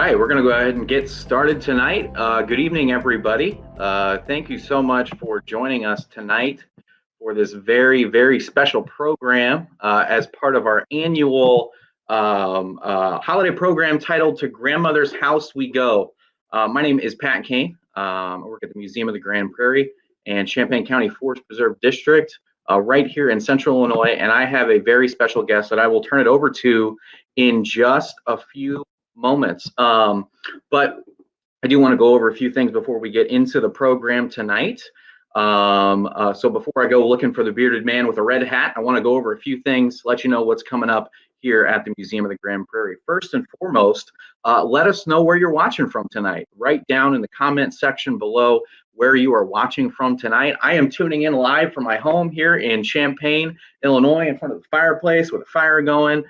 right, we're going to go ahead and get started tonight. Good evening, everybody. Thank you so much for joining us tonight for this very, very special program as part of our annual holiday program titled To Grandmother's House We Go. My name is Pat Kane. I work at the Museum of the Grand Prairie and Champaign County Forest Preserve District right here in Central Illinois, and I have a very special guest that I will turn it over to in just a few moments. But I do want to go over a few things before we get into the program tonight. So before I go looking for the bearded man with a red hat, I want to go over a few things, let you know what's coming up here at the Museum of the Grand Prairie. First and foremost, let us know where you're watching from tonight. Write down in the comment section below where you are watching from tonight. I am tuning in live from my home here in Champaign, Illinois, in front of the fireplace with a fire going.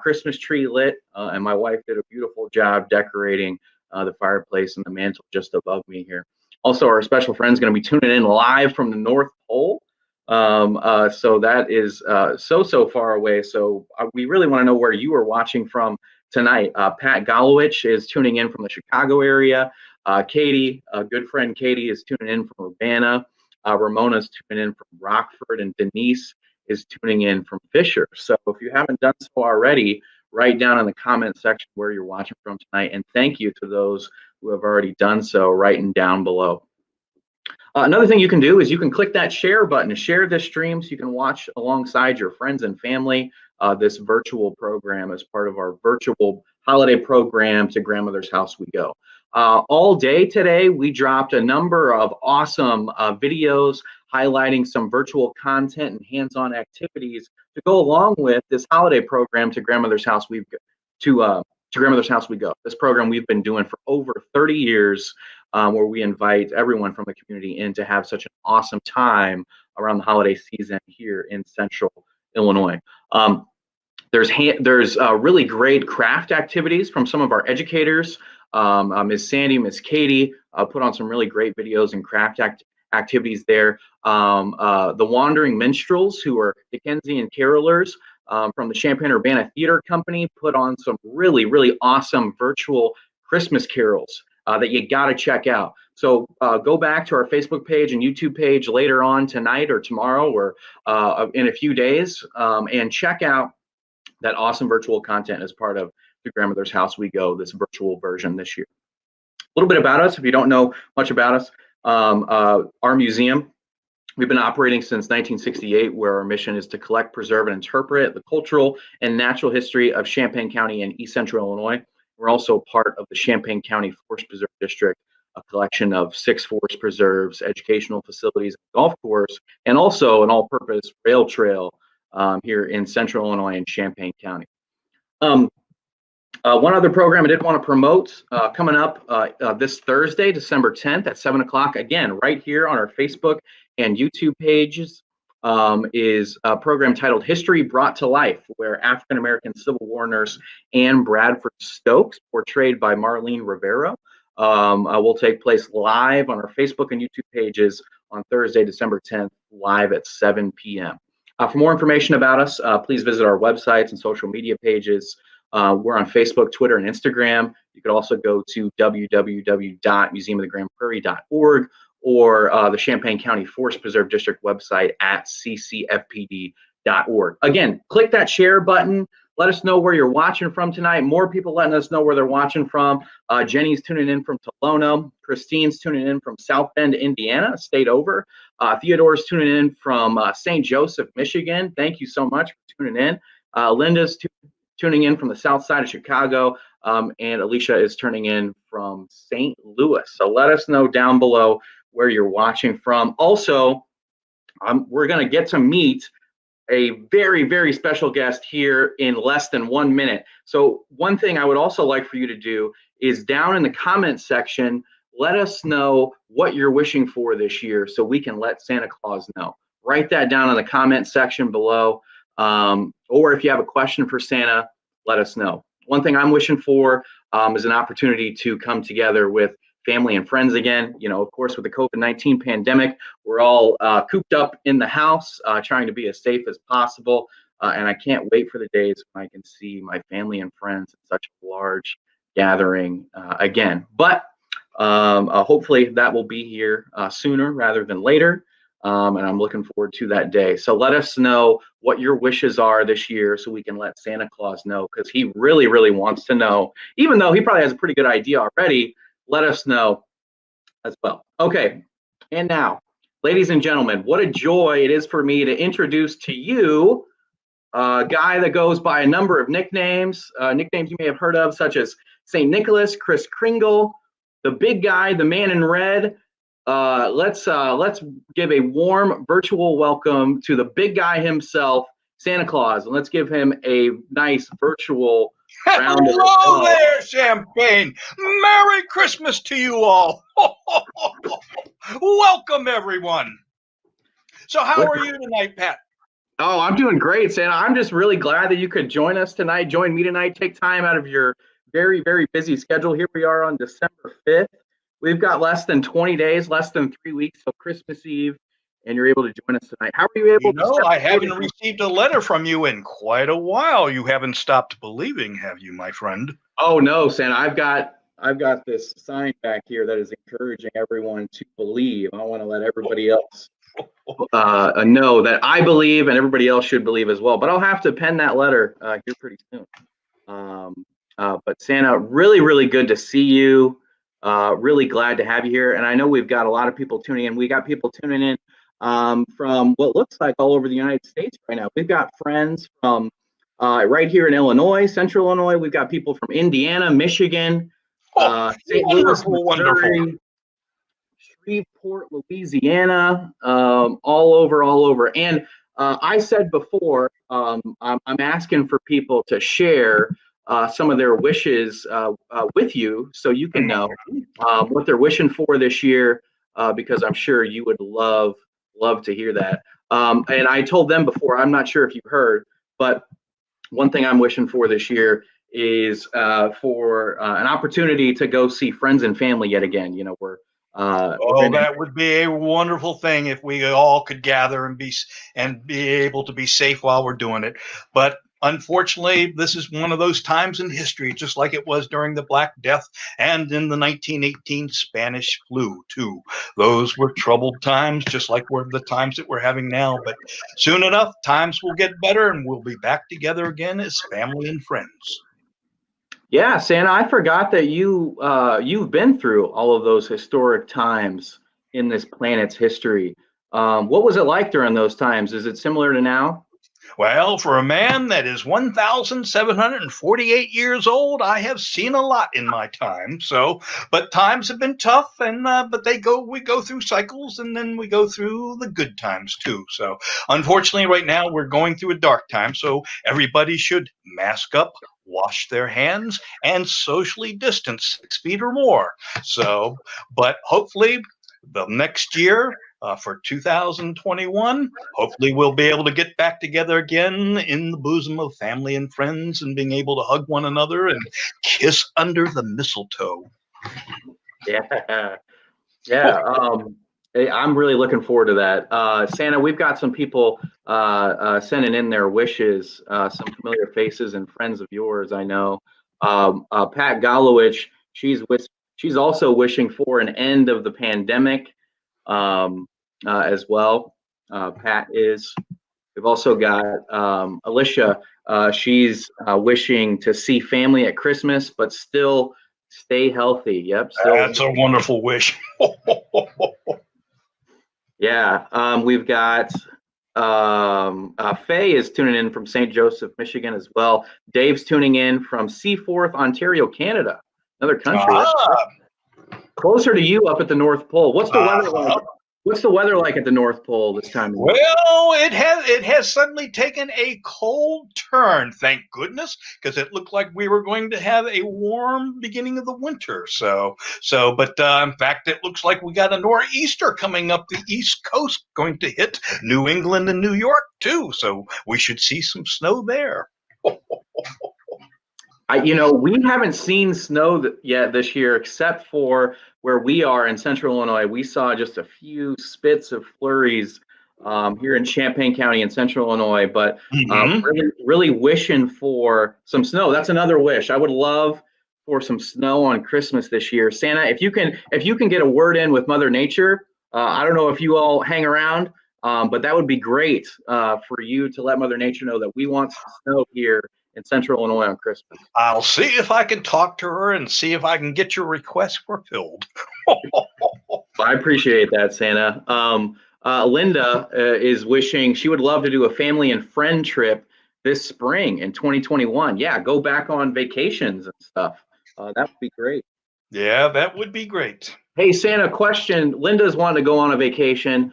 Christmas tree lit, and my wife did a beautiful job decorating the fireplace and the mantle just above me here. Also, our special friend is going to be tuning in live from the North Pole. So that is so far away. So we really want to know where you are watching from tonight. Pat Golowich is tuning in from the Chicago area. Katie, good friend Katie, is tuning in from Urbana. Ramona's tuning in from Rockford, and Denise is tuning in from Fisher. So if you haven't done so already, write down in the comment section where you're watching from tonight. And thank you to those who have already done so, writing down below. Another thing you can do is you can click that share button to share this stream so you can watch alongside your friends and family this virtual program as part of our virtual holiday program To Grandmother's House We Go. All day today, we dropped a number of awesome videos highlighting some virtual content and hands-on activities to go along with this holiday program To Grandmother's House We Go. To Grandmother's House We Go. This program we've been doing for over 30 years, where we invite everyone from the community in to have such an awesome time around the holiday season here in Central Illinois. There's really great craft activities from some of our educators. Ms. Sandy, Ms. Katie put on some really great videos and craft activities there. The Wandering Minstrels, who are Dickensian carolers from the Champaign-Urbana Theater Company, put on some really, really awesome virtual Christmas carols that you got to check out. So go back to our Facebook page and YouTube page later on tonight or tomorrow or in a few days and check out that awesome virtual content as part of To Grandmother's House We Go, this virtual version this year. A little bit about us, if you don't know much about us. Our museum, we've been operating since 1968, where our mission is to collect, preserve, and interpret the cultural and natural history of Champaign County and East Central Illinois. We're also part of the Champaign County Forest Preserve District, a collection of 6 forest preserves, educational facilities, golf course, and also an all-purpose rail trail here in Central Illinois and Champaign County. One other program I did want to promote coming up this Thursday, December 10th at 7 o'clock, again, right here on our Facebook and YouTube pages, is a program titled History Brought to Life, where African-American Civil War nurse Anne Bradford Stokes, portrayed by Marlene Rivera, will take place live on our Facebook and YouTube pages on Thursday, December 10th, live at 7 p.m. For more information about us, please visit our websites and social media pages. We're on Facebook, Twitter, and Instagram. You could also go to www.museumofthegrandprairie.org or the Champaign County Forest Preserve District website at ccfpd.org. Again, click that share button. Let us know where you're watching from tonight. More people letting us know where they're watching from. Jenny's tuning in from Tolono. Christine's tuning in from South Bend, Indiana, a state over. Theodore's tuning in from St. Joseph, Michigan. Thank you so much for tuning in. Linda's tuning in from the south side of Chicago, and Alicia is tuning in from St. Louis. So let us know down below where you're watching from. Also, we're going to get to meet a very, very special guest here in less than 1 minute. So one thing I would also like for you to do is down in the comment section, let us know what you're wishing for this year so we can let Santa Claus know. Write that down in the comment section below. Or if you have a question for Santa, let us know. One thing I'm wishing for is an opportunity to come together with family and friends again. You know, of course, with the COVID-19 pandemic, we're all cooped up in the house, trying to be as safe as possible. And I can't wait for the days when I can see my family and friends in such a large gathering again. But hopefully that will be here sooner rather than later. And I'm looking forward to that day. So let us know what your wishes are this year so we can let Santa Claus know, because he really, really wants to know. Even though he probably has a pretty good idea already, let us know as well. Okay, and now, ladies and gentlemen, what a joy it is for me to introduce to you a guy that goes by a number of nicknames you may have heard of, such as St. Nicholas, Kris Kringle, the big guy, the man in red. Let's give a warm virtual welcome to the big guy himself, Santa Claus, and let's give him a nice virtual round of applause. Hello there, Champagne. Merry Christmas to you all. Welcome, everyone. So how are you tonight, Pat? Oh, I'm doing great, Santa. I'm just really glad that you could join us tonight, join me tonight, take time out of your very, very busy schedule. Here we are on December 5th. We've got less than 20 days, less than 3 weeks till Christmas Eve, and you're able to join us tonight. How are you able to? I haven't received a letter from you in quite a while. You haven't stopped believing, have you, my friend? Oh no, Santa. I've got this sign back here that is encouraging everyone to believe. I want to let everybody else know that I believe, and everybody else should believe as well. But I'll have to pen that letter here pretty soon. But Santa, really, really good to see you. Really glad to have you here. And I know we've got a lot of people tuning in. We got people tuning in from what looks like all over the United States right now. We've got friends from right here in Illinois, Central Illinois. We've got people from Indiana, Michigan, St. Louis, Missouri, Shreveport, Louisiana, all over. And I said before, I'm asking for people to share some of their wishes with you, so you can know what they're wishing for this year, because I'm sure you would love to hear that. And I told them before, I'm not sure if you've heard, but one thing I'm wishing for this year is for an opportunity to go see friends and family yet again. You know, that would be a wonderful thing if we all could gather and be able to be safe while we're doing it. But unfortunately, this is one of those times in history, just like it was during the Black Death and in the 1918 Spanish flu, too. Those were troubled times, just like the times that we're having now. But soon enough, times will get better and we'll be back together again as family and friends. Yeah, Santa, I forgot that you've been through all of those historic times in this planet's history. What was it like during those times? Is it similar to now? Well, for a man that is 1,748 years old, I have seen a lot in my time. So, but times have been tough, and but we go through cycles, and then we go through the good times too. So, unfortunately, right now we're going through a dark time. So everybody should mask up, wash their hands, and socially distance 6 feet or more. So, but hopefully the next year, for 2021, hopefully we'll be able to get back together again in the bosom of family and friends and being able to hug one another and kiss under the mistletoe. Yeah. I'm really looking forward to that. Santa, we've got some people sending in their wishes, some familiar faces and friends of yours, I know. Pat Golowich, she's also wishing for an end of the pandemic as well. Pat is. We've also got Alicia. She's wishing to see family at Christmas, but still stay healthy. Yep. That's a wonderful wish. Yeah. We've got Faye is tuning in from St. Joseph, Michigan as well. Dave's tuning in from Seaforth, Ontario, Canada, another country. Closer to you up at the North Pole. What's the weather like? What's the weather like at the North Pole this time of year? Well, it has suddenly taken a cold turn, thank goodness, because it looked like we were going to have a warm beginning of the winter. But in fact, it looks like we got a nor'easter coming up the East Coast, going to hit New England and New York too. So we should see some snow there. We haven't seen snow yet this year, except for where we are in Central Illinois. We saw just a few spits of flurries here in Champaign County in Central Illinois, but really, really wishing for some snow. That's another wish. I would love for some snow on Christmas this year. Santa, if you can get a word in with Mother Nature, I don't know if you all hang around, but that would be great for you to let Mother Nature know that we want some snow here in Central Illinois on Christmas. I'll see if I can talk to her and see if I can get your request fulfilled. I appreciate that, Santa. Linda is wishing she would love to do a family and friend trip this spring in 2021. Yeah, go back on vacations and stuff. That would be great. Yeah, that would be great. Hey, Santa, question. Linda's wanting to go on a vacation.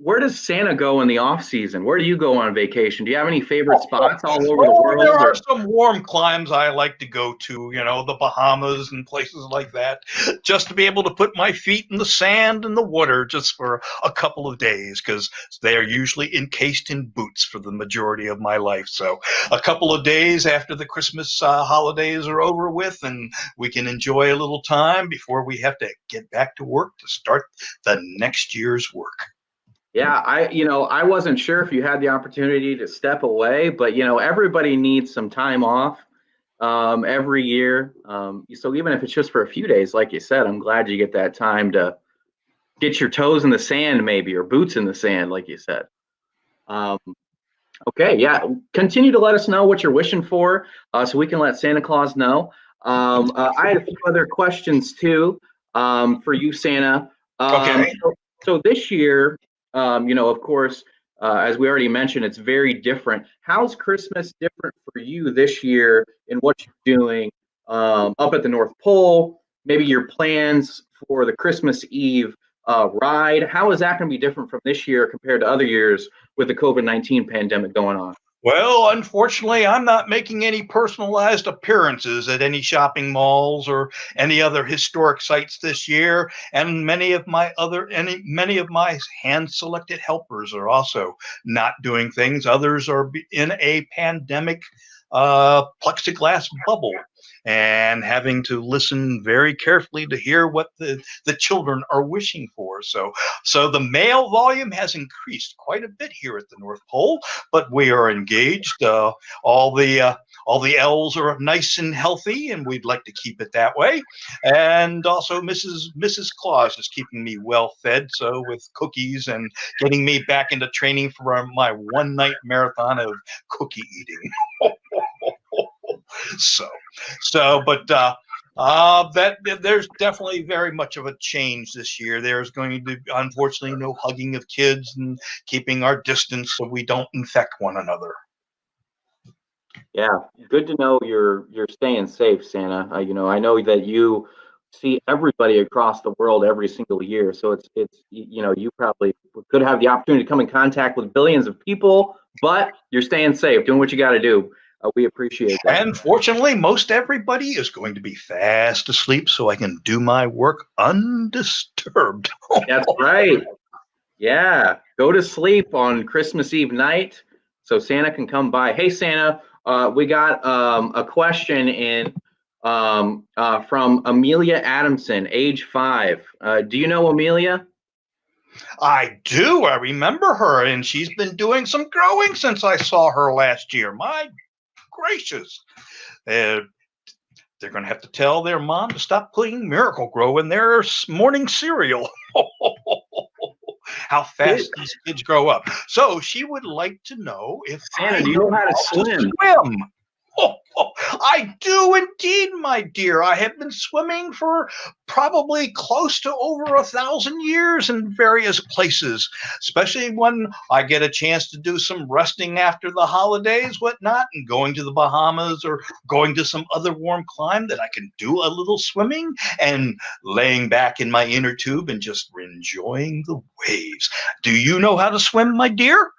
Where does Santa go in the off season? Where do you go on vacation? Do you have any favorite spots all over the world? There are some warm climes I like to go to, the Bahamas and places like that, just to be able to put my feet in the sand and the water just for a couple of days, because they are usually encased in boots for the majority of my life. So a couple of days after the Christmas holidays are over with, and we can enjoy a little time before we have to get back to work to start the next year's work. Yeah, I wasn't sure if you had the opportunity to step away, but everybody needs some time off every year. So even if it's just for a few days, like you said, I'm glad you get that time to get your toes in the sand, maybe, or boots in the sand, like you said. Okay, yeah, continue to let us know what you're wishing for, so we can let Santa Claus know. I had a few other questions too for you, Santa. Okay. So this year, of course, as we already mentioned, it's very different. How's Christmas different for you this year in what you're doing up at the North Pole? Maybe your plans for the Christmas Eve ride. How is that going to be different from this year compared to other years with the COVID-19 pandemic going on? Well, unfortunately, I'm not making any personalized appearances at any shopping malls or any other historic sites this year, and many of my hand-selected helpers are also not doing things. Others are in a pandemic plexiglass bubble and having to listen very carefully to hear what the children are wishing for. So the mail volume has increased quite a bit here at the North Pole, but we are engaged. All the elves are nice and healthy, and we'd like to keep it that way. And also, Mrs. Claus is keeping me well fed, so with cookies and getting me back into training for my one-night marathon of cookie eating. But that there's definitely very much of a change this year. There's going to be, unfortunately, no hugging of kids and keeping our distance so we don't infect one another. Yeah, good to know you're staying safe, Santa. I know that you see everybody across the world every single year, so it's you probably could have the opportunity to come in contact with billions of people, but you're staying safe, doing what you got to do. We appreciate that. And fortunately, most everybody is going to be fast asleep, so I can do my work undisturbed. That's right. Yeah, go to sleep on Christmas Eve night so Santa can come by. Hey, Santa, we got a question in from Amelia Adamson, age 5. Do you know Amelia? I do. I remember her, and she's been doing some growing since I saw her last year. My gracious. They're going to have to tell their mom to stop putting Miracle Grow in their morning cereal. How fast these kids grow up. So she would like to know if Santa, do you know how to swim? I do indeed, my dear. I have been swimming for probably close to over 1,000 years in various places, especially when I get a chance to do some resting after the holidays, whatnot, and going to the Bahamas or going to some other warm climb that I can do a little swimming and laying back in my inner tube and just enjoying the waves. Do you know how to swim, my dear?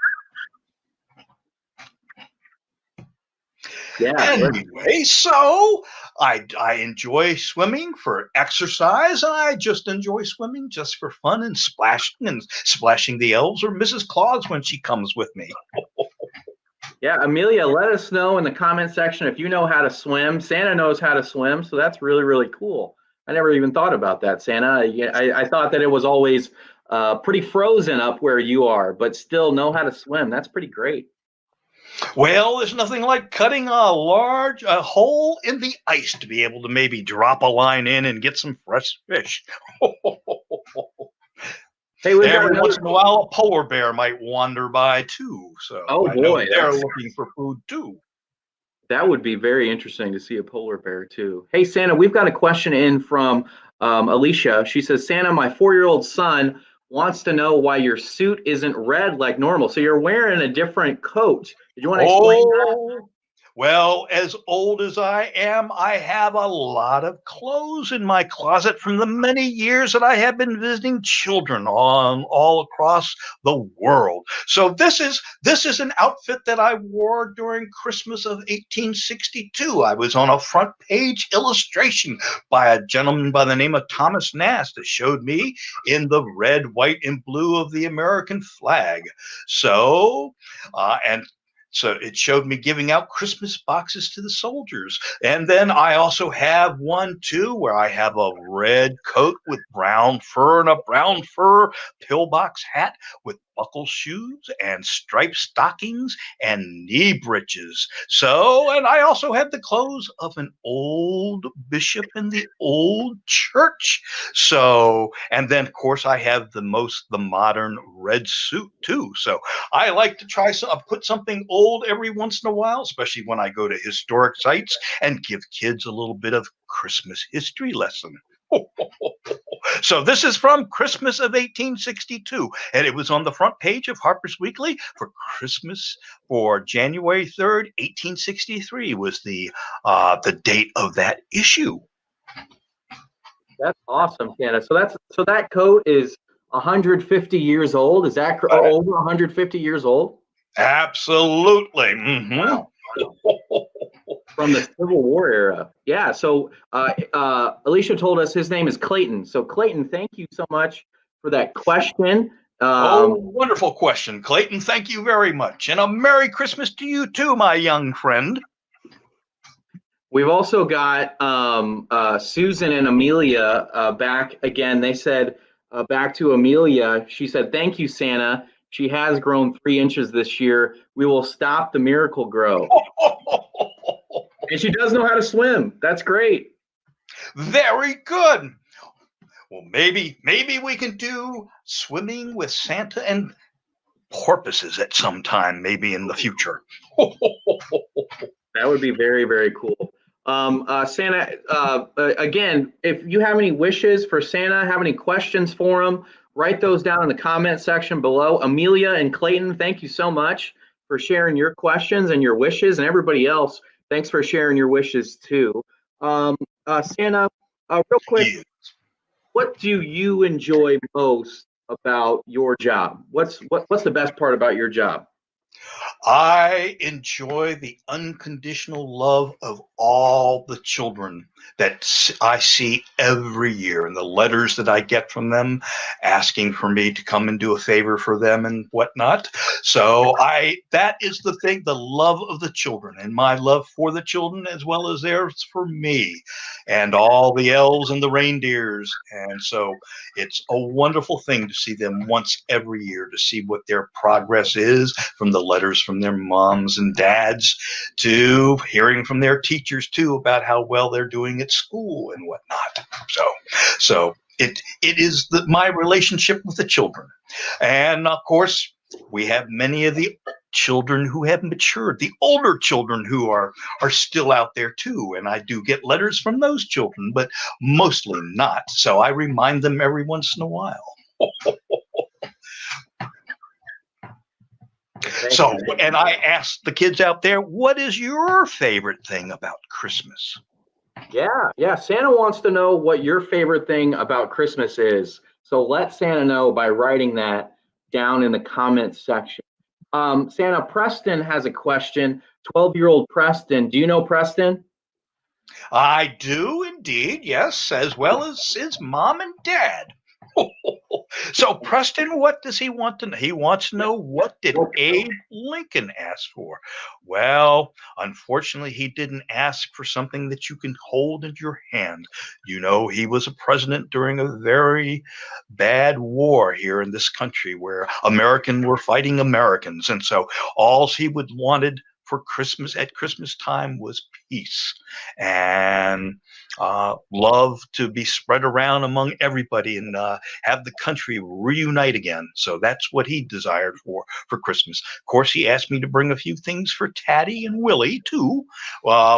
Yeah. Anyway, so I enjoy swimming for exercise, and I just enjoy swimming just for fun and splashing the elves or Mrs. Claus when she comes with me. Yeah, Amelia, let us know in the comment section if you know how to swim. Santa knows how to swim, so that's really, really cool. I never even thought about that, Santa. I thought that it was always pretty frozen up where you are, but still know how to swim. That's pretty great. Well, there's nothing like cutting a hole in the ice to be able to maybe drop a line in and get some fresh fish. Hey, we've got Every once another. in a while, a polar bear might wander by too. So Oh I know boy, they're looking for food too. that would be very interesting to see a polar bear too. Hey, Santa, we've got a question in from Alicia. She says, Santa, my 4-year-old son wants to know why your suit isn't red like normal. So you're wearing a different coat. Did you want to explain that? Oh, well, as old as I am, I have a lot of clothes in my closet from the many years that I have been visiting children on all across the world. So this is an outfit that I wore during Christmas of 1862. I was on a front page illustration by a gentleman by the name of Thomas Nast that showed me in the red, white, and blue of the American flag. So, and so it showed me giving out Christmas boxes to the soldiers. And then I also have one too where I have a red coat with brown fur and a brown fur pillbox hat with buckle shoes and striped stockings and knee breeches. So, and I also have the clothes of an old bishop in the old church. So, and then of course I have the modern red suit too. So I like to put something old every once in a while, especially when I go to historic sites and give kids a little bit of Christmas history lesson. So this is from Christmas of 1862, and it was on the front page of Harper's Weekly for Christmas for January 3rd, 1863 was the date of that issue. That's awesome, Santa. So that coat is 150 years old. Is that or over 150 years old? Absolutely. Mm-hmm. Wow. From the Civil War era. Yeah. So Alicia told us his name is Clayton. So Clayton, thank you so much for that question. Oh, wonderful question, Clayton. Thank you very much. And a Merry Christmas to you too, my young friend. We've also got Susan and Amelia back again. They said back to Amelia. She said, "Thank you, Santa. She has grown 3 inches this year. We will stop the miracle grow." And she does know how to swim. That's great. Very good. Well, maybe we can do swimming with Santa and porpoises at some time, maybe in the future. That would be very, very cool. Santa, again, if you have any wishes for Santa, have any questions for him, write those down in the comment section below. Amelia and Clayton, thank you so much for sharing your questions and your wishes, and everybody else, thanks for sharing your wishes too. Santa, real quick, Yeah. what do you enjoy most about your job? What's the best part about your job? I enjoy the unconditional love of all the children that I see every year and the letters that I get from them asking for me to come and do a favor for them and whatnot. So that is the thing, the love of the children and my love for the children as well as theirs for me and all the elves and the reindeers. And so it's a wonderful thing to see them once every year to see what their progress is from the letters from their moms and dads to hearing from their teachers too about how well they're doing at school and whatnot. So it is my relationship with the children, and of course we have many of the children who have matured, the older children who are still out there too, and I do get letters from those children, but mostly not. So I remind them every once in a while. So, and I asked the kids out there, what is your favorite thing about Christmas? Yeah. Santa wants to know what your favorite thing about Christmas is. So let Santa know by writing that down in the comments section. Santa, Preston has a question. 12-year-old Preston. Do you know Preston? I do indeed, yes, as well as his mom and dad. So, Preston, what does he want to know? He wants to know, what did Abe Lincoln ask for? Well, unfortunately, he didn't ask for something that you can hold in your hand. You know, he was a president during a very bad war here in this country where Americans were fighting Americans. And so all he would wanted for Christmas at Christmas time was peace and love to be spread around among everybody and have the country reunite again. So that's what he desired for Christmas. Of course, he asked me to bring a few things for Taddy and Willie too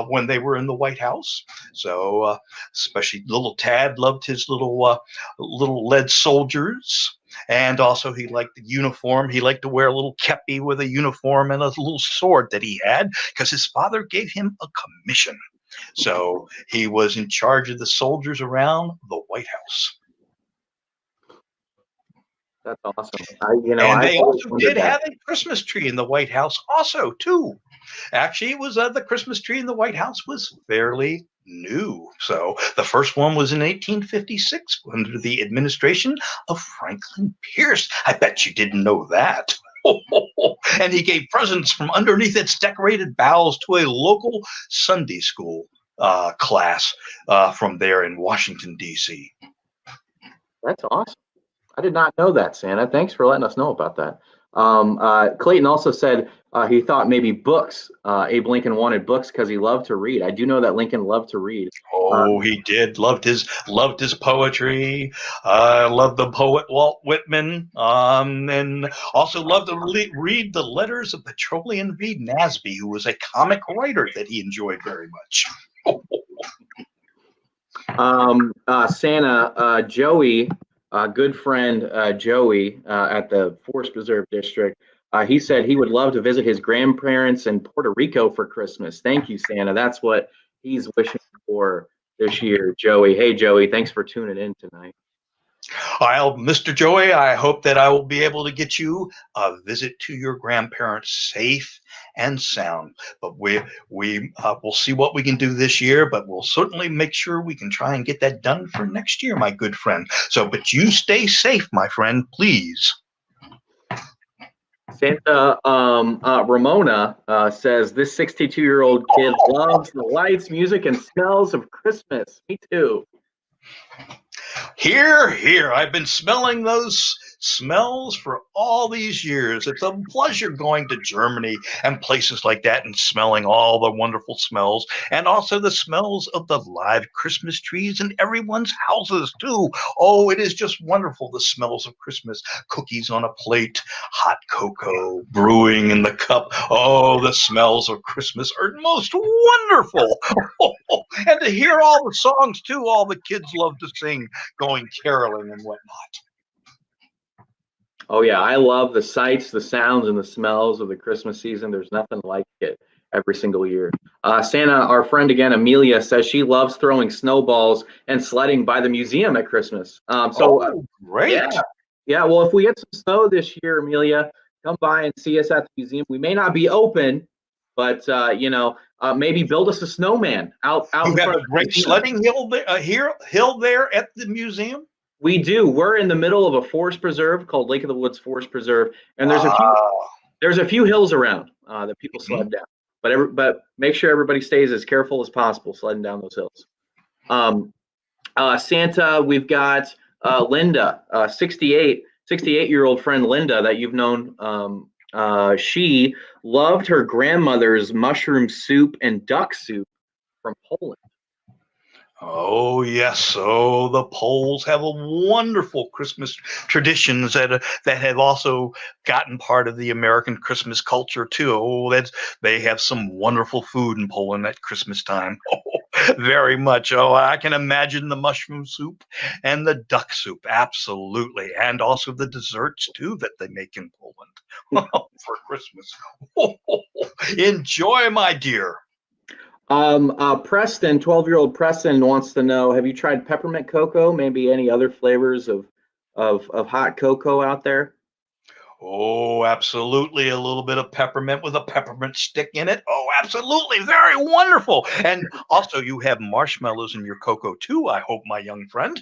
when they were in the White House. So especially little Tad loved his little lead soldiers. And also, he liked the uniform. He liked to wear a little kepi with a uniform and a little sword that he had because his father gave him a commission. So he was in charge of the soldiers around the White House. That's awesome. And they always also wondered did that. have a Christmas tree in the White House also, too. Actually, it was the Christmas tree in the White House was fairly new. So the first one was in 1856 under the administration of Franklin Pierce. I bet you didn't know that. And he gave presents from underneath its decorated boughs to a local Sunday school class from there in Washington, D.C. That's awesome. I did not know that, Santa. Thanks for letting us know about that. Clayton also said he thought maybe books. Abe Lincoln wanted books because he loved to read. I do know that Lincoln loved to read. Oh, he did. Loved his poetry. Loved the poet Walt Whitman. And also loved to read the letters of Petroleum V. Nasby, who was a comic writer that he enjoyed very much. Santa, Joey, good friend Joey at the Forest Preserve District. He said he would love to visit his grandparents in Puerto Rico for Christmas. Thank you, Santa. That's what he's wishing for this year, Joey. Hey, Joey, thanks for tuning in tonight. Mr. Joey, I hope that I will be able to get you a visit to your grandparents safe and sound. But we will see what we can do this year, but we'll certainly make sure we can try and get that done for next year, my good friend. So, but you stay safe, my friend, please. Santa Ramona says this 62-year-old kid loves the lights, music, and smells of Christmas. Me too. Here. I've been smelling those smells for all these years. It's a pleasure going to Germany and places like that and smelling all the wonderful smells and also the smells of the live Christmas trees in everyone's houses too. Oh, it is just wonderful, the smells of Christmas. Cookies on a plate, hot cocoa brewing in the cup. Oh, the smells of Christmas are most wonderful. And to hear all the songs too, all the kids love to sing, going caroling and whatnot. Oh yeah, I love the sights, the sounds, and the smells of the Christmas season. There's nothing like it every single year. Santa, our friend again, Amelia, says she loves throwing snowballs and sledding by the museum at Christmas. Great. Yeah. Well, if we get some snow this year, Amelia, come by and see us at the museum. We may not be open, but maybe build us a snowman out You in have front a of the great museum. sledding hill there at the museum. We do. We're in the middle of a forest preserve called Lake of the Woods Forest Preserve, and there's a few hills around that people sled down. But make sure everybody stays as careful as possible sledding down those hills. Santa, we've got Linda, 68-year-old friend Linda that you've known. She loved her grandmother's mushroom soup and duck soup from Poland. Oh, yes. Oh, the Poles have a wonderful Christmas traditions that have also gotten part of the American Christmas culture, too. Oh, they have some wonderful food in Poland at Christmas time. Oh, very much. Oh, I can imagine the mushroom soup and the duck soup. Absolutely. And also the desserts, too, that they make in Poland for Christmas. Enjoy, my dear. Preston, 12-year-old Preston wants to know, have you tried peppermint cocoa? Maybe any other flavors of hot cocoa out there? Oh, absolutely. A little bit of peppermint with a peppermint stick in it. Oh, absolutely. Very wonderful. And also you have marshmallows in your cocoa too, I hope, my young friend.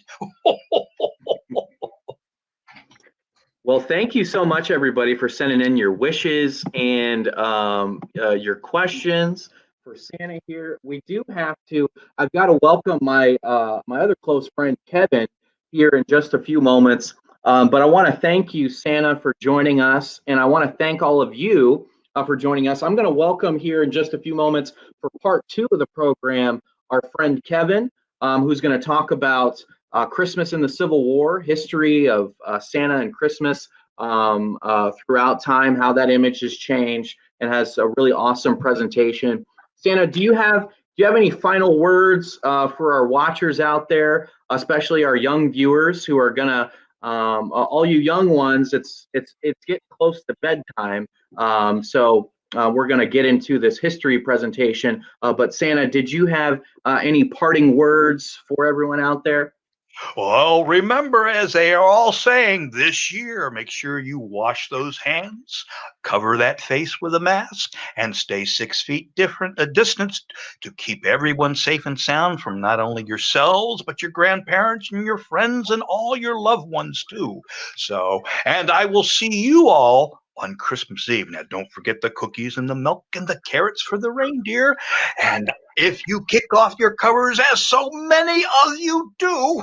Well, thank you so much, everybody, for sending in your wishes and your questions for Santa here. We do have to. I've got to welcome my other close friend Kevin here in just a few moments. But I want to thank you, Santa, for joining us, and I want to thank all of you for joining us. I'm going to welcome here in just a few moments for part two of the program our friend Kevin, who's going to talk about Christmas in the Civil War, history of Santa and Christmas throughout time, how that image has changed, and has a really awesome presentation. Santa, do you have any final words for our watchers out there, especially our young viewers who are gonna all you young ones? It's getting close to bedtime, so we're gonna get into this history presentation. But Santa, did you have any parting words for everyone out there? Well, remember, as they are all saying this year, make sure you wash those hands, cover that face with a mask, and stay 6 feet different a distance to keep everyone safe and sound from not only yourselves, but your grandparents and your friends and all your loved ones too. So, and I will see you all on Christmas Eve. Now, don't forget the cookies and the milk and the carrots for the reindeer. And if you kick off your covers, as so many of you do,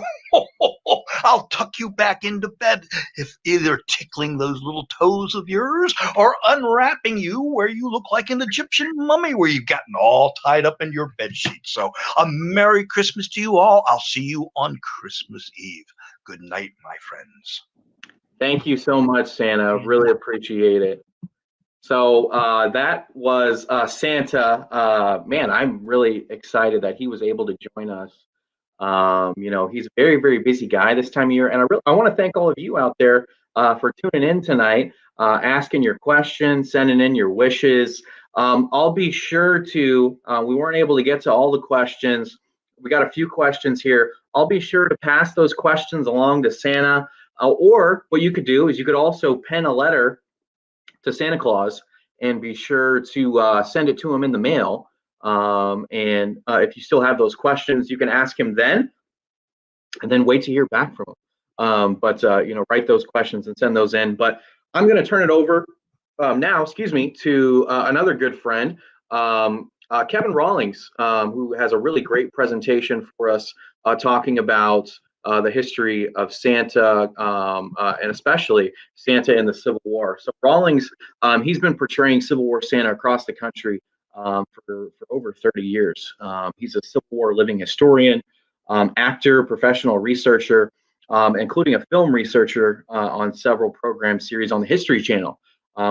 I'll tuck you back into bed, if either tickling those little toes of yours or unwrapping you where you look like an Egyptian mummy where you've gotten all tied up in your bed sheet. So a Merry Christmas to you all. I'll see you on Christmas Eve. Good night, my friends. Thank you so much, Santa. Really appreciate it. So that was Santa. Man, I'm really excited that he was able to join us. He's a very, very busy guy this time of year, and I want to thank all of you out there for tuning in tonight, asking your questions, sending in your wishes. I'll be sure to. We weren't able to get to all the questions. We got a few questions here. I'll be sure to pass those questions along to Santa. Or what you could do is you could also pen a letter to Santa Claus and be sure to send it to him in the mail. And if you still have those questions, you can ask him then, and then wait to hear back from him. But write those questions and send those in. But I'm going to turn it over now, to another good friend, Kevin Rawlings, who has a really great presentation for us talking about the history of Santa, and especially Santa in the Civil War. So Rawlings, he's been portraying Civil War Santa across the country for over 30 years. He's a Civil War living historian, actor, professional researcher, including a film researcher on several program series on the History Channel,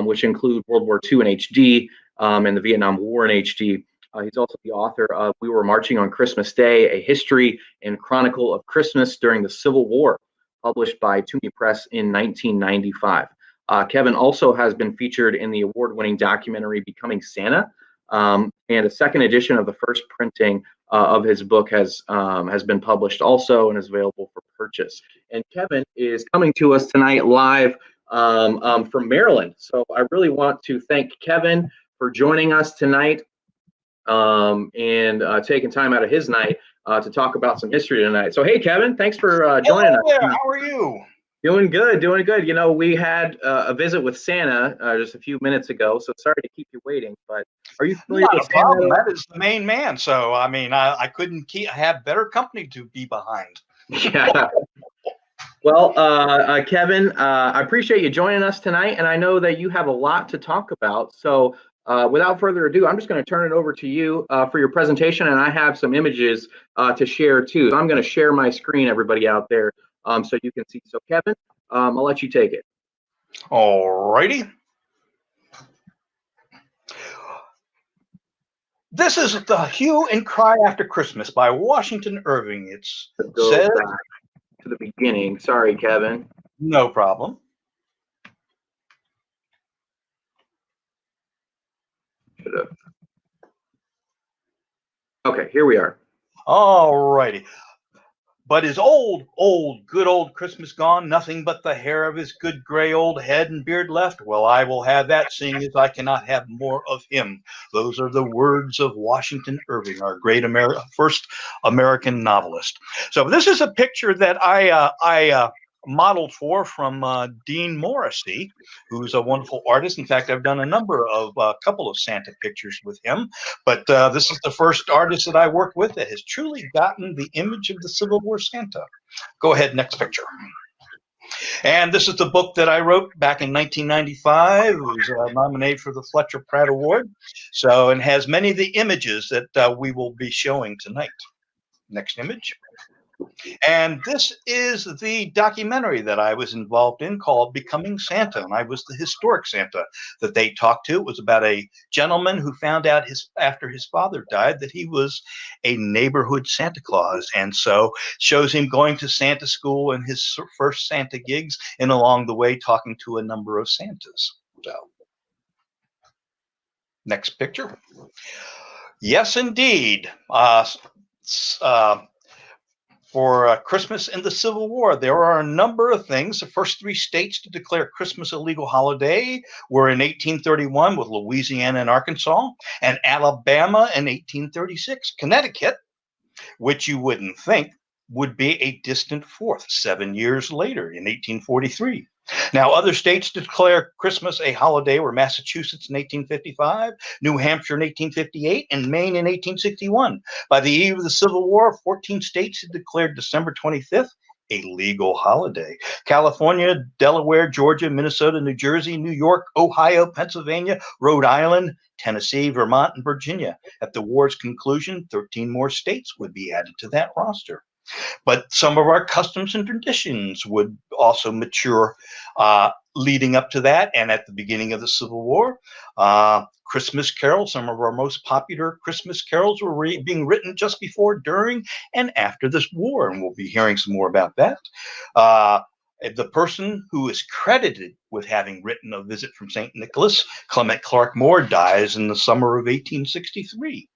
which include World War II in HD and the Vietnam War in HD. He's also the author of We Were Marching on Christmas Day, A History and Chronicle of Christmas During the Civil War, published by Toomey Press in 1995. Kevin also has been featured in the award-winning documentary Becoming Santa, and a second edition of the first printing of his book has been published also and is available for purchase. And Kevin is coming to us tonight live from Maryland. So I really want to thank Kevin for joining us tonight. And taking time out of his night to talk about some history tonight. So, hey, Kevin, thanks for joining us. There. How are you? Doing good, doing good. We had a visit with Santa just a few minutes ago, so sorry to keep you waiting. But are you familiar with Santa? Problem. That is the main man. So, I mean, I couldn't have better company to be behind. Yeah. Well, Kevin, I appreciate you joining us tonight, and I know that you have a lot to talk about. So, without further ado, I'm just going to turn it over to you for your presentation, and I have some images to share too. So I'm going to share my screen, everybody out there, so you can see. So Kevin, I'll let you take it. All righty. This is The Hue and Cry After Christmas by Washington Irving. It's says back to the beginning. Sorry, Kevin. No problem. Okay, here we are. All righty. But is good old Christmas gone? Nothing but the hair of his good gray old head and beard left? Well, I will have that, seeing as I cannot have more of him. Those are the words of Washington Irving, our great first American novelist. So this is a picture that I modeled from Dean Morrissey, who's a wonderful artist. In fact, I've done a couple of Santa pictures with him, but this is the first artist that I worked with that has truly gotten the image of the Civil War Santa. Go ahead, next picture. And this is the book that I wrote back in 1995. It was nominated for the Fletcher Pratt Award. So, and has many of the images that we will be showing tonight. Next image. And this is the documentary that I was involved in called Becoming Santa. And I was the historic Santa that they talked to. It was about a gentleman who found out after his father died that he was a neighborhood Santa Claus. And so shows him going to Santa school and his first Santa gigs, and along the way talking to a number of Santas. So, next picture. Yes, indeed. For Christmas and the Civil War, there are a number of things. The first three states to declare Christmas a legal holiday were in 1831 with Louisiana and Arkansas, and Alabama in 1836. Connecticut, which you wouldn't think, would be a distant fourth 7 years later in 1843. Now, other states to declare Christmas a holiday were Massachusetts in 1855, New Hampshire in 1858, and Maine in 1861. By the eve of the Civil War, 14 states had declared December 25th a legal holiday. California, Delaware, Georgia, Minnesota, New Jersey, New York, Ohio, Pennsylvania, Rhode Island, Tennessee, Vermont, and Virginia. At the war's conclusion, 13 more states would be added to that roster. But some of our customs and traditions would also mature leading up to that and at the beginning of the Civil War. Christmas carols, some of our most popular Christmas carols were being written just before, during, and after this war, and we'll be hearing some more about that. The person who is credited with having written A Visit from St. Nicholas, Clement Clark Moore, dies in the summer of 1863.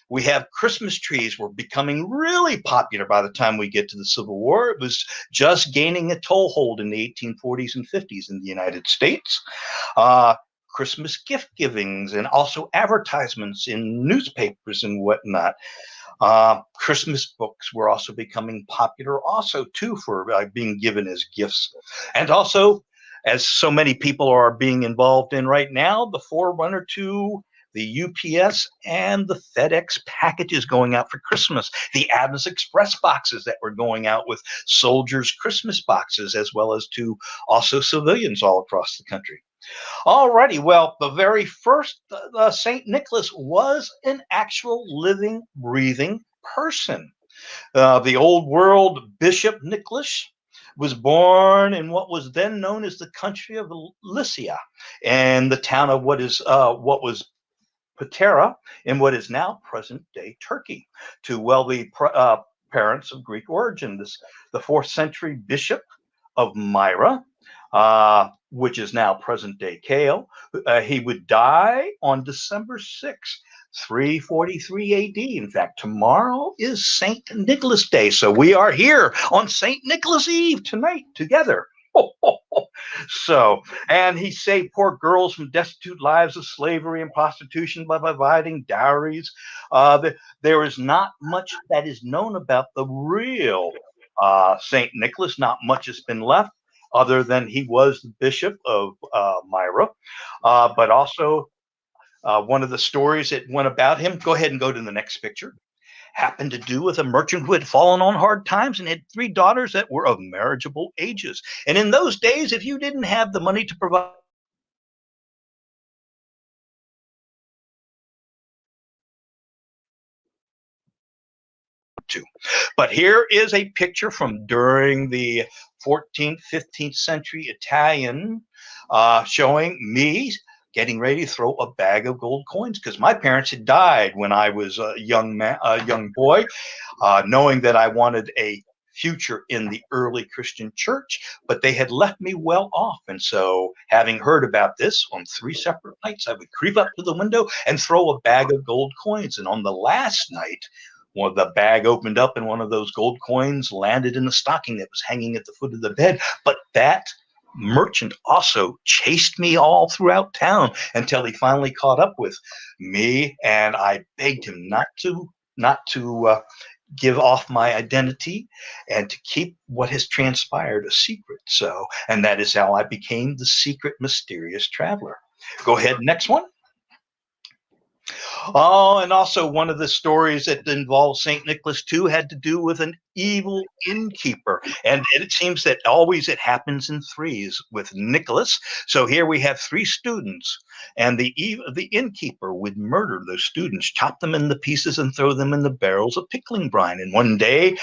We have Christmas trees were becoming really popular by the time we get to the Civil War. It was just gaining a toehold in the 1840s and 50s in the United States. Christmas gift givings and also advertisements in newspapers and whatnot. Christmas books were also becoming popular also too for being given as gifts. And also, as so many people are being involved in right now, the forerunner to the UPS and the FedEx packages going out for Christmas, the Adams Express boxes that were going out with soldiers' Christmas boxes, as well as to also civilians all across the country. Alrighty, well, the very first St. Nicholas was an actual living, breathing person. The old world Bishop Nicholas was born in what was then known as the country of Lycia, and the town of what was Patera in what is now present-day Turkey, to wealthy parents of Greek origin. The 4th century bishop of Myra, which is now present-day Kale. He would die on December 6th, 343 AD. In fact, tomorrow is St. Nicholas Day, so we are here on St. Nicholas Eve tonight together. So, and he saved poor girls from destitute lives of slavery and prostitution by providing dowries. There is not much that is known about the real St. Nicholas. Not much has been left, other than he was the bishop of Myra. But also, one of the stories that went about him, go ahead and go to the next picture, happened to do with a merchant who had fallen on hard times and had 3 daughters that were of marriageable ages. And in those days, if you didn't have the money to provide to. But here is a picture from during the 14th, 15th century Italian showing me getting ready to throw a bag of gold coins, because my parents had died when I was a young boy, knowing that I wanted a future in the early Christian church, but they had left me well off. And so, having heard about this, on 3 separate nights, I would creep up to the window and throw a bag of gold coins. And on the last night, well, the bag opened up and one of those gold coins landed in the stocking that was hanging at the foot of the bed. But that merchant also chased me all throughout town until he finally caught up with me, and I begged him not to give off my identity and to keep what has transpired a secret. So, and that is how I became the secret mysterious traveler. Go ahead, next one. Oh, and also one of the stories that involved St. Nicholas too had to do with an evil innkeeper. And it seems that always it happens in threes with Nicholas. So here we have three students, and the innkeeper would murder those students, chop them into pieces, and throw them in the barrels of pickling brine. And one day,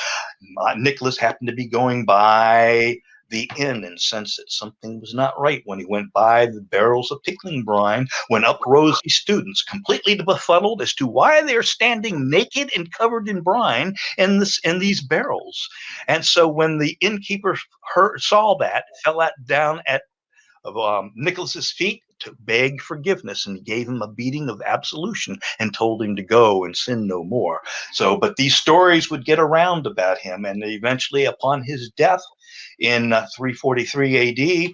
Nicholas happened to be going by the inn and sensed that something was not right. When he went by the barrels of pickling brine, when up rose these students, completely befuddled as to why they're standing naked and covered in brine in these barrels. And so when the innkeeper saw that, fell down at Nicholas's feet to beg forgiveness, and he gave him a beating of absolution and told him to go and sin no more. So, but these stories would get around about him, and eventually, upon his death in 343 AD,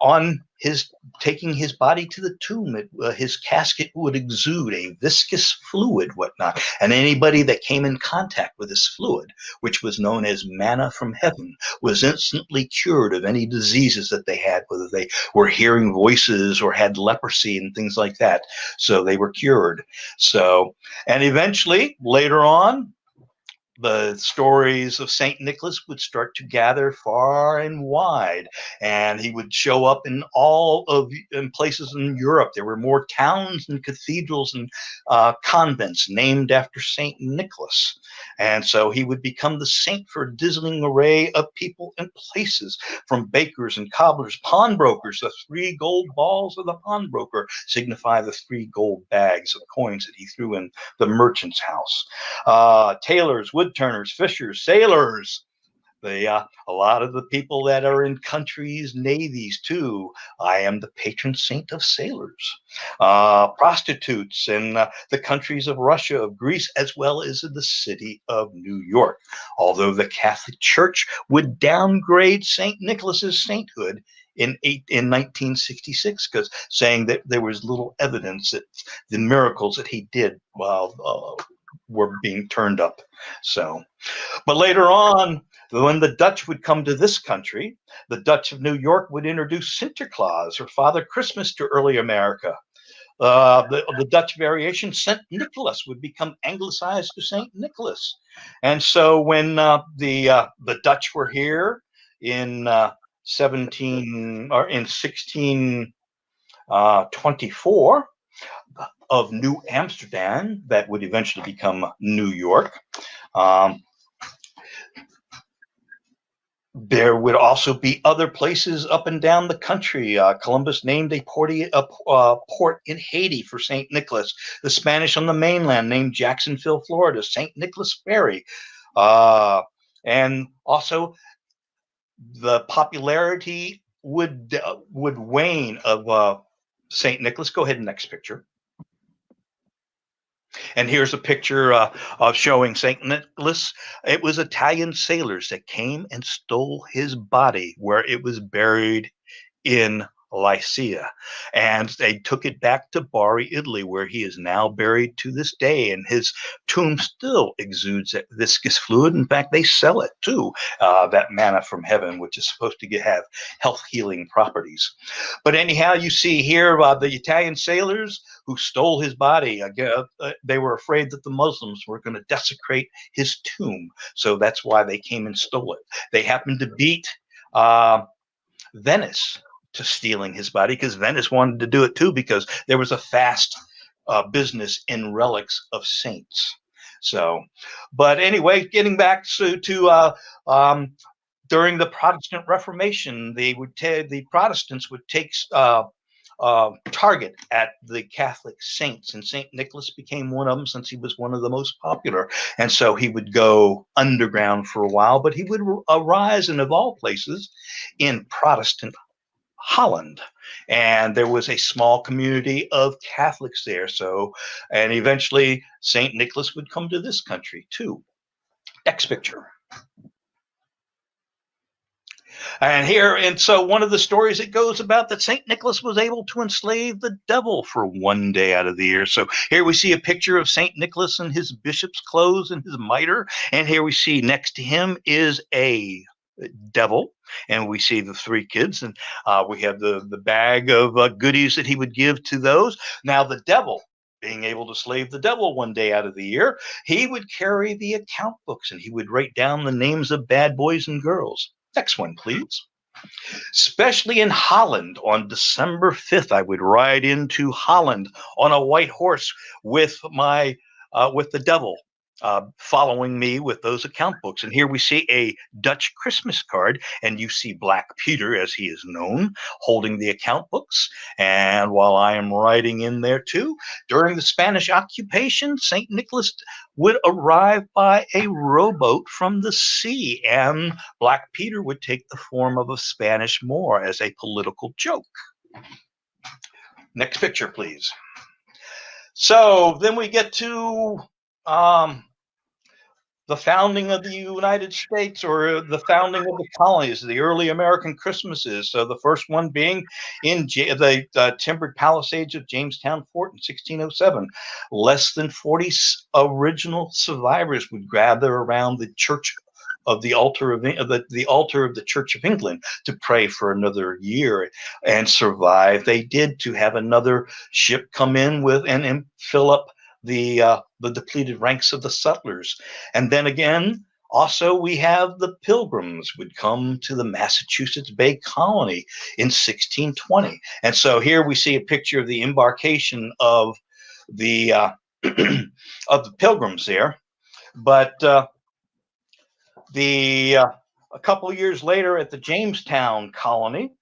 on his taking his body to the tomb, his casket would exude a viscous fluid, whatnot, and anybody that came in contact with this fluid, which was known as manna from heaven, was instantly cured of any diseases that they had, whether they were hearing voices or had leprosy and things like that. So they were cured. So, and eventually, later on, the stories of St. Nicholas would start to gather far and wide, and he would show up in in places in Europe. There were more towns and cathedrals and convents named after St. Nicholas. And so he would become the saint for a dazzling array of people and places, from bakers and cobblers, pawnbrokers. The 3 gold balls of the pawnbroker signify the 3 gold bags of coins that he threw in the merchant's house. Tailors, woodturners, fishers, sailors. A lot of the people that are in countries' navies too. I am the patron saint of sailors. Prostitutes in the countries of Russia, of Greece, as well as in the city of New York. Although the Catholic Church would downgrade St. Nicholas's sainthood in 1966, because saying that there was little evidence that the miracles that he did while were being turned up. So, but later on, when the Dutch would come to this country, the Dutch of New York would introduce Sinterklaas or Father Christmas to early America. The Dutch variation, Saint Nicholas, would become anglicized to Saint Nicholas. And so when the Dutch were here in 1624, of New Amsterdam, that would eventually become New York. There would also be other places up and down the country. Columbus named a port in Haiti for St. Nicholas. The Spanish on the mainland named Jacksonville, Florida, St. Nicholas Ferry. And also the popularity would wane of St. Nicholas. Go ahead, next picture. And here's a picture of showing St. Nicholas. It was Italian sailors that came and stole his body where it was buried in Lycia. And they took it back to Bari, Italy, where he is now buried to this day. And his tomb still exudes that viscous fluid. In fact, they sell it too, that manna from heaven, which is supposed to have health healing properties. But anyhow, you see here the Italian sailors who stole his body. They were afraid that the Muslims were going to desecrate his tomb. So that's why they came and stole it. They happened to beat Venice to stealing his body, because Venice wanted to do it too, because there was a fast business in relics of saints. So, but anyway, getting back to during the Protestant Reformation, the Protestants would take target at the Catholic saints, and St. Nicholas became one of them, since he was one of the most popular. And so he would go underground for a while, but he would arise, in of all places, in Protestant Holland, and there was a small community of Catholics there. So, and eventually St. Nicholas would come to this country too. Next picture. And so one of the stories it goes about that St. Nicholas was able to enslave the devil for one day out of the year. So here we see a picture of St. Nicholas in his bishop's clothes and his mitre. And here we see next to him is a devil, and we see the three kids, and we have the bag of goodies that he would give to those. Now the devil, being able to slave the devil one day out of the year, he would carry the account books and he would write down the names of bad boys and girls. Next one, please. Especially in Holland on December 5th, I would ride into Holland on a white horse with with the devil following me with those account books. And here we see a Dutch Christmas card, and you see Black Peter, as he is known, holding the account books. And while I am riding in there too, during the Spanish occupation, St. Nicholas would arrive by a rowboat from the sea, and Black Peter would take the form of a Spanish Moor as a political joke. Next picture, please. So then we get to the founding of the United States, or the founding of the colonies, the early American Christmases. So the first one being in the timbered palisades of Jamestown Fort in 1607. Less than 40 original survivors would gather around the church of the altar of the altar of the Church of England to pray for another year and survive. They did, to have another ship come in with and fill up the depleted ranks of the settlers. And then again, also we have the Pilgrims would come to the Massachusetts Bay Colony in 1620. And so here we see a picture of the embarkation of the of the Pilgrims there. But a couple of years later at the Jamestown Colony,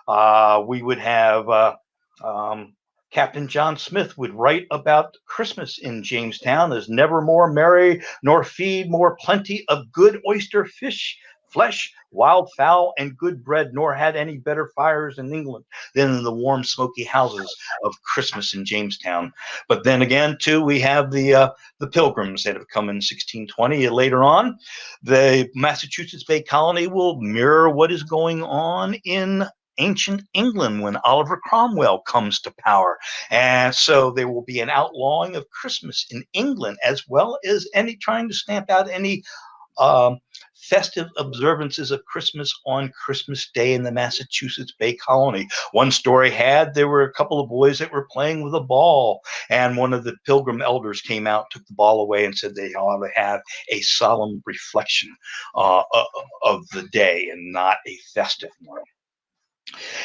we would have Captain John Smith would write about Christmas in Jamestown as never more merry, nor feed more plenty of good oyster fish, flesh, wild fowl, and good bread, nor had any better fires in England than in the warm, smoky houses of Christmas in Jamestown. But then again, too, we have the Pilgrims that have come in 1620. Later on, the Massachusetts Bay Colony will mirror what is going on in ancient England when Oliver Cromwell comes to power. And so there will be an outlawing of Christmas in England, as well as any trying to stamp out any festive observances of Christmas on Christmas Day in the Massachusetts Bay Colony. One story had there were a couple of boys that were playing with a ball, and one of the Pilgrim elders came out, took the ball away, and said they ought to have a solemn reflection of the day and not a festive one.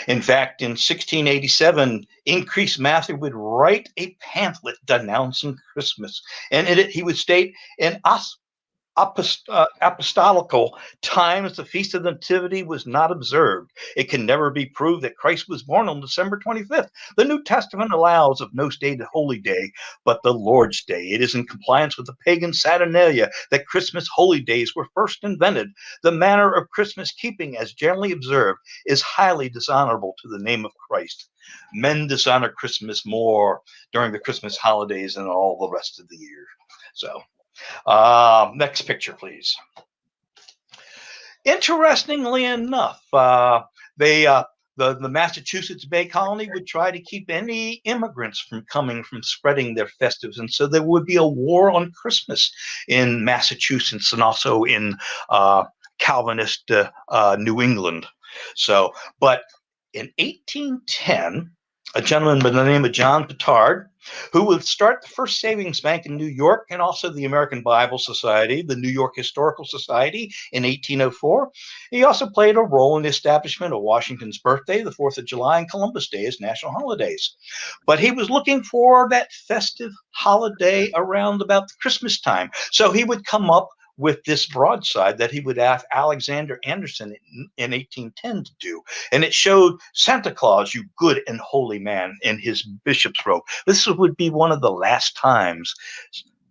In fact, in 1687, Increase Mather would write a pamphlet denouncing Christmas. And in it, he would state, in apostolical times, the Feast of the Nativity was not observed. It can never be proved that Christ was born on December 25th. The New Testament allows of no state holy day, but the Lord's Day. It is in compliance with the pagan Saturnalia that Christmas holy days were first invented. The manner of Christmas keeping, as generally observed, is highly dishonorable to the name of Christ. Men dishonor Christmas more during the Christmas holidays than all the rest of the year. So, next picture, please. Interestingly enough, the Massachusetts Bay Colony would try to keep any immigrants from spreading their festives, and so there would be a war on Christmas in Massachusetts and also in Calvinist New England. So, but in 1810, a gentleman by the name of John Petard, who would start the first savings bank in New York and also the American Bible Society, the New York Historical Society in 1804. He also played a role in the establishment of Washington's birthday, the 4th of July, and Columbus Day as national holidays. But he was looking for that festive holiday around about the Christmas time. So he would come up with this broadside that he would ask Alexander Anderson in 1810 to do. And it showed Santa Claus, you good and holy man, in his bishop's robe. This would be one of the last times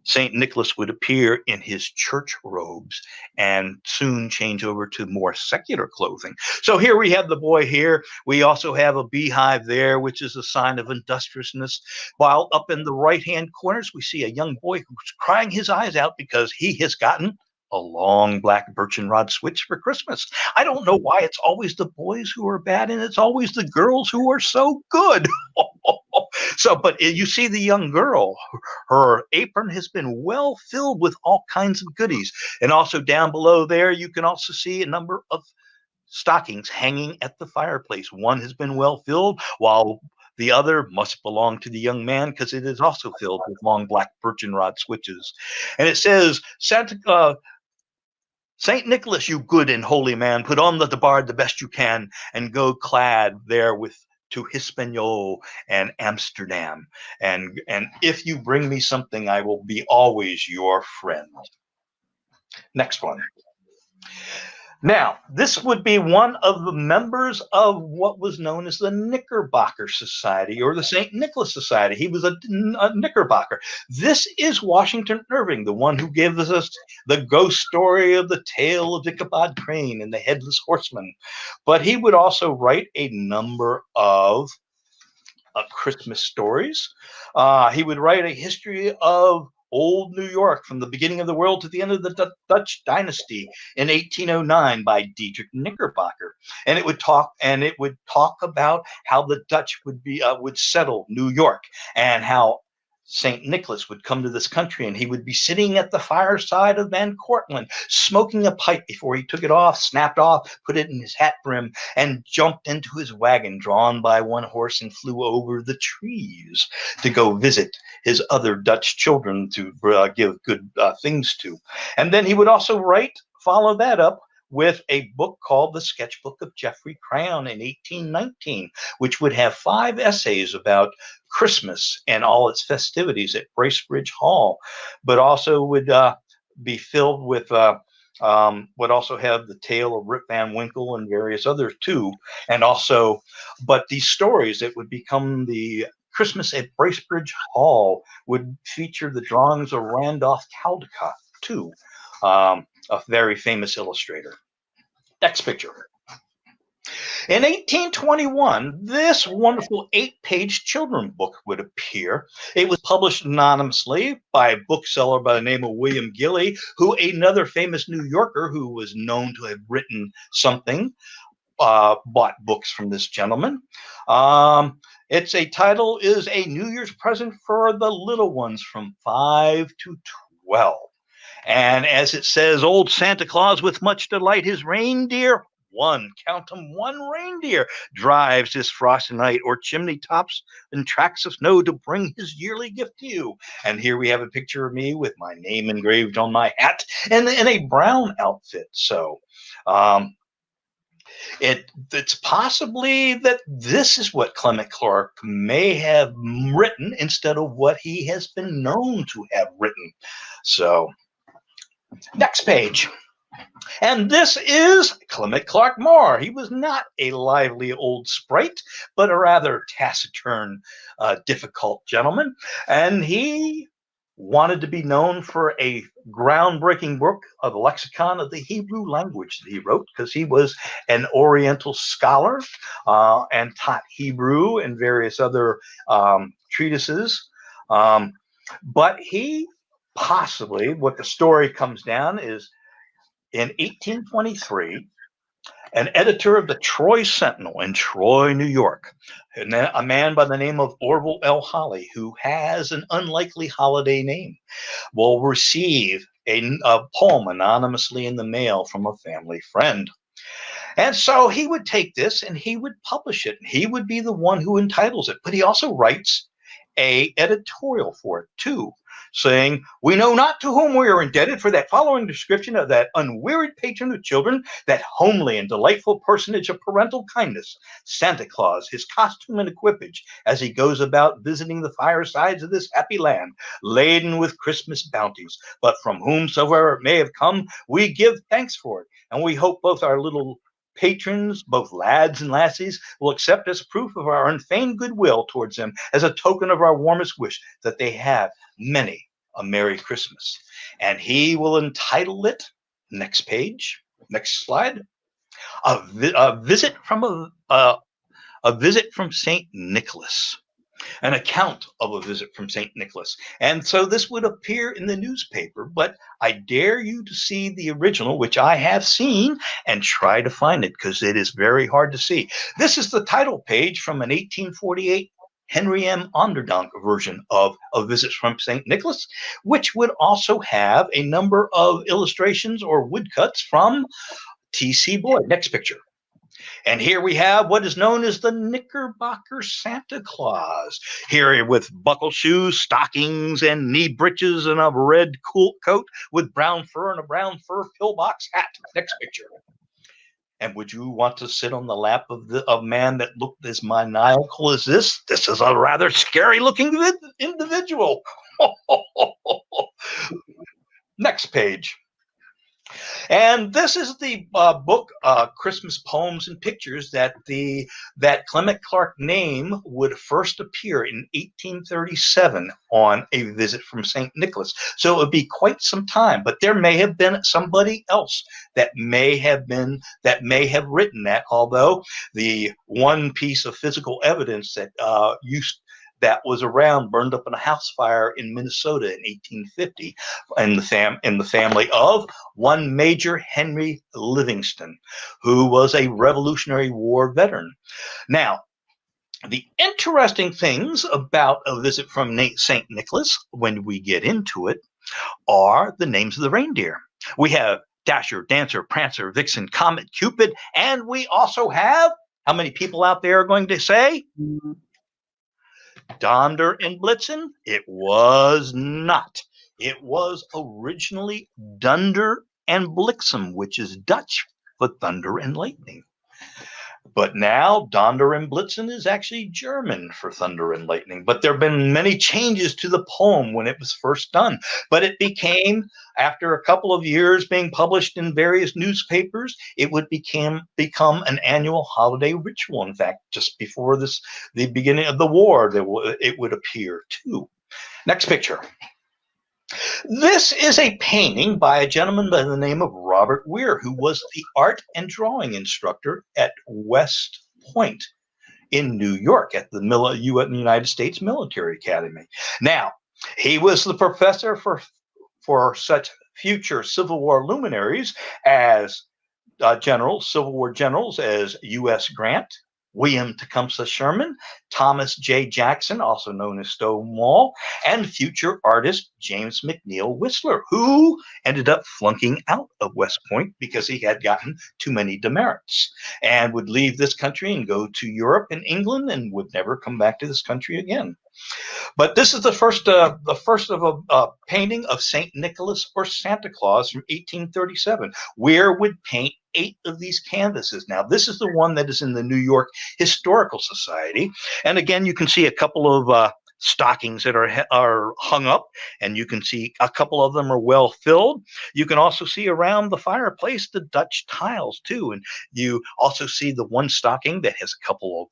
St. Nicholas would appear in his church robes and soon change over to more secular clothing. So here we have the boy here. We also have a beehive there, which is a sign of industriousness. While up in the right-hand corners, we see a young boy who's crying his eyes out because he has gotten a long black birchen rod switch for Christmas. I don't know why it's always the boys who are bad and it's always the girls who are so good. So, but you see the young girl, her apron has been well filled with all kinds of goodies. And also down below there, you can also see a number of stockings hanging at the fireplace. One has been well filled, while the other must belong to the young man because it is also filled with long black birchen rod switches. And it says, Saint Nicholas, you good and holy man, put on the bard the best you can and go clad there with to Hispaniola and Amsterdam. And if you bring me something, I will be always your friend. Next one. Now, this would be one of the members of what was known as the Knickerbocker Society or the St. Nicholas Society. He was a Knickerbocker. This is Washington Irving, the one who gave us the ghost story of the tale of Ichabod Crane and the Headless Horseman. But he would also write a number of Christmas stories. He would write a history of old New York from the beginning of the world to the end of the Dutch dynasty in 1809 by Diedrich Knickerbocker, and it would talk about how the Dutch would settle New York and how St. Nicholas would come to this country and he would be sitting at the fireside of Van Cortlandt, smoking a pipe before he took it off, snapped off, put it in his hat brim, and jumped into his wagon drawn by one horse and flew over the trees to go visit his other Dutch children to give good things to. And then he would also follow that up with a book called The Sketchbook of Geoffrey Crayon in 1819, which would have 5 essays about Christmas and all its festivities at Bracebridge Hall, but also would be filled with would also have the tale of Rip Van Winkle and various others too. And also, but these stories that would become the Christmas at Bracebridge Hall would feature the drawings of Randolph Caldecott too, a very famous illustrator. Next picture. In 1821, this wonderful 8-page children's book would appear. It was published anonymously by a bookseller by the name of William Gilley, who another famous New Yorker who was known to have written something, bought books from this gentleman. Its title is A New Year's Present for the Little Ones from 5 to 12. And as it says, old Santa Claus with much delight, his reindeer, count them, one reindeer, drives this frosty night or chimney tops and tracks of snow to bring his yearly gift to you. And here we have a picture of me with my name engraved on my hat and in a brown outfit. So it's possibly that this is what Clement Clarke may have written instead of what he has been known to have written. So next page. And this is Clement Clarke Moore. He was not a lively old sprite, but a rather taciturn, difficult gentleman. And he wanted to be known for a groundbreaking book of the lexicon of the Hebrew language that he wrote, because he was an Oriental scholar and taught Hebrew and various other treatises. But he possibly, what the story comes down is, in 1823, an editor of the Troy Sentinel in Troy, New York, and a man by the name of Orville L. Holly, who has an unlikely holiday name, will receive a poem anonymously in the mail from a family friend. And so he would take this and he would publish it. He would be the one who entitles it, but he also writes a editorial for it too, saying, "We know not to whom we are indebted for that following description of that unwearied patron of children, that homely and delightful personage of parental kindness, Santa Claus, his costume and equipage, as he goes about visiting the firesides of this happy land, laden with Christmas bounties. But from whomsoever it may have come, we give thanks for it, and we hope both our little patrons, both lads and lassies, will accept as proof of our unfeigned goodwill towards them, as a token of our warmest wish that they have many a Merry Christmas." And he will entitle it, next page, next slide, a visit from St. Nicholas. an account of a visit from St. Nicholas. And so this would appear in the newspaper, but I dare you to see the original, which I have seen, and try to find it because it is very hard to see. This is the title page from an 1848 Henry M. Onderdonk version of A Visit from St. Nicholas, which would also have a number of illustrations or woodcuts from T.C. Boyd. Next picture. And here we have what is known as the Knickerbocker Santa Claus. Here with buckle shoes, stockings, and knee breeches, and a red cool coat with brown fur and a brown fur pillbox hat. Next picture. And would you want to sit on the lap of a man that looked as maniacal as this? This is a rather scary looking individual. Next page. And this is the book, Christmas Poems and Pictures, that Clement Clarke name would first appear in 1837 on A Visit from St. Nicholas. So it would be quite some time, but there may have been somebody else that may have written that, although the one piece of physical evidence that was around burned up in a house fire in Minnesota in 1850 in the family of one Major Henry Livingston, who was a Revolutionary War veteran. Now, the interesting things about A Visit from St. Nicholas, when we get into it, are the names of the reindeer. We have Dasher, Dancer, Prancer, Vixen, Comet, Cupid, and we also have, how many people out there are going to say? Donder and Blitzen? It was not. It was originally Dunder and Bliksem, which is Dutch for thunder and lightning. But now Donder and Blitzen is actually German for thunder and lightning. But there have been many changes to the poem when it was first done. But it became, after a couple of years being published in various newspapers, it would become an annual holiday ritual. In fact, just before the beginning of the war, it would appear too. Next picture. This is a painting by a gentleman by the name of Robert Weir, who was the art and drawing instructor at West Point in New York at the United States Military Academy. Now, he was the professor for such future Civil War luminaries as Civil War generals as U.S. Grant, William Tecumseh Sherman, Thomas J. Jackson, also known as Stonewall, and future artist James McNeill Whistler, who ended up flunking out of West Point because he had gotten too many demerits and would leave this country and go to Europe and England and would never come back to this country again. But this is the first of a painting of St. Nicholas or Santa Claus from 1837. Weir would paint 8 of these canvases. Now, this is the one that is in the New York Historical Society. And again, you can see a couple of stockings that are hung up, and you can see a couple of them are well filled. You can also see around the fireplace the Dutch tiles too, and you also see the one stocking that has a couple of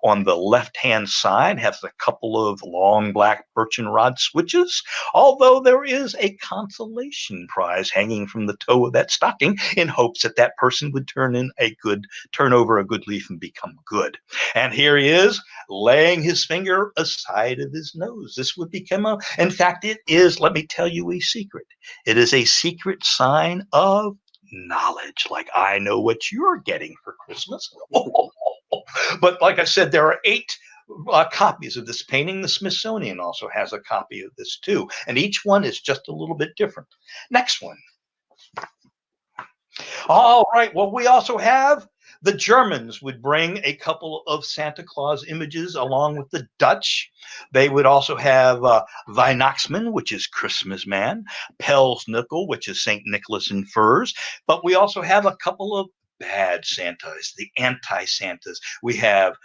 on the left-hand side has a couple of long black birchen rod switches, although there is a consolation prize hanging from the toe of that stocking in hopes that that person would turn over a good leaf and become good. And here he is laying his finger aside of his nose. This would become in fact, it is, let me tell you a secret. It is a secret sign of knowledge, like I know what you're getting for Christmas. But like I said, there are 8 copies of this painting. The Smithsonian also has a copy of this too, and each one is just a little bit different. Next one. All right, well, we also have the Germans would bring a couple of Santa Claus images along with the Dutch. They would also have Weihnachtsmann, which is Christmas man, Pelsnickel, which is St. Nicholas in furs. But we also have a couple of bad Santas, the anti-Santas. We have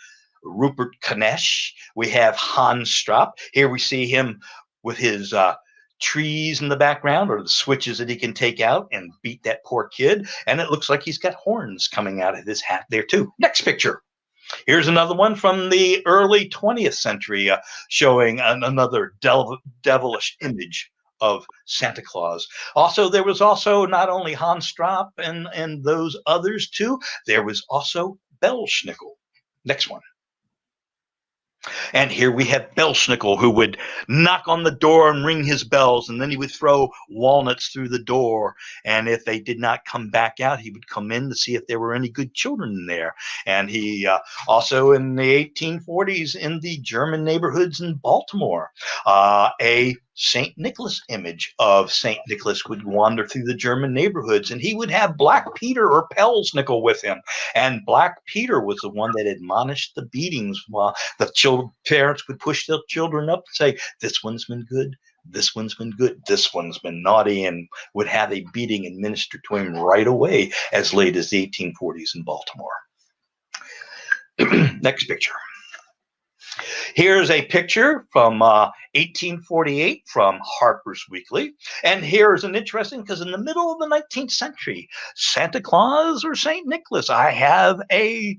Rupert Knesch. We have Hans Strapp. Here we see him with his trees in the background, or the switches that he can take out and beat that poor kid. And it looks like he's got horns coming out of his hat there too. Next picture. Here's another one from the early 20th century showing another devilish image of Santa Claus. Also, there was also not only Hans Strapp and those others too, there was also Belschnickel. Next one. And here we have Belsnickel, who would knock on the door and ring his bells, and then he would throw walnuts through the door. And if they did not come back out, he would come in to see if there were any good children in there. And he also in the 1840s in the German neighborhoods in Baltimore, a St. Nicholas image of St. Nicholas would wander through the German neighborhoods, and he would have Black Peter or Pelsnickel with him. And Black Peter was the one that admonished the beatings while the parents would push their children up and say, this one's been good, this one's been good, this one's been naughty, and would have a beating administered to him right away as late as the 1840s in Baltimore. Next picture. Here's a picture from 1848 from Harper's Weekly. And here's an interesting, because in the middle of the 19th century, Santa Claus or St. Nicholas, I have a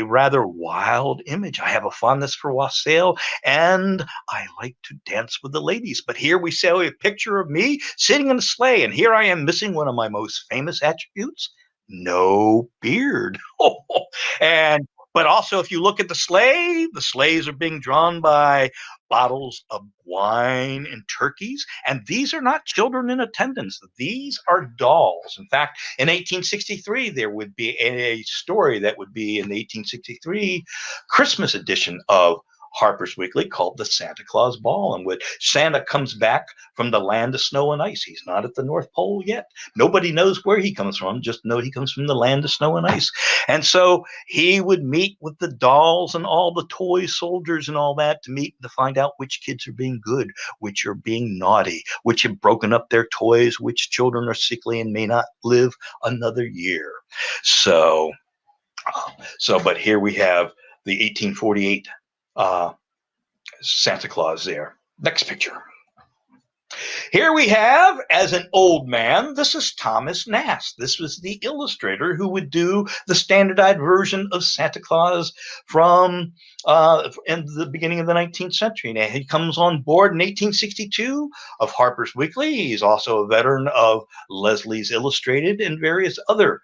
rather wild image. I have a fondness for wassail, and I like to dance with the ladies. But here we see a picture of me sitting in a sleigh, and here I am missing one of my most famous attributes: no beard. But also, if you look at the sleighs are being drawn by bottles of wine and turkeys. And these are not children in attendance. These are dolls. In fact, in 1863, there would be a story that would be in the 1863 Christmas edition of Harper's Weekly called The Santa Claus Ball, in which Santa comes back from the land of snow and ice. He's not at the North Pole yet. Nobody knows where he comes from, just know he comes from the land of snow and ice. And so he would meet with the dolls and all the toy soldiers and all that to find out which kids are being good, which are being naughty, which have broken up their toys, which children are sickly and may not live another year. But here we have the 1848 Santa Claus there. Next picture. Here we have, as an old man, this is Thomas Nast. This was the illustrator who would do the standardized version of Santa Claus from in the beginning of the 19th century. Now, he comes on board in 1862 of Harper's Weekly. He's also a veteran of Leslie's Illustrated and various other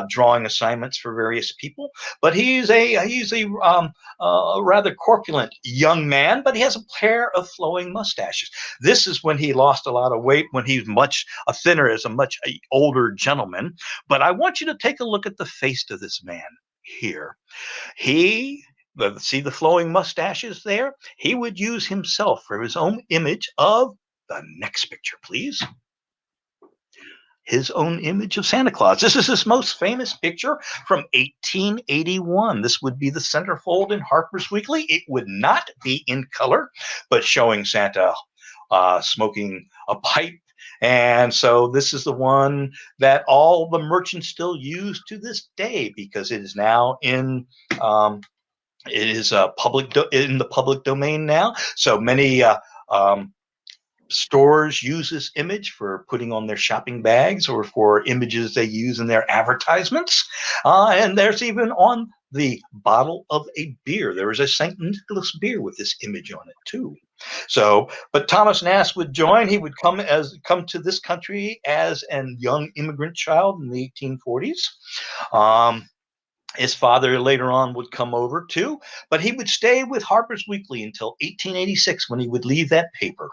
drawing assignments for various people. But he's a rather corpulent young man, but he has a pair of flowing mustaches. This is when he lost a lot of weight, when he was much thinner as a much older gentleman. But I want you to take a look at the face of this man here. See the flowing mustaches there? He would use himself for his own image of the next picture, please. His own image of Santa Claus. This is his most famous picture from 1881. This would be the centerfold in Harper's Weekly. It would not be in color, but showing Santa smoking a pipe. And so this is the one that all the merchants still use to this day, because it is now in it is in the public domain now. So many stores use this image for putting on their shopping bags or for images they use in their advertisements. And there's even on the bottle of a beer, there is a St. Nicholas beer with this image on it too. So, but Thomas Nast would join. He would come to this country as a young immigrant child in the 1840s. His father later on would come over too, but he would stay with Harper's Weekly until 1886, when he would leave that paper.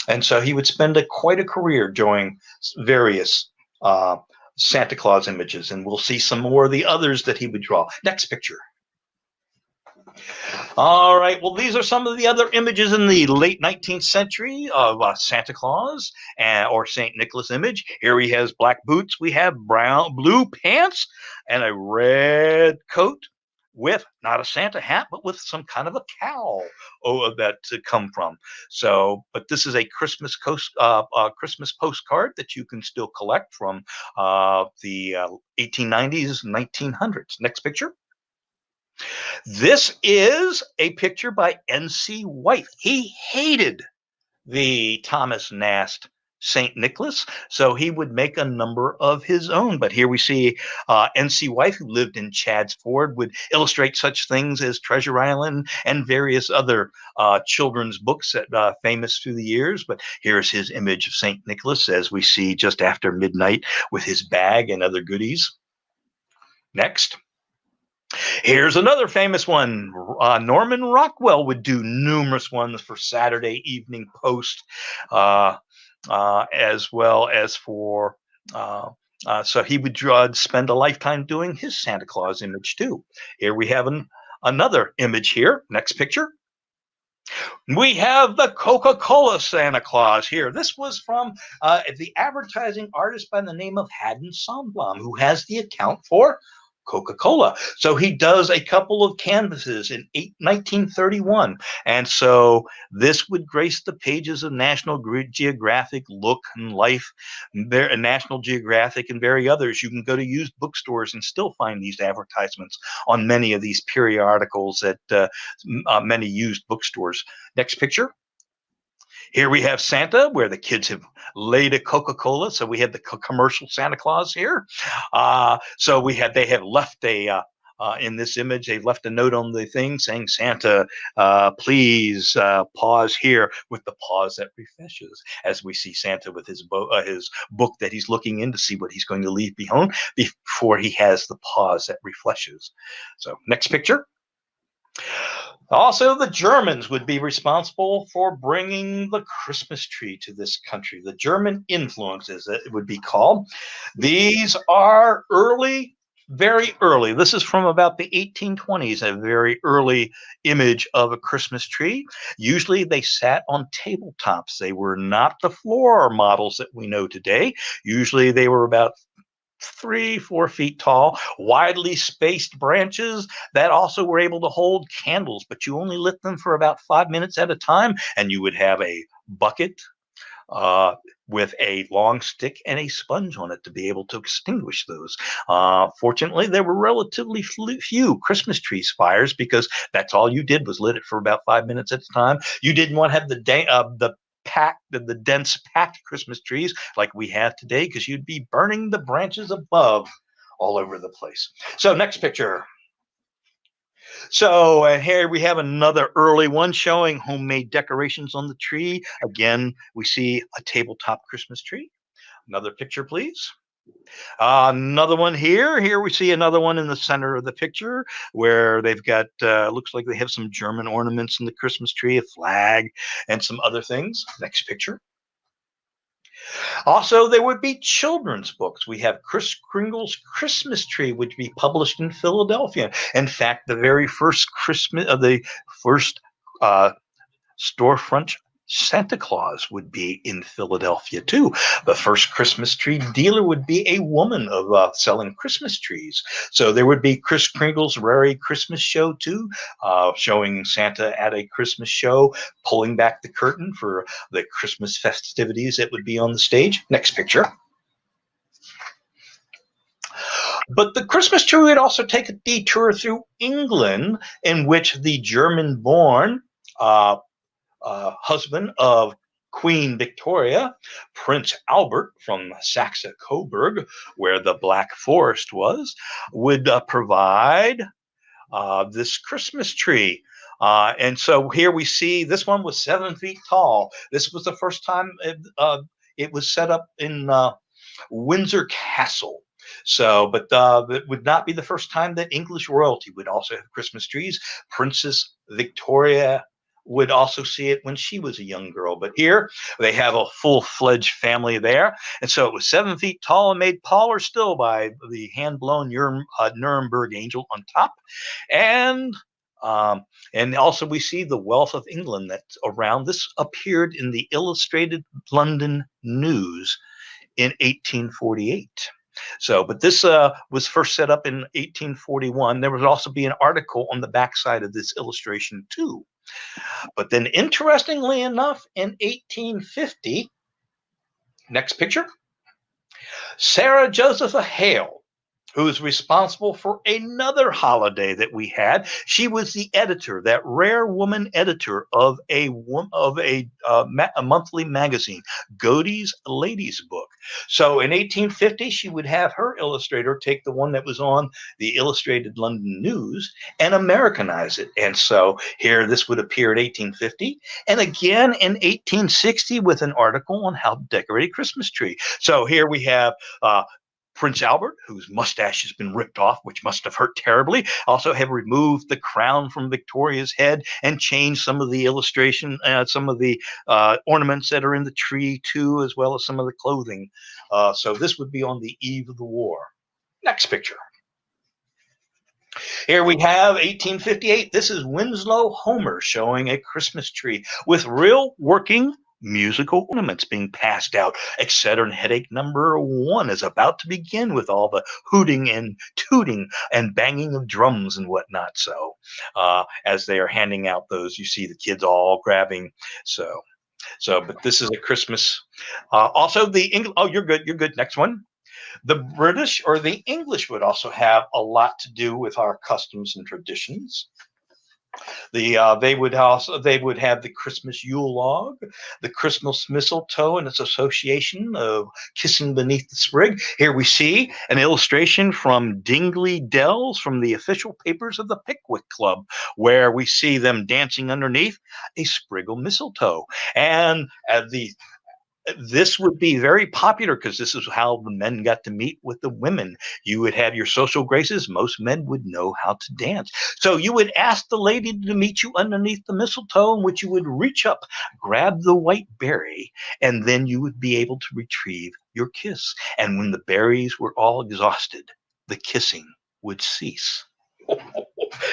And so he would spend quite a career drawing various Santa Claus images, and we'll see some more of the others that he would draw. Next picture. All right, well, these are some of the other images in the late 19th century of Santa Claus or St. Nicholas image. Here he has black boots. We have blue pants and a red coat with not a Santa hat, but with some kind of a cowl that to come from. So, but this is a Christmas postcard that you can still collect from the 1890s, 1900s. Next picture. This is a picture by N.C. White. He hated the Thomas Nast St. Nicholas, so he would make a number of his own. But here we see N.C. White, who lived in Chadds Ford, would illustrate such things as Treasure Island and various other children's books that famous through the years. But here's his image of St. Nicholas, as we see just after midnight with his bag and other goodies. Next. Here's another famous one. Norman Rockwell would do numerous ones for Saturday Evening Post, as well as for. So he would spend a lifetime doing his Santa Claus image too. Here we have another image here. Next picture. We have the Coca-Cola Santa Claus here. This was from the advertising artist by the name of Haddon Sundblom, who has the account for Coca-Cola. So he does a couple of canvases in 1931. And so this would grace the pages of National Geographic, Look, and Life, National Geographic, and very others. You can go to used bookstores and still find these advertisements on many of these periodicals at many used bookstores. Next picture. Here we have Santa, where the kids have laid a Coca-Cola. So we have the commercial Santa Claus here. So they have left in this image, they've left a note on the thing saying, Santa, please pause here, with the pause that refreshes, as we see Santa with his book that he's looking in to see what he's going to leave behind before he has the pause that refreshes. So next picture. Also, the Germans would be responsible for bringing the Christmas tree to this country. The German influence, as it would be called. These are early, very early. This is from about the 1820s, a very early image of a Christmas tree. Usually they sat on tabletops. They were not the floor models that we know today. Usually they were about 3-4 feet tall, widely spaced branches that also were able to hold candles, but you only lit them for about 5 minutes at a time, and you would have a bucket with a long stick and a sponge on it to be able to extinguish those. Fortunately, there were relatively few Christmas tree fires, because that's all you did was lit it for about 5 minutes at a time. You didn't want to have the dense packed Christmas trees like we have today, because you'd be burning the branches above all over the place. So next picture. So here we have another early one showing homemade decorations on the tree. Again, we see a tabletop Christmas tree. Another picture, please. Another one here. Here we see another one in the center of the picture, where they've got, looks like they have some German ornaments in the Christmas tree, a flag, and some other things. Next picture. Also, there would be children's books. We have Kris Kringle's Christmas Tree, which would be published in Philadelphia. In fact, the very first storefront Santa Claus would be in Philadelphia too. The first Christmas tree dealer would be a woman of selling Christmas trees. So there would be Kris Kringle's Rare Christmas Show too, showing Santa at a Christmas show, pulling back the curtain for the Christmas festivities that would be on the stage. Next picture. But the Christmas tree would also take a detour through England, in which the German-born husband of Queen Victoria, Prince Albert from Saxe-Coburg, where the Black Forest was, would provide this Christmas tree. And so here we see this one was 7 feet tall. This was the first time it was set up in Windsor Castle. So, but it would not be the first time that English royalty would also have Christmas trees. Princess Victoria would also see it when she was a young girl. But here they have a full-fledged family there. And so it was 7 feet tall and made taller still by the hand-blown Nuremberg angel on top. And also we see the wealth of England that's around. This appeared in the Illustrated London News in 1848. So, but this was first set up in 1841. There would also be an article on the backside of this illustration too. But then, interestingly enough, in 1850, next picture, Sarah Josepha Hale, who is responsible for another holiday that we had. She was the editor, that rare woman editor of a monthly magazine, Godey's Ladies Book. So in 1850, she would have her illustrator take the one that was on the Illustrated London News and Americanize it. And so here, this would appear in 1850, and again in 1860 with an article on how to decorate a Christmas tree. So here we have Prince Albert, whose mustache has been ripped off, which must have hurt terribly, also have removed the crown from Victoria's head and changed some of the illustration, some of the ornaments that are in the tree too, as well as some of the clothing. So this would be on the eve of the war. Next picture. Here we have 1858. This is Winslow Homer showing a Christmas tree with real working musical ornaments being passed out. Exceeding headache number 1 is about to begin with all the hooting and tooting and banging of drums and whatnot. So as they are handing out those, you see the kids all grabbing. But this is a Christmas. Also, you're good. Next one. The British or the English would also have a lot to do with our customs and traditions. They would have the Christmas Yule log, the Christmas mistletoe and its association of kissing beneath the sprig. Here we see an illustration from Dingley Dells from the official papers of the Pickwick Club, where we see them dancing underneath a sprig of mistletoe. And this would be very popular because this is how the men got to meet with the women. You would have your social graces. Most men would know how to dance. So you would ask the lady to meet you underneath the mistletoe, in which you would reach up, grab the white berry, and then you would be able to retrieve your kiss. And when the berries were all exhausted, the kissing would cease.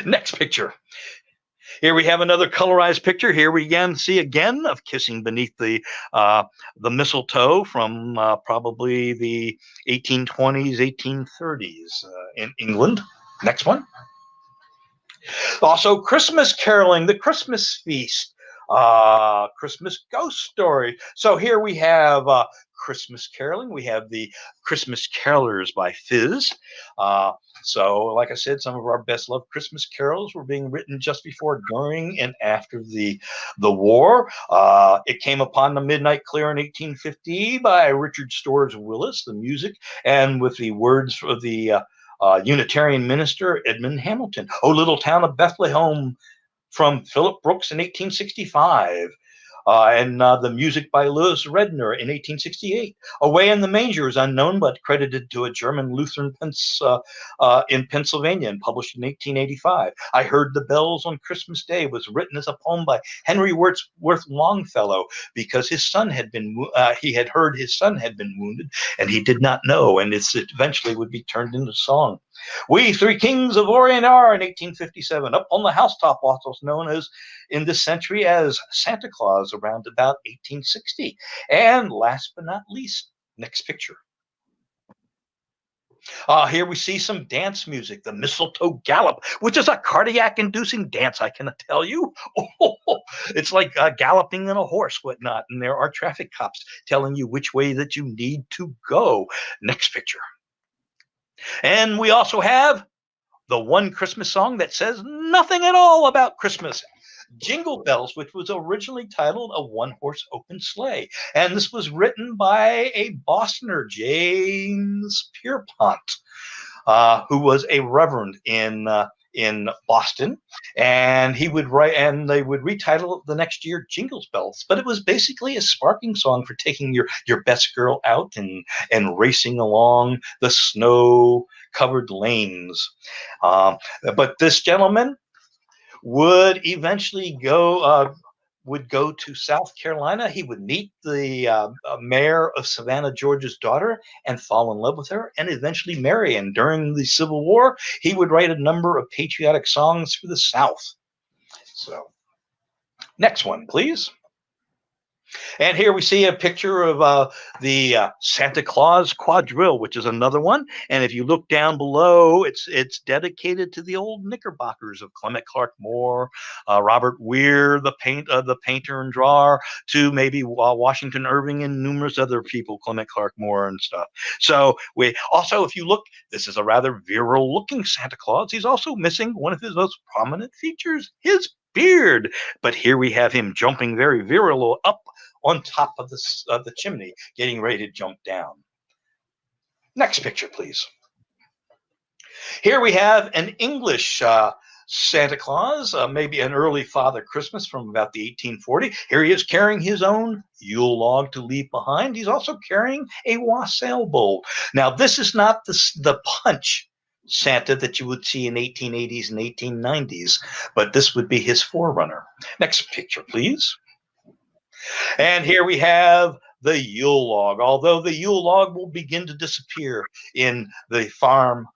Next picture. Here we have another colorized picture. Here we again see of kissing beneath the mistletoe from probably the 1820s, 1830s in England. Next one. Also, Christmas caroling, the Christmas feast, Christmas ghost story. So here we have Christmas caroling. We have the Christmas Carolers by Fizz. So, like I said, some of our best loved Christmas carols were being written just before, during, and after the war. It came upon the midnight clear in 1850 by Richard Storrs Willis, the music, and with the words of the Unitarian minister Edmund Hamilton. "O Little Town of Bethlehem" from Philip Brooks in 1865. And the music by Louis Redner in 1868. "Away in the Manger" is unknown, but credited to a German Lutheran prince in Pennsylvania and published in 1885. "I Heard the Bells on Christmas Day" was written as a poem by Henry Wordsworth Longfellow because his son had been, he had heard his son had been wounded and he did not know, and it eventually would be turned into song. "We Three Kings of Orient Are" in 1857, "Up on the Housetop," also known as in this century as Santa Claus, around about 1860. And last but not least, next picture. Here we see some dance music, the Mistletoe Gallop, which is a cardiac-inducing dance, I can tell you. It's like galloping on a horse, whatnot, and there are traffic cops telling you which way that you need to go. Next picture. And we also have the one Christmas song that says nothing at all about Christmas, Jingle Bells, which was originally titled A One-Horse Open Sleigh. And this was written by a Bostoner, James Pierpont, who was a reverend in Boston, and he would write, and they would retitle it the next year Jingle Bells. But it was basically a sparking song for taking your best girl out and racing along the snow-covered lanes. But this gentleman would eventually go to South Carolina. He would meet the mayor of Savannah, Georgia's daughter, and fall in love with her, and eventually marry. And during the Civil War, he would write a number of patriotic songs for the South. So, next one, please. And here we see a picture of the Santa Claus quadrille, which is another one. And if you look down below, it's dedicated to the old Knickerbockers of Clement Clark Moore, Robert Weir, the painter and drawer, to maybe Washington Irving and numerous other people, Clement Clark Moore and stuff. So we also, if you look, this is a rather virile-looking Santa Claus. He's also missing one of his most prominent features, his beard. But here we have him jumping very virile up on top of the chimney, getting ready to jump down. Next picture, please. Here we have an English Santa Claus, maybe an early Father Christmas from about the 1840. Here he is carrying his own Yule log to leave behind. He's also carrying a wassail bowl. Now, this is not the punch Santa that you would see in 1880s and 1890s, but this would be his forerunner. Next picture, please. And here we have the Yule log. Although the Yule log will begin to disappear in the farm,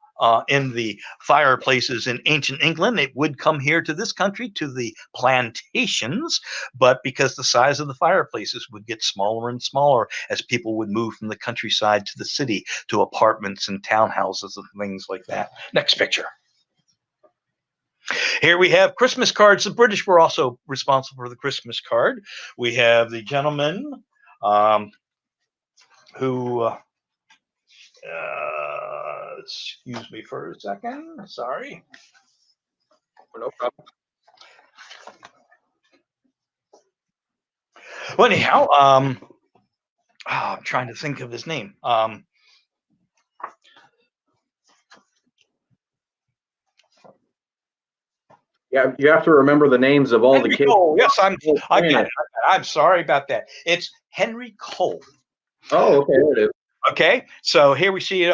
in the fireplaces in ancient England, it would come here to this country, to the plantations, but because the size of the fireplaces would get smaller and smaller as people would move from the countryside to the city, to apartments and townhouses and things like that. Next picture. Here we have Christmas cards. The British were also responsible for the Christmas card. We have the gentleman who, excuse me for a second, sorry. No problem. Well, anyhow, I'm trying to think of his name. Yeah, you have to remember the names of all Henry the kids. Cole. Yes, I'm sorry about that. It's Henry Cole. Oh, okay, there it is. Okay, so here we see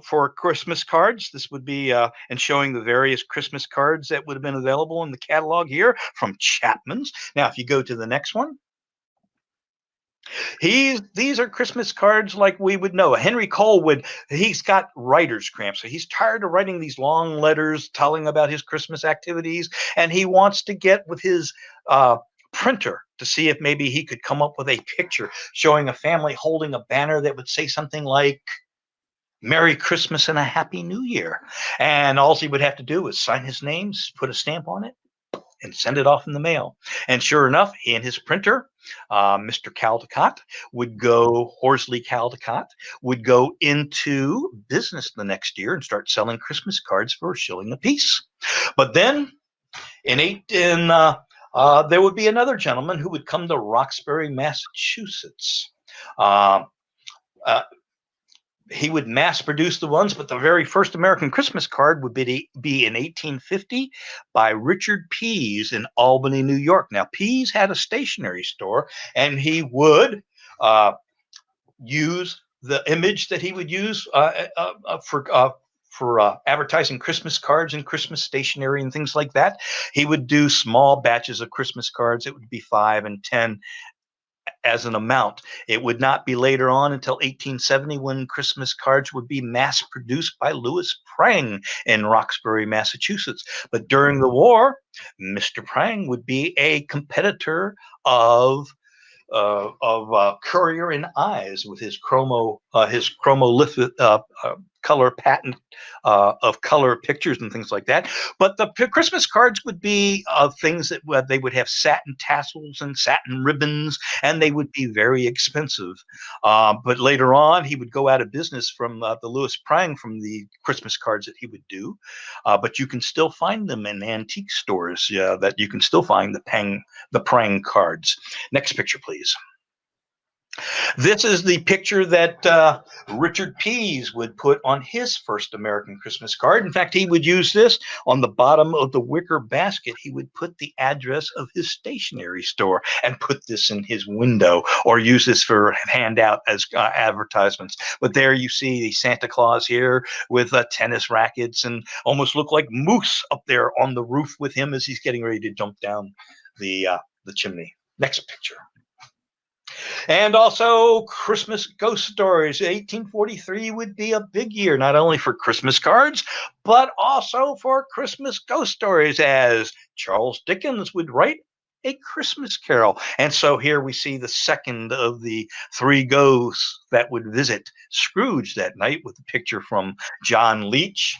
for Christmas cards. This would be and showing the various Christmas cards that would have been available in the catalog here from Chapman's. Now, if you go to the next one, these are Christmas cards like we would know. Henry Cole he's got writer's cramp, so he's tired of writing these long letters telling about his Christmas activities, and he wants to get with his printer to see if maybe he could come up with a picture showing a family holding a banner that would say something like Merry Christmas and a Happy New Year. And all he would have to do is sign his name, put a stamp on it, and send it off in the mail. And sure enough, he and his printer, Mr. Caldecott, Horsley Caldecott, would go into business the next year and start selling Christmas cards for $1 a piece. But then there would be another gentleman who would come to Roxbury, Massachusetts. He would mass produce the ones, but the very first American Christmas card would be in 1850 by Richard Pease in Albany, New York. Now, Pease had a stationery store, and he would use the image that he would use for advertising Christmas cards and Christmas stationery and things like that. He would do small batches of Christmas cards. It would be 5 and 10 as an amount. It would not be later on until 1870 when Christmas cards would be mass produced by Louis Prang in Roxbury, Massachusetts. But during the war, Mr. Prang would be a competitor of Currier and Ives with his chromolithic color patent of color pictures and things like that. But the Christmas cards would be things that they would have satin tassels and satin ribbons, and they would be very expensive. But later on, he would go out of business from the Louis Prang from the Christmas cards that he would do. But you can still find them in antique stores. That you can still find the Prang cards. Next picture, please. This is the picture that Richard Pease would put on his first American Christmas card. In fact, he would use this on the bottom of the wicker basket. He would put the address of his stationery store and put this in his window, or use this for handout as advertisements. But there you see the Santa Claus here with tennis rackets, and almost look like Moose up there on the roof with him as he's getting ready to jump down the chimney. Next picture. And also Christmas ghost stories. 1843 would be a big year, not only for Christmas cards, but also for Christmas ghost stories, as Charles Dickens would write A Christmas Carol. And so here we see the second of the 3 ghosts that would visit Scrooge that night, with a picture from John Leech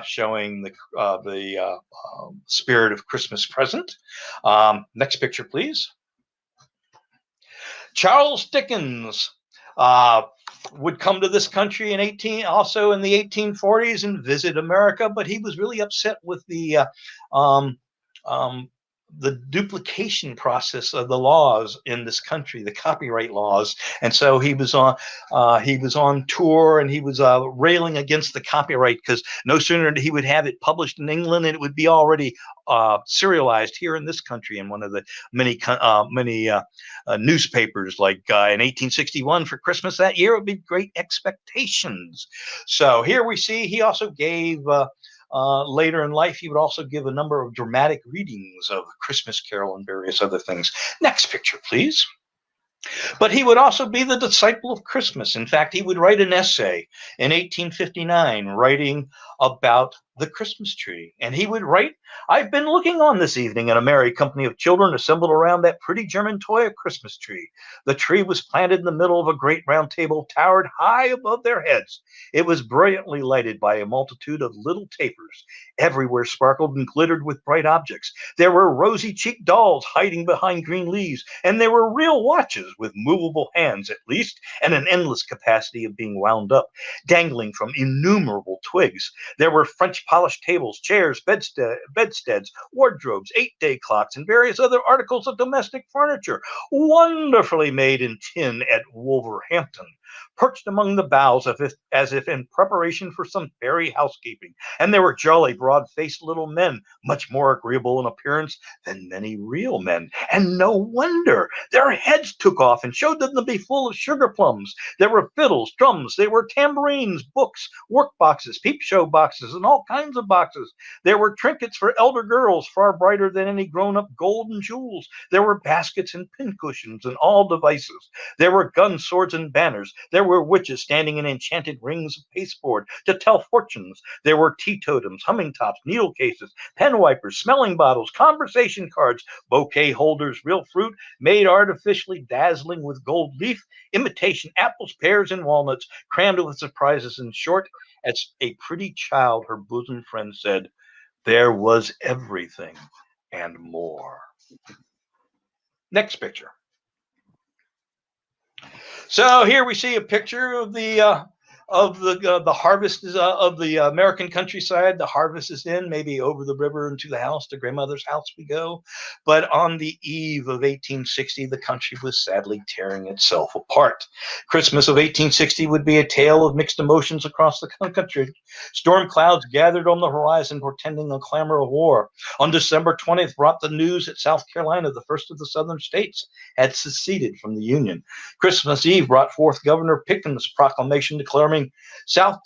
showing the spirit of Christmas present. Next picture, please. Charles Dickens would come to this country also in the 1840s and visit America, but he was really upset with the the duplication process of the laws in this country, the copyright laws, and so he was on tour, and he was railing against the copyright, because no sooner did he would have it published in England, and it would be already serialized here in this country in one of the many newspapers, like in 1861 for Christmas that year, it would be Great Expectations. So here we see he also gave. Later in life, he would also give a number of dramatic readings of Christmas Carol and various other things. Next picture, please. But he would also be the disciple of Christmas. In fact, he would write an essay in 1859 writing about the Christmas tree. And he would write, "I've been looking on this evening at a merry company of children assembled around that pretty German toy, a Christmas tree. The tree was planted in the middle of a great round table, towered high above their heads. It was brilliantly lighted by a multitude of little tapers. Everywhere sparkled and glittered with bright objects. There were rosy-cheeked dolls hiding behind green leaves, and there were real watches with movable hands, at least, and an endless capacity of being wound up, dangling from innumerable twigs. There were French polished tables, chairs, bedsteads, wardrobes, 8-day clocks, and various other articles of domestic furniture, wonderfully made in tin at Wolverhampton, perched among the boughs as if in preparation for some fairy housekeeping. And there were jolly, broad-faced little men, much more agreeable in appearance than many real men. And no wonder. Their heads took off and showed them to be full of sugar plums. There were fiddles, drums, there were tambourines, books, work boxes, peep show boxes, and all kinds of boxes. There were trinkets for elder girls, far brighter than any grown-up gold and jewels. There were baskets and pincushions and all devices. There were guns, swords, and banners. There were witches standing in enchanted rings of pasteboard to tell fortunes. There were teetotums, humming tops, needle cases, pen wipers, smelling bottles, conversation cards, bouquet holders, real fruit made artificially dazzling with gold leaf, imitation apples, pears, and walnuts, crammed with surprises. In short, as a pretty child, her bosom friend said, there was everything and more. Next picture. So here we see a picture of the harvest of the American countryside. The harvest is in, maybe over the river and to the house, to grandmother's house we go. But on the eve of 1860, the country was sadly tearing itself apart. Christmas of 1860 would be a tale of mixed emotions across the country. Storm clouds gathered on the horizon, portending a clamor of war. On December 20th, brought the news that South Carolina, the first of the southern states, had seceded from the Union. Christmas Eve brought forth Governor Pickens' proclamation declaring South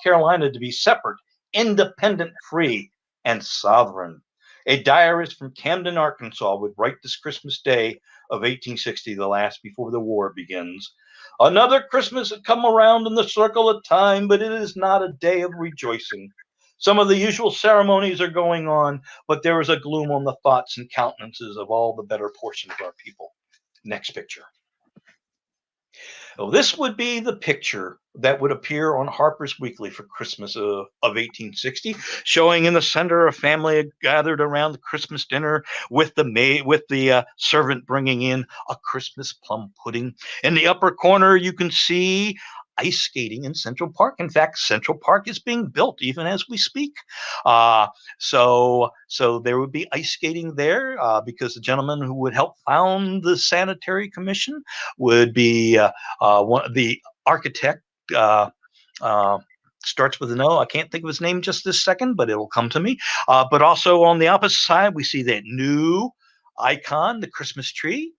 Carolina to be separate, independent, free, and sovereign. A diarist from Camden, Arkansas, would write this Christmas Day of 1860, the last before the war begins. Another Christmas had come around in the circle of time, but it is not a day of rejoicing. Some of the usual ceremonies are going on, but there is a gloom on the thoughts and countenances of all the better portion of our people. Next picture. So this would be the picture that would appear on Harper's Weekly for Christmas of 1860, showing in the center a family gathered around the Christmas dinner with the servant bringing in a Christmas plum pudding. In the upper corner, you can see ice skating in Central Park. In fact, Central Park is being built even as we speak. So there would be ice skating there because the gentleman who would help found the Sanitary Commission would be the architect. Starts with an O. I can't think of his name just this second, but it'll come to me. But also on the opposite side, we see that new icon, the Christmas tree.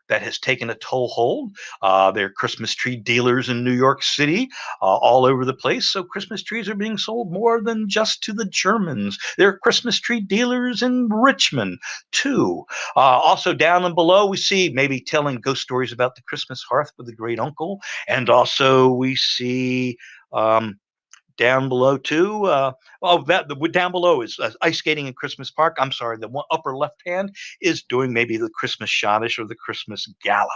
That has taken a toehold. There are Christmas tree dealers in New York City, all over the place. So Christmas trees are being sold more than just to the Germans. There are Christmas tree dealers in Richmond, too. Also down and below, we see maybe telling ghost stories about the Christmas hearth with the great uncle. And also we see down below too. Down below is ice skating in Christmas Park. I'm sorry, the one upper left hand is doing maybe the Christmas schottish or the Christmas gallop.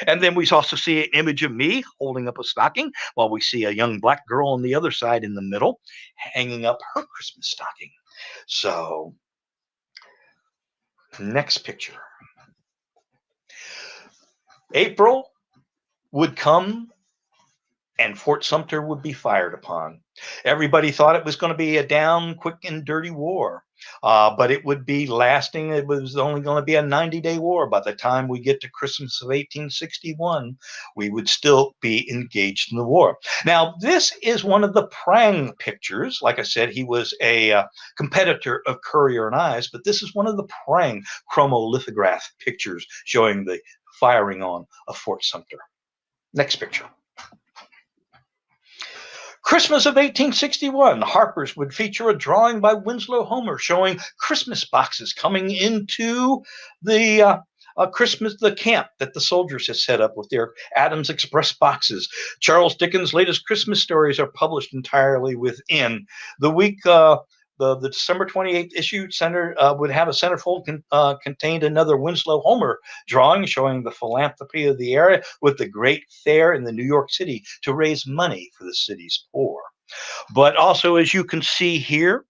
And then we also see an image of me holding up a stocking, while we see a young black girl on the other side in the middle hanging up her Christmas stocking. So, next picture. April would come and Fort Sumter would be fired upon. Everybody thought it was going to be a down, quick, and dirty war. But it would be lasting. It was only going to be a 90-day war. By the time we get to Christmas of 1861, we would still be engaged in the war. Now, this is one of the Prang pictures. Like I said, he was a competitor of Currier and Ives, but this is one of the Prang chromolithograph pictures showing the firing on of Fort Sumter. Next picture. Christmas of 1861, Harper's would feature a drawing by Winslow Homer showing Christmas boxes coming into the the camp that the soldiers had set up with their Adams Express boxes. Charles Dickens' latest Christmas stories are published entirely within. The week the December 28th issue would have a centerfold contained another Winslow Homer drawing showing the philanthropy of the area with the great fair in the New York City to raise money for the city's poor. But also, as you can see here,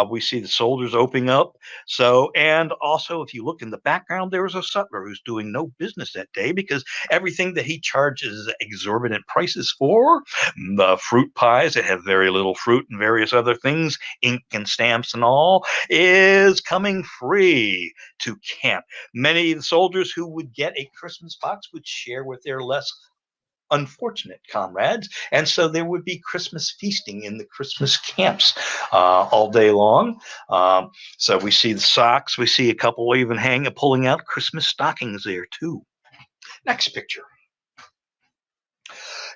we see the soldiers opening up. And also, if you look in the background, there is a sutler who's doing no business that day because everything that he charges exorbitant prices for, the fruit pies that have very little fruit and various other things, ink and stamps and all, is coming free to camp. Many of the soldiers who would get a Christmas box would share with their less unfortunate comrades, and so there would be Christmas feasting in the Christmas camps all day long. So we see the socks, we see a couple even pulling out Christmas stockings there too. Next picture.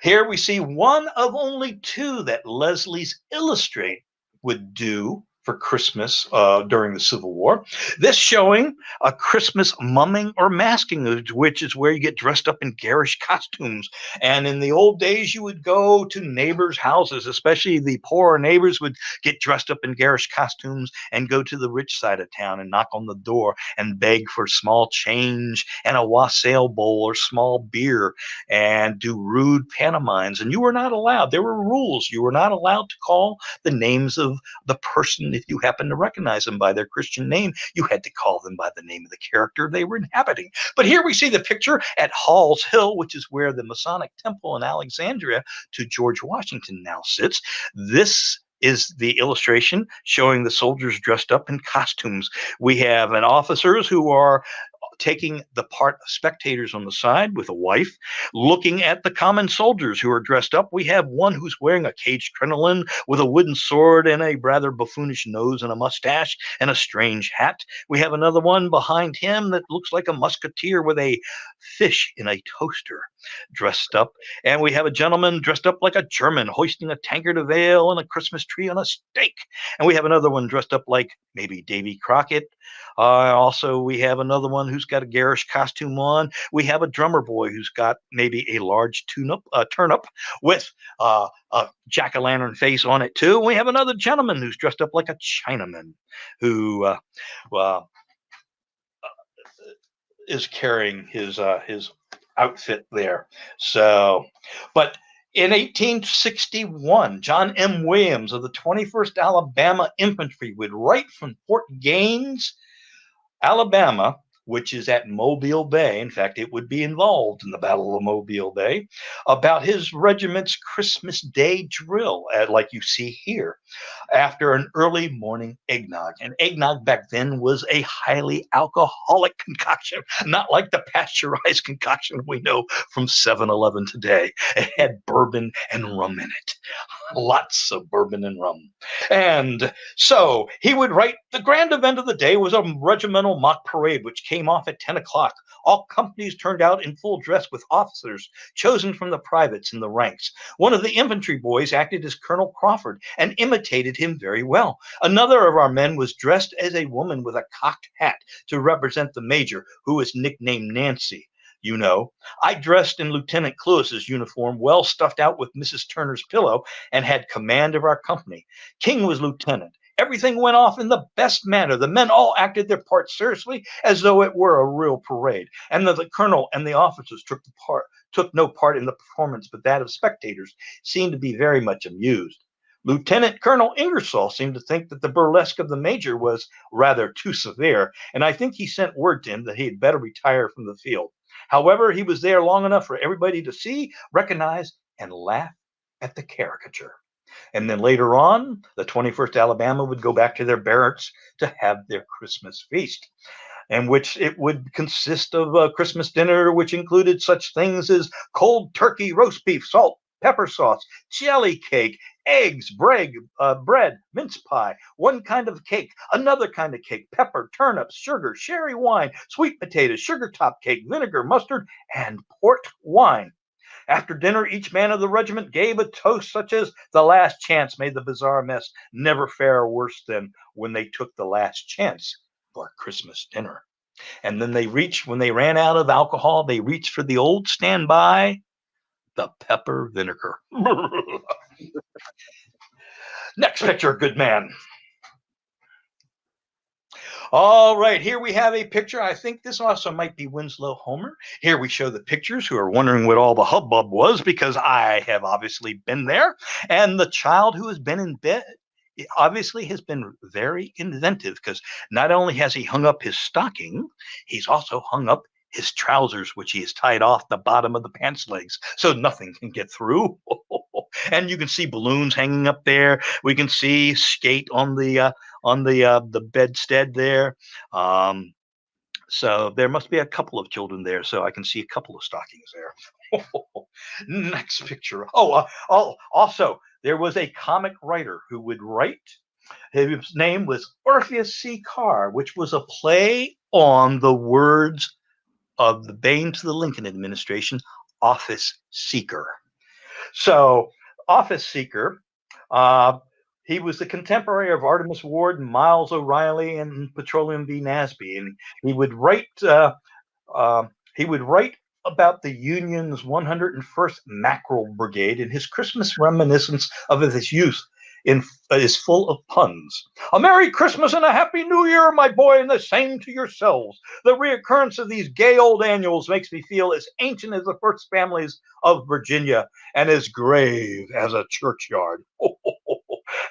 Here we see one of only two that Leslie's Illustrate would do for Christmas during the Civil War. This showing a Christmas mumming or masking, which is where you get dressed up in garish costumes. And in the old days, you would go to neighbors' houses, especially the poorer neighbors would get dressed up in garish costumes and go to the rich side of town and knock on the door and beg for small change and a wassail bowl or small beer and do rude pantomimes. And you were not allowed. There were rules. You were not allowed to call the names of the person. If you happen to recognize them by their Christian name, you had to call them by the name of the character they were inhabiting. But here we see the picture at Hall's Hill, which is where the Masonic Temple in Alexandria to George Washington now sits. This is the illustration showing the soldiers dressed up in costumes. We have officers who are taking the part of spectators on the side with a wife, looking at the common soldiers who are dressed up. We have one who's wearing a caged crinoline with a wooden sword and a rather buffoonish nose and a mustache and a strange hat. We have another one behind him that looks like a musketeer with a fish in a toaster dressed up. And we have a gentleman dressed up like a German hoisting a tankard of ale and a Christmas tree on a stake. And we have another one dressed up like maybe Davy Crockett. Also, we have another one who's got a garish costume on. We have a drummer boy who's got maybe a large turnip with a jack-o'-lantern face on it too. We have another gentleman who's dressed up like a Chinaman who is carrying his outfit there. So, but in 1861, John M. Williams of the 21st Alabama Infantry would write from Fort Gaines, Alabama, which is at Mobile Bay. In fact, it would be involved in the Battle of Mobile Bay, about his regiment's Christmas Day drill, like you see here, after an early morning eggnog. And eggnog back then was a highly alcoholic concoction, not like the pasteurized concoction we know from 7-Eleven today. It had bourbon and rum in it. Lots of bourbon and rum. And so he would write, the grand event of the day was a regimental mock parade, which came off at 10 o'clock. All companies turned out in full dress with officers chosen from the privates in the ranks. One of the infantry boys acted as Colonel Crawford and imitated him very well. Another of our men was dressed as a woman with a cocked hat to represent the major, who was nicknamed Nancy. You know, I dressed in Lieutenant Cluis's uniform, well stuffed out with Mrs. Turner's pillow, and had command of our company. King was lieutenant. Everything went off in the best manner. The men all acted their part seriously, as though it were a real parade. And the colonel and the officers took no part in the performance, but that of spectators, seemed to be very much amused. Lieutenant Colonel Ingersoll seemed to think that the burlesque of the major was rather too severe, and I think he sent word to him that he had better retire from the field. However, he was there long enough for everybody to see, recognize, and laugh at the caricature. And then later on, the 21st Alabama would go back to their barracks to have their Christmas feast, in which it would consist of a Christmas dinner, which included such things as cold turkey, roast beef, salt, pepper sauce, jelly cake, eggs, bread, mince pie, one kind of cake, another kind of cake, pepper, turnips, sugar, sherry wine, sweet potatoes, sugar top cake, vinegar, mustard, and port wine. After dinner, each man of the regiment gave a toast such as "The last chance made the bizarre mess never fare worse than when they took the last chance for Christmas dinner." And then when they ran out of alcohol, they reached for the old standby, the pepper vinegar. Next picture, good man. All right, here we have a picture. I think this also might be Winslow Homer. Here we show the pictures who are wondering what all the hubbub was, because I have obviously been there. And the child who has been in bed obviously has been very inventive, because not only has he hung up his stocking, he's also hung up his trousers, which he has tied off the bottom of the pants legs so nothing can get through. And you can see balloons hanging up there. We can see skate on the bedstead there. So there must be a couple of children there. So I can see a couple of stockings there. Next picture. Also, there was a comic writer who would write. His name was Orpheus C. Carr, which was a play on the words of the bane to the Lincoln administration, office seeker. So, office seeker, he was the contemporary of Artemus Ward and Miles O'Reilly and Petroleum V. Nasby, and he would write. He would write about the Union's 101st Mackerel Brigade, and his Christmas reminiscence of his youth is full of puns. "A Merry Christmas and a Happy New Year, my boy, and the same to yourselves. The reoccurrence of these gay old annuals makes me feel as ancient as the first families of Virginia and as grave as a churchyard."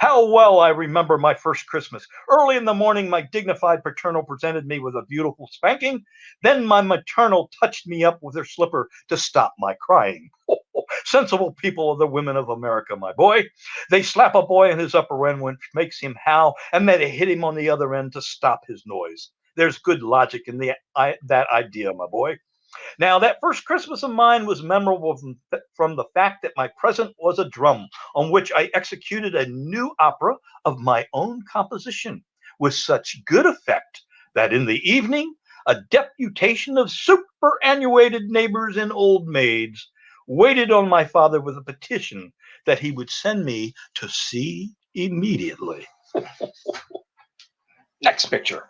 How well I remember my first Christmas. Early in the morning, my dignified paternal presented me with a beautiful spanking. Then my maternal touched me up with her slipper to stop my crying. Sensible people are the women of America, my boy. They slap a boy in his upper end, which makes him howl, and then they hit him on the other end to stop his noise. There's good logic in that idea, my boy. Now, that first Christmas of mine was memorable from the fact that my present was a drum on which I executed a new opera of my own composition with such good effect that in the evening, a deputation of superannuated neighbors and old maids waited on my father with a petition that he would send me to sea immediately. Next picture.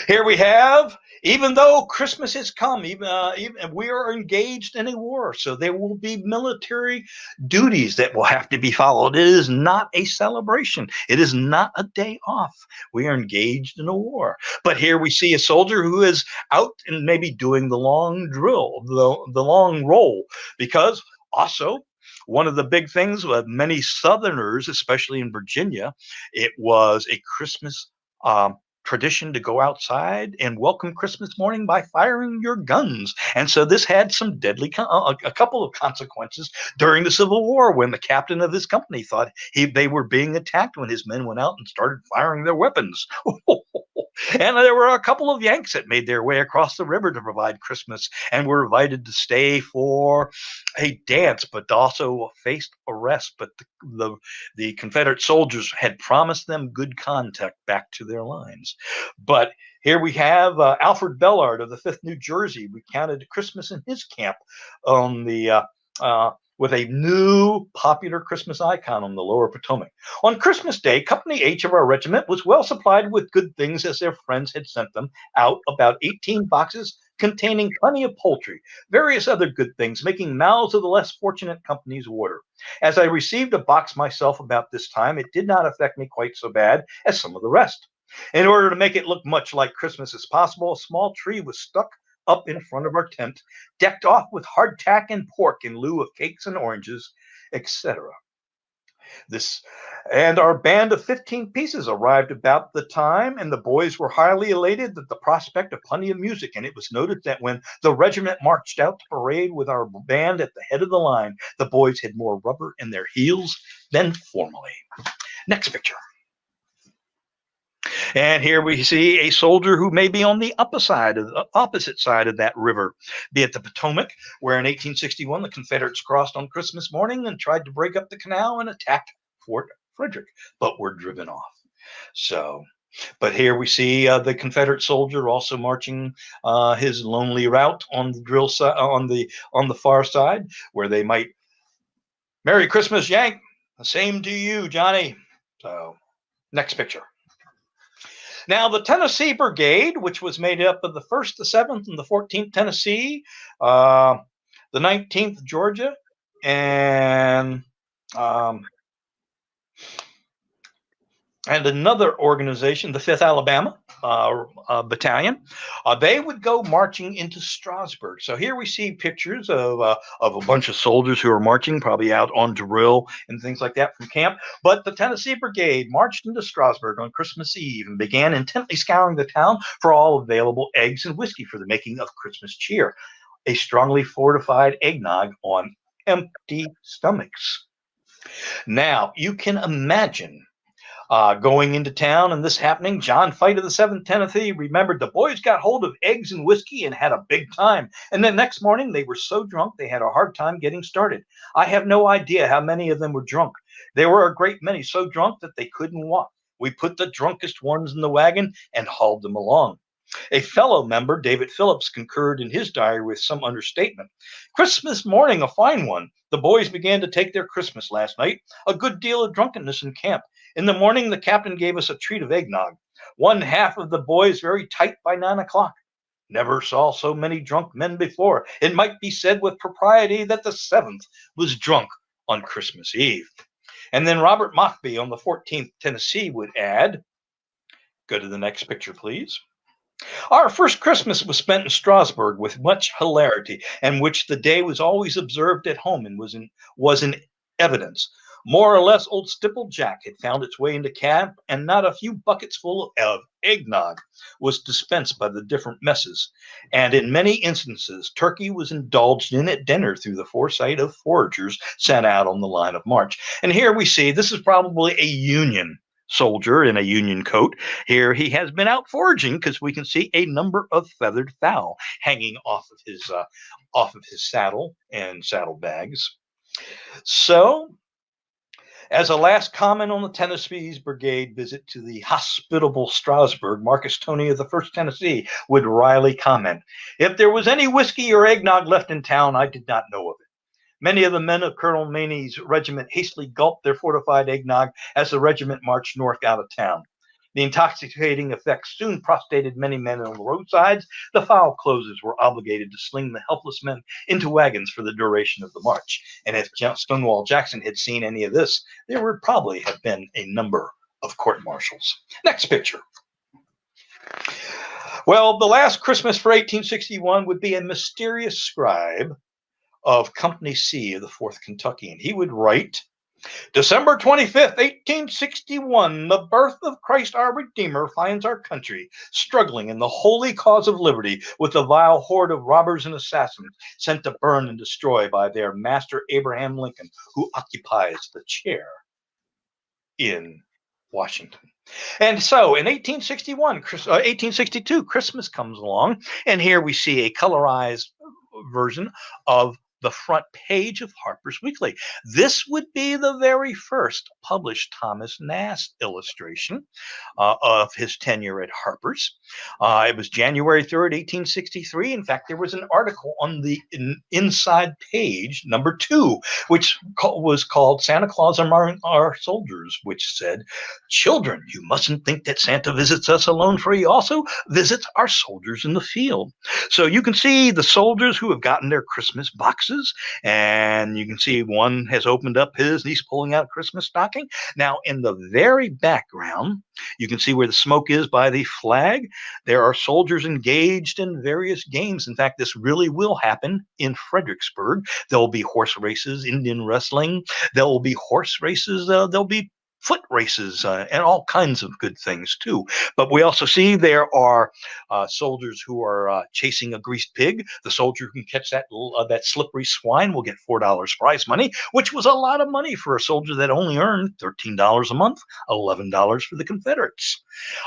Here we have, even though Christmas has come, even we are engaged in a war, so there will be military duties that will have to be followed. It is not a celebration. It is not a day off. We are engaged in a war. But here we see a soldier who is out and maybe doing the long drill, the long roll, because also one of the big things with many Southerners, especially in Virginia, it was a Christmas tradition to go outside and welcome Christmas morning by firing your guns. And so this had some a couple of consequences during the Civil War, when the captain of his company thought they were being attacked when his men went out and started firing their weapons. And there were a couple of Yanks that made their way across the river to provide Christmas and were invited to stay for a dance, but also faced arrest. But the Confederate soldiers had promised them good contact back to their lines. But here we have Alfred Bellard of the 5th New Jersey recounted Christmas in his camp on with a new popular Christmas icon on the lower Potomac. On Christmas Day, Company H of our regiment was well supplied with good things, as their friends had sent them out about 18 boxes containing plenty of poultry, various other good things, making mouths of the less fortunate companies water. As I received a box myself about this time, it did not affect me quite so bad as some of the rest. In order to make it look much like Christmas as possible, a small tree was stuck up in front of our tent, decked off with hardtack and pork in lieu of cakes and oranges, etc. This And our band of 15 pieces arrived about the time, and the boys were highly elated at the prospect of plenty of music. And it was noted that when the regiment marched out to parade with our band at the head of the line, the boys had more rubber in their heels than formerly. Next picture. And here we see a soldier who may be on the opposite side of that river, be it the Potomac, where in 1861 the Confederates crossed on Christmas morning and tried to break up the canal and attack Fort Frederick, but were driven off. So, but here we see the Confederate soldier also marching his lonely route on the drill side, on the far side, where they might "Merry Christmas, Yank. The same to you, Johnny." So, next picture. Now, the Tennessee Brigade, which was made up of the 1st, the 7th, and the 14th Tennessee, the 19th Georgia, and another organization, the 5th Alabama Battalion, they would go marching into Strasburg. So here we see pictures of a bunch of soldiers who are marching, probably out on drill and things like that from camp. But the Tennessee Brigade marched into Strasburg on Christmas Eve and began intently scouring the town for all available eggs and whiskey for the making of Christmas cheer, a strongly fortified eggnog on empty stomachs. Now, you can imagine going into town and this happening. John Fight of the 7th Tennessee remembered the boys got hold of eggs and whiskey and had a big time. And the next morning they were so drunk they had a hard time getting started. I have no idea how many of them were drunk. There were a great many so drunk that they couldn't walk. We put the drunkest ones in the wagon and hauled them along. A fellow member, David Phillips, concurred in his diary with some understatement. Christmas morning, a fine one. The boys began to take their Christmas last night. A good deal of drunkenness in camp. In the morning, the captain gave us a treat of eggnog. One half of the boys very tight by 9 o'clock. Never saw so many drunk men before. It might be said with propriety that the 7th was drunk on Christmas Eve. And then Robert Mockbee on the 14th Tennessee would add, go to the next picture, please. Our first Christmas was spent in Strasburg with much hilarity, and which the day was always observed at home and was in evidence. More or less, old Stipple Jack had found its way into camp, and not a few buckets full of eggnog was dispensed by the different messes. And in many instances, turkey was indulged in at dinner through the foresight of foragers sent out on the line of march. And here we see this is probably a Union soldier in a Union coat. Here he has been out foraging because we can see a number of feathered fowl hanging off of his saddle and saddlebags. So, as a last comment on the Tennessee's brigade visit to the hospitable Strasburg, Marcus Toney of the 1st Tennessee would wryly comment, "If there was any whiskey or eggnog left in town, I did not know of it." Many of the men of Colonel Maney's regiment hastily gulped their fortified eggnog as the regiment marched north out of town. The intoxicating effects soon prostrated many men on the roadsides. The foul closers were obligated to sling the helpless men into wagons for the duration of the march. And if Stonewall Jackson had seen any of this, there would probably have been a number of court-martials. Next picture. Well, the last Christmas for 1861 would be a mysterious scribe of Company C of the 4th Kentucky. And he would write, December 25th, 1861, the birth of Christ our Redeemer finds our country struggling in the holy cause of liberty with the vile horde of robbers and assassins sent to burn and destroy by their master Abraham Lincoln, who occupies the chair in Washington. And so in 1862, Christmas comes along, and here we see a colorized version of the front page of Harper's Weekly. This would be the very first published Thomas Nast illustration of his tenure at Harper's. It was January 3rd, 1863. In fact, there was an article on the inside page, number 2, which was called Santa Claus Among Our Soldiers, which said, "Children, you mustn't think that Santa visits us alone, for he also visits our soldiers in the field." So you can see the soldiers who have gotten their Christmas boxes, and you can see one has opened up his, and he's pulling out a Christmas stocking. Now, in the very background, you can see where the smoke is by the flag. There are soldiers engaged in various games. In fact, this really will happen in Fredericksburg. There will be horse races, Indian wrestling. There will be horse races. There'll be foot races and all kinds of good things too. But we also see there are soldiers who are chasing a greased pig. The soldier who can catch that slippery swine will get $4 prize money, which was a lot of money for a soldier that only earned $13 a month, $11 for the Confederates.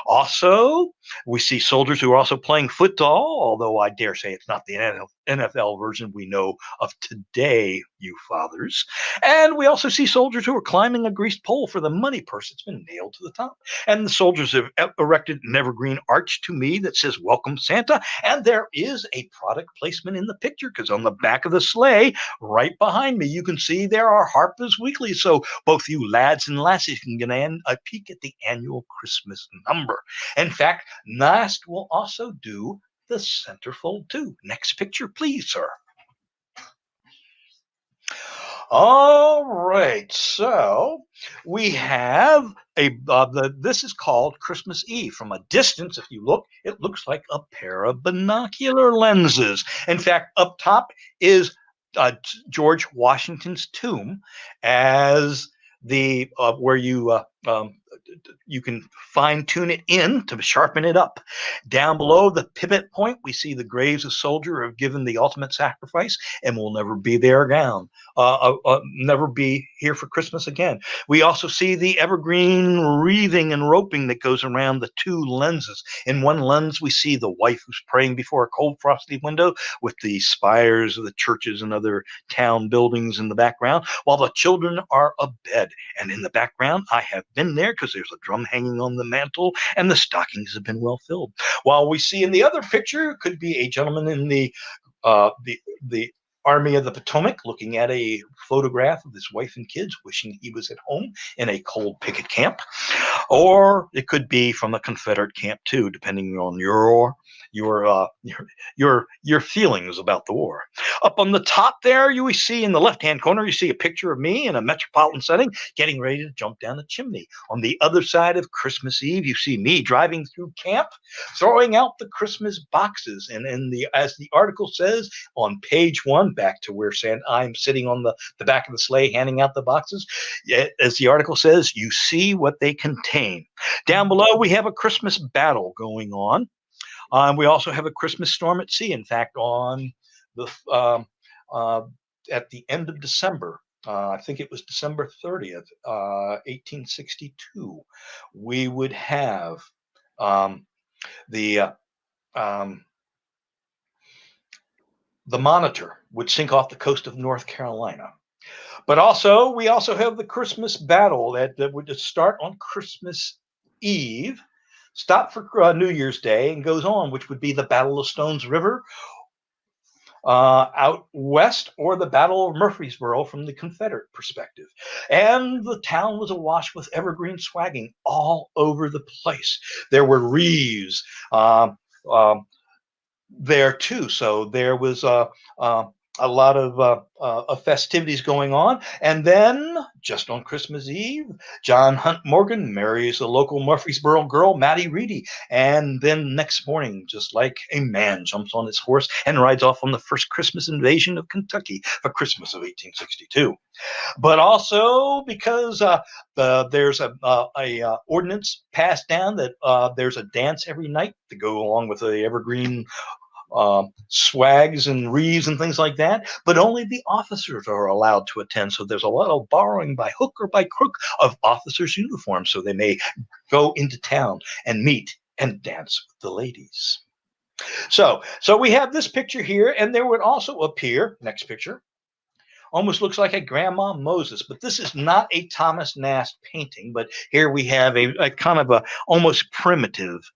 Also, we see soldiers who are also playing football, although I dare say it's not the NFL version we know of today, you fathers. And we also see soldiers who are climbing a greased pole for the money purse that's been nailed to the top. And the soldiers have erected an evergreen arch to me that says, "Welcome, Santa." And there is a product placement in the picture, because on the back of the sleigh, right behind me, you can see there are Harper's Weekly. So both you lads and lassies can get a peek at the annual Christmas number. In fact, NAST will also do the centerfold too. Next picture, please, sir. All right, so we have this is called Christmas Eve. From a distance, if you look, it looks like a pair of binocular lenses. In fact, up top is George Washington's tomb, as the where you can fine tune it in to sharpen it up. Down below the pivot point, we see the graves of soldiers who have given the ultimate sacrifice and will never be there again, never be here for Christmas again. We also see the evergreen wreathing and roping that goes around the two lenses. In one lens, we see the wife who's praying before a cold, frosty window with the spires of the churches and other town buildings in the background, while the children are abed. And in the background, I have been there because there's a drum hanging on the mantle and the stockings have been well filled. While we see in the other picture could be a gentleman in the Army of the Potomac looking at a photograph of his wife and kids, wishing he was at home in a cold picket camp. Or it could be from a Confederate camp too, depending on your feelings about the war. Up on the top there, you see in the left-hand corner, you see a picture of me in a metropolitan setting getting ready to jump down the chimney. On the other side of Christmas Eve, you see me driving through camp, throwing out the Christmas boxes. And as the article says on page 1, back to where I'm sitting on the back of the sleigh handing out the boxes, as the article says, you see what they contain. Down below, we have a Christmas battle going on. We also have a Christmas storm at sea. In fact, on the at the end of December, I think it was December 30th, 1862, we would have the Monitor would sink off the coast of North Carolina. But we also have the Christmas battle that would start on Christmas Eve, stop for New Year's Day, and goes on, which would be the Battle of Stones River out west, or the Battle of Murfreesboro from the Confederate perspective. And the town was awash with evergreen swagging all over the place. There were wreaths there too, so there was a lot of festivities going on. And then, just on Christmas Eve, John Hunt Morgan marries a local Murfreesboro girl, Mattie Reedy. And then next morning, just like a man, jumps on his horse and rides off on the first Christmas invasion of Kentucky for Christmas of 1862. But also because there's a ordinance passed down that there's a dance every night to go along with the evergreen swags and wreaths and things like that, but only the officers are allowed to attend. So there's a lot of borrowing by hook or by crook of officers' uniforms, so they may go into town and meet and dance with the ladies. So we have this picture here, and there would also appear, next picture, almost looks like a Grandma Moses, but this is not a Thomas Nast painting. But here we have a kind of a almost primitive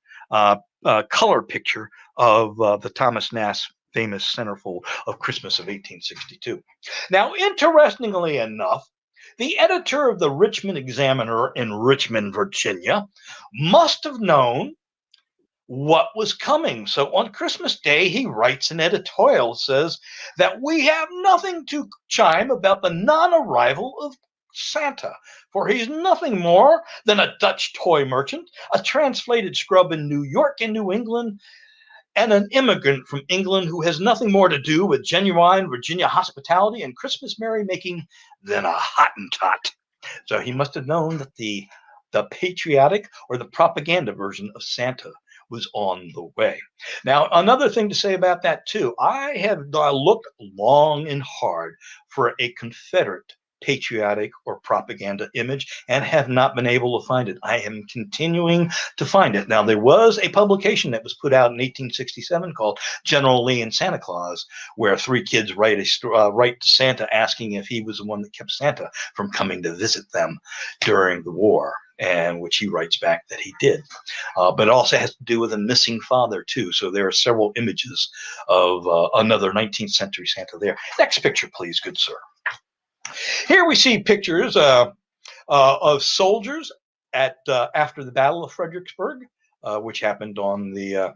color picture of the Thomas Nast famous centerfold of Christmas of 1862. Now, interestingly enough, the editor of the Richmond Examiner in Richmond, Virginia, must have known what was coming. So on Christmas Day, he writes an editorial, says that we have nothing to chime about the non-arrival of Santa, for he's nothing more than a Dutch toy merchant, a translated scrub in New York and New England, and an immigrant from England who has nothing more to do with genuine Virginia hospitality and Christmas merrymaking than a Hottentot. So he must have known that the patriotic or the propaganda version of Santa was on the way. Now, another thing to say about that too, I have looked long and hard for a Confederate patriotic or propaganda image and have not been able to find it. I am continuing to find it. Now, there was a publication that was put out in 1867 called General Lee and Santa Claus, where three kids write to Santa asking if he was the one that kept Santa from coming to visit them during the war, and which he writes back that he did. But it also has to do with a missing father too. So there are several images of another 19th century Santa there. Next picture, please, good sir. Here we see pictures of soldiers at after the Battle of Fredericksburg, which happened on the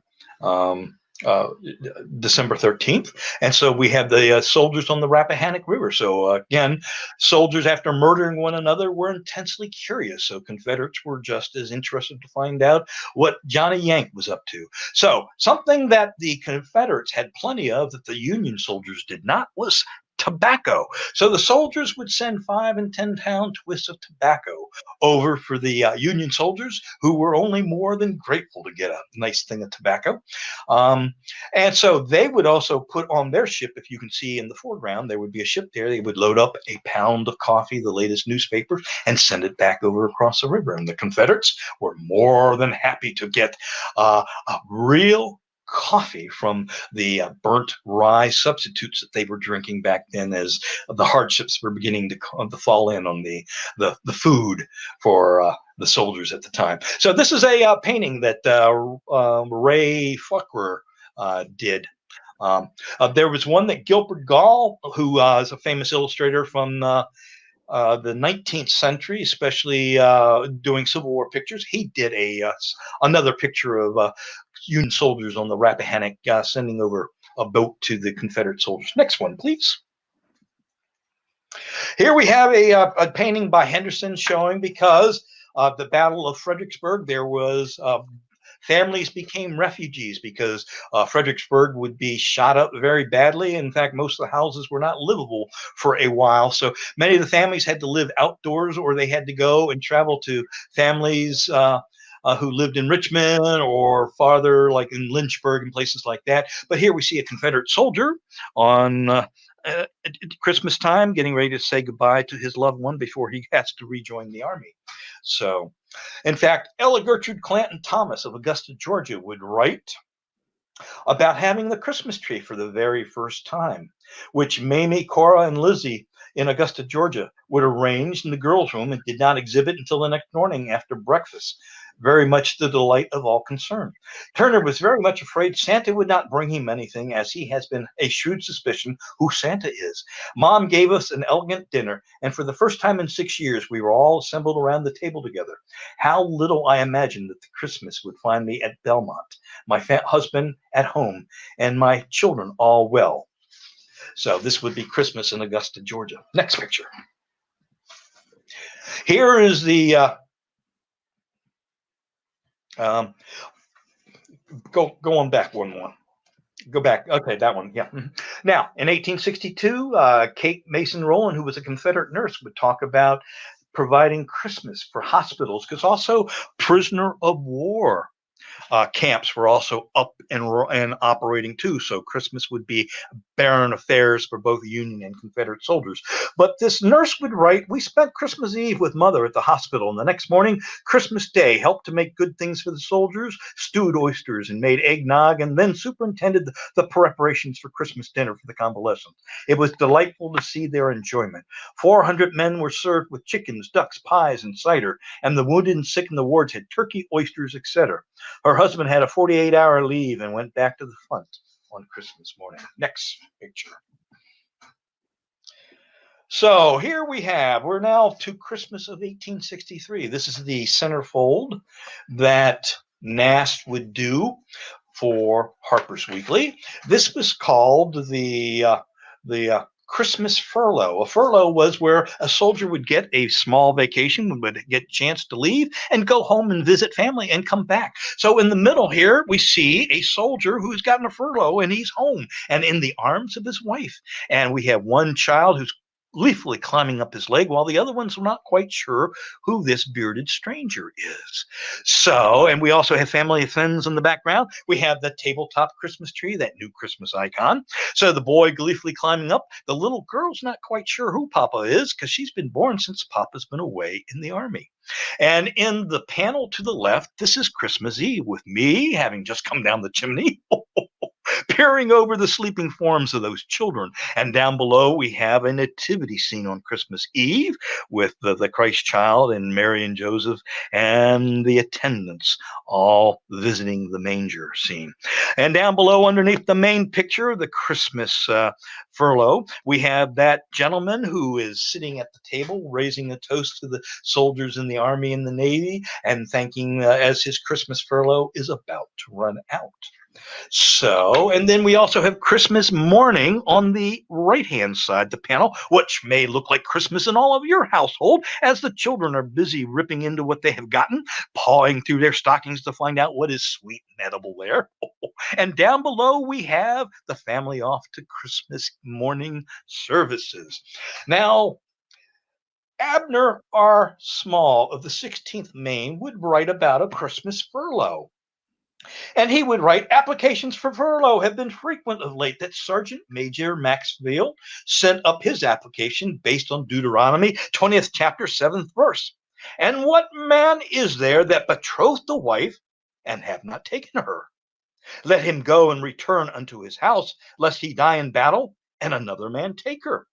December 13th. And so we have the soldiers on the Rappahannock River. So again, soldiers, after murdering one another, were intensely curious. So Confederates were just as interested to find out what Johnny Yank was up to. So something that the Confederates had plenty of that the Union soldiers did not was tobacco. So the soldiers would send 5 and 10 pound twists of tobacco over for the Union soldiers, who were only more than grateful to get a nice thing of tobacco. And so they would also put on their ship, if you can see in the foreground, there would be a ship there. They would load up a pound of coffee, the latest newspapers, and send it back over across the river. And the Confederates were more than happy to get a real coffee from the burnt rye substitutes that they were drinking back then, as the hardships were beginning to fall in on the food for the soldiers at the time. So this is a painting that Ray Fuckwer did. There was one that Gilbert Gall, who is a famous illustrator from the 19th century, especially doing Civil War pictures. He did another picture of Union soldiers on the Rappahannock sending over a boat to the Confederate soldiers. Next one, please. Here we have a painting by Henderson showing, because of the Battle of Fredericksburg, there was families became refugees because Fredericksburg would be shot up very badly. In fact, most of the houses were not livable for a while. So many of the families had to live outdoors, or they had to go and travel to families who lived in Richmond or farther, like in Lynchburg and places like that. But here we see a Confederate soldier on at Christmas time getting ready to say goodbye to his loved one before he has to rejoin the army. So, in fact, Ella Gertrude Clanton Thomas of Augusta, Georgia, would write about having the Christmas tree for the very first time, which Mamie, Cora, and Lizzie in Augusta, Georgia, would arrange in the girls' room and did not exhibit until the next morning after breakfast, very much the delight of all concerned. Turner was very much afraid Santa would not bring him anything, as he has been a shrewd suspicion who Santa is. Mom gave us an elegant dinner, and for the first time in 6 years, we were all assembled around the table together. How little I imagined that the Christmas would find me at Belmont, my husband at home, and my children all well. So this would be Christmas in Augusta, Georgia. Next picture. Here is the go on back one more. Go back. Okay, that one. Yeah. Now, in 1862, Kate Mason Rowland, who was a Confederate nurse, would talk about providing Christmas for hospitals, because also prisoner of war camps were also up and operating too. So Christmas would be barren affairs for both Union and Confederate soldiers. But this nurse would write, "We spent Christmas Eve with Mother at the hospital, and the next morning, Christmas Day, helped to make good things for the soldiers, stewed oysters and made eggnog, and then superintended the preparations for Christmas dinner for the convalescents. It was delightful to see their enjoyment. 400 men were served with chickens, ducks, pies, and cider, and the wounded and sick in the wards had turkey, oysters, etc. Her husband had a 48-hour leave and went back to the front on Christmas morning." Next picture. So here we're now to Christmas of 1863. This is the centerfold that Nast would do for Harper's Weekly. This was called the Christmas furlough. A furlough was where a soldier would get a small vacation, would get a chance to leave and go home and visit family and come back. So in the middle here, we see a soldier who's gotten a furlough and he's home and in the arms of his wife. And we have one child who's gleefully climbing up his leg, while the other ones were not quite sure who this bearded stranger is. So, and we also have family and friends in the background. We have the tabletop Christmas tree, that new Christmas icon. So the boy gleefully climbing up. The little girl's not quite sure who Papa is because she's been born since Papa's been away in the army. And in the panel to the left, this is Christmas Eve with me having just come down the chimney. Peering over the sleeping forms of those children. And down below, we have a nativity scene on Christmas Eve with the Christ child and Mary and Joseph and the attendants all visiting the manger scene. And down below, underneath the main picture, the Christmas furlough, we have that gentleman who is sitting at the table raising a toast to the soldiers in the Army and the Navy and thanking as his Christmas furlough is about to run out. So, and then we also have Christmas morning on the right-hand side of the panel, which may look like Christmas in all of your household, as the children are busy ripping into what they have gotten, pawing through their stockings to find out what is sweet and edible there. And down below, we have the family off to Christmas morning services. Now, Abner R. Small of the 16th Maine would write about a Christmas furlough. And he would write, applications for furlough have been frequent of late. That Sergeant Major Maxfield sent up his application based on Deuteronomy 20th chapter 7th verse. And what man is there that betrothed a wife and have not taken her? Let him go and return unto his house, lest he die in battle and another man take her.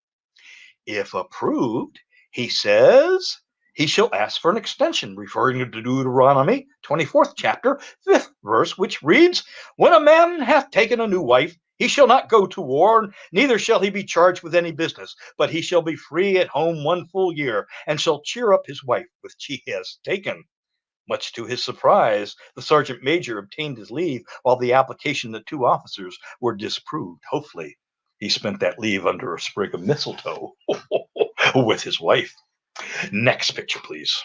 If approved, he says, he shall ask for an extension, referring to Deuteronomy 24th chapter, 5th verse, which reads, when a man hath taken a new wife, he shall not go to war, neither shall he be charged with any business, but he shall be free at home 1 full year, and shall cheer up his wife which he has taken. Much to his surprise, the sergeant major obtained his leave, while the application of the 2 officers were disproved. Hopefully, he spent that leave under a sprig of mistletoe with his wife. Next picture, please.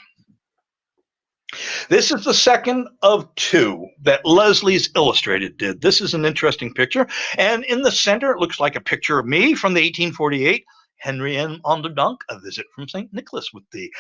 This is the second of 2 that Leslie's Illustrated did. This is an interesting picture. And in the center, it looks like a picture of me from the 1848 Henry M. on the Dunk, a visit from St. Nicholas with the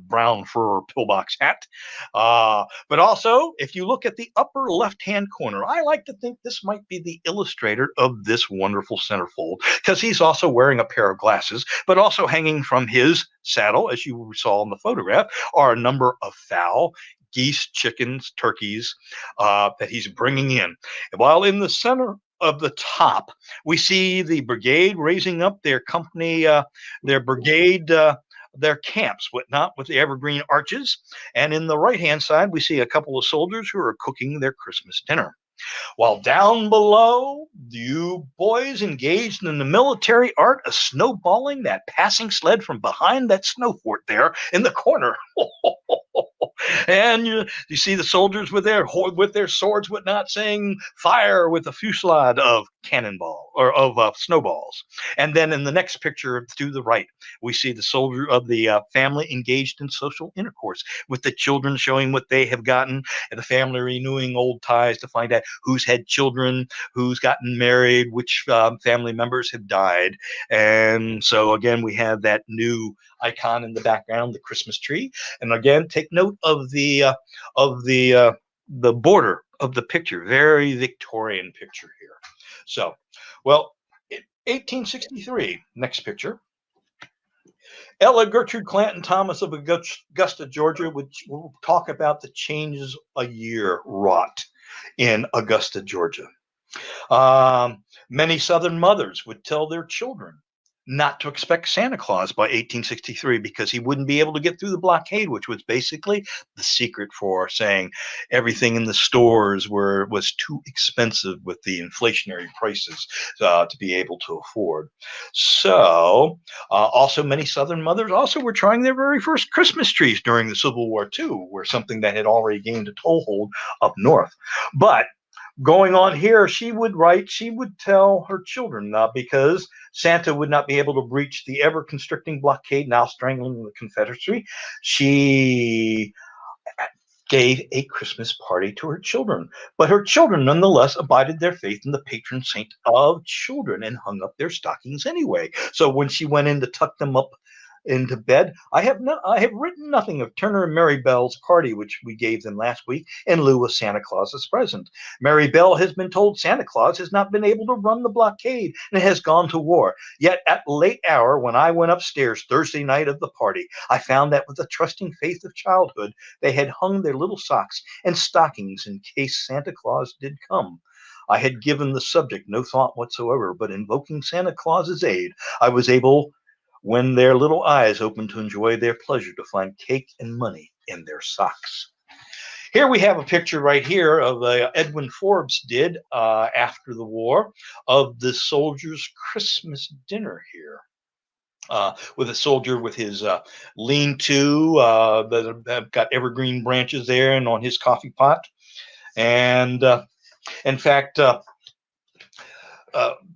brown fur pillbox hat. But also, if you look at the upper left-hand corner, I like to think this might be the illustrator of this wonderful centerfold, because he's also wearing a pair of glasses, but also hanging from his saddle, as you saw in the photograph, are a number of fowl, geese, chickens, turkeys that he's bringing in. While in the center of the top, we see the brigade raising up their company, their brigade, their camps, whatnot, with the evergreen arches. And in the right-hand side, we see a couple of soldiers who are cooking their Christmas dinner. While down below, you boys engaged in the military art of snowballing that passing sled from behind that snow fort there in the corner. And you see the soldiers with their swords, whatnot, saying fire with a fusillade of cannonball or of snowballs. And then in the next picture to the right, we see the soldier of the family engaged in social intercourse with the children showing what they have gotten, and the family renewing old ties to find out who's had children, who's gotten married, which family members have died. And so again, we have that new icon in the background, the Christmas tree. And again, take note of the border of the picture, very Victorian picture here. So, well, 1863, next picture. Ella Gertrude Clanton Thomas of Augusta, Georgia, which will talk about the changes a year wrought in Augusta, Georgia. Many Southern mothers would tell their children not to expect Santa Claus by 1863 because he wouldn't be able to get through the blockade, which was basically the secret for saying everything in the stores was too expensive with the inflationary prices to be able to afford. So also many Southern mothers also were trying their very first Christmas trees during the Civil War too, where something that had already gained a toehold up north. But going on here, she would tell her children, because Santa would not be able to breach the ever-constricting blockade now strangling the Confederacy. She gave a Christmas party to her children. But her children nonetheless abided their faith in the patron saint of children and hung up their stockings anyway. So when she went in to tuck them up into bed, I have written nothing of Turner and Mary Bell's party, which we gave them last week in lieu of Santa Claus's present. Mary Bell has been told Santa Claus has not been able to run the blockade and has gone to war. Yet at late hour, when I went upstairs Thursday night of the party, I found that with the trusting faith of childhood, they had hung their little socks and stockings in case Santa Claus did come. I had given the subject no thought whatsoever, but invoking Santa Claus's aid, I was able, when their little eyes opened to enjoy their pleasure, to find cake and money in their socks. Here we have a picture right here of Edwin Forbes did after the war of the soldiers' Christmas dinner here. With a soldier with his lean-to that have got evergreen branches there and on his coffee pot. And in fact,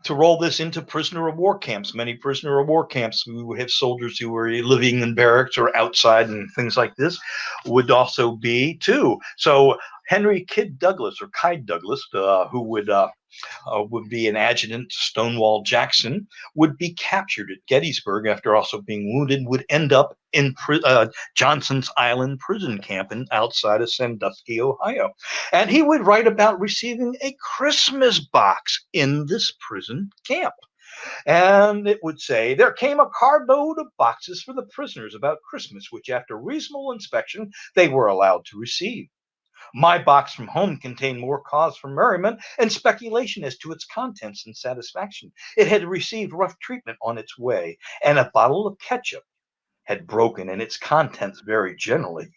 to roll this into prisoner of war camps, many prisoner of war camps, we would have soldiers who were living in barracks or outside and things like this would also be too. So Henry Kyd Douglas or Kyd Douglas, who would be an adjutant to Stonewall Jackson, would be captured at Gettysburg after also being wounded, would end up in Johnson's Island prison camp outside of Sandusky, Ohio. And he would write about receiving a Christmas box in this prison camp. And it would say, there came a carload of boxes for the prisoners about Christmas, which after reasonable inspection, they were allowed to receive. My box from home contained more cause for merriment and speculation as to its contents and satisfaction. It had received rough treatment on its way, and a bottle of ketchup had broken and its contents very generally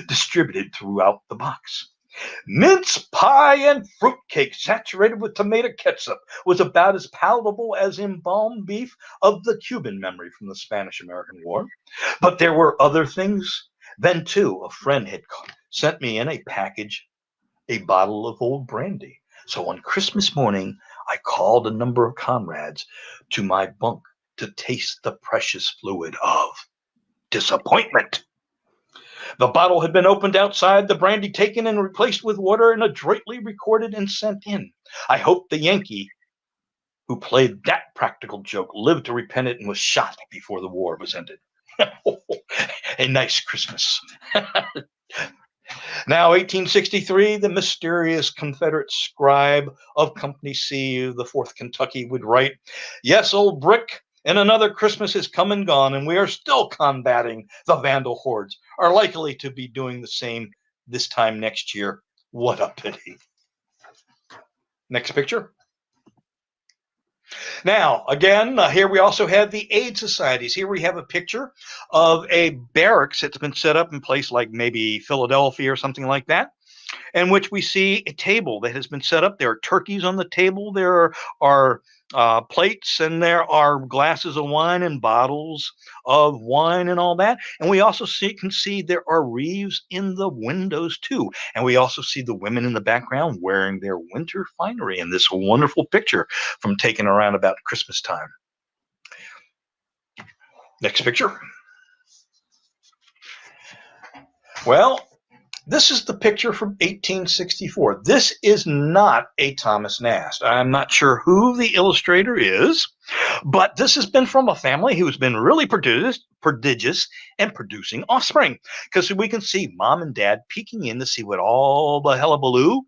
distributed throughout the box. Mince pie and fruitcake saturated with tomato ketchup was about as palatable as embalmed beef of the Cuban memory from the Spanish-American War. But there were other things. Then, too, a friend had sent me in a package, a bottle of old brandy. So on Christmas morning, I called a number of comrades to my bunk to taste the precious fluid of disappointment. The bottle had been opened outside, the brandy taken and replaced with water, and adroitly recorded and sent in. I hope the Yankee who played that practical joke lived to repent it and was shot before the war was ended. A nice Christmas. Now, 1863, the mysterious Confederate scribe of Company C of the 4th Kentucky would write, yes, old Brick, and another Christmas has come and gone, and we are still combating the Vandal hordes, are likely to be doing the same this time next year. What a pity. Next picture. Now, again, here we also have the aid societies. Here we have a picture of a barracks that's been set up in place like maybe Philadelphia or something like that, in which we see a table that has been set up. There are turkeys on the table. There are plates, and there are glasses of wine and bottles of wine and all that. And we also can see there are wreaths in the windows too. And we also see the women in the background wearing their winter finery in this wonderful picture from taken around about Christmas time. Next picture. Well, this is the picture from 1864. This is not a Thomas Nast. I'm not sure who the illustrator is, but this has been from a family who's been really prodigious and producing offspring, because we can see mom and dad peeking in to see what all the hullabaloo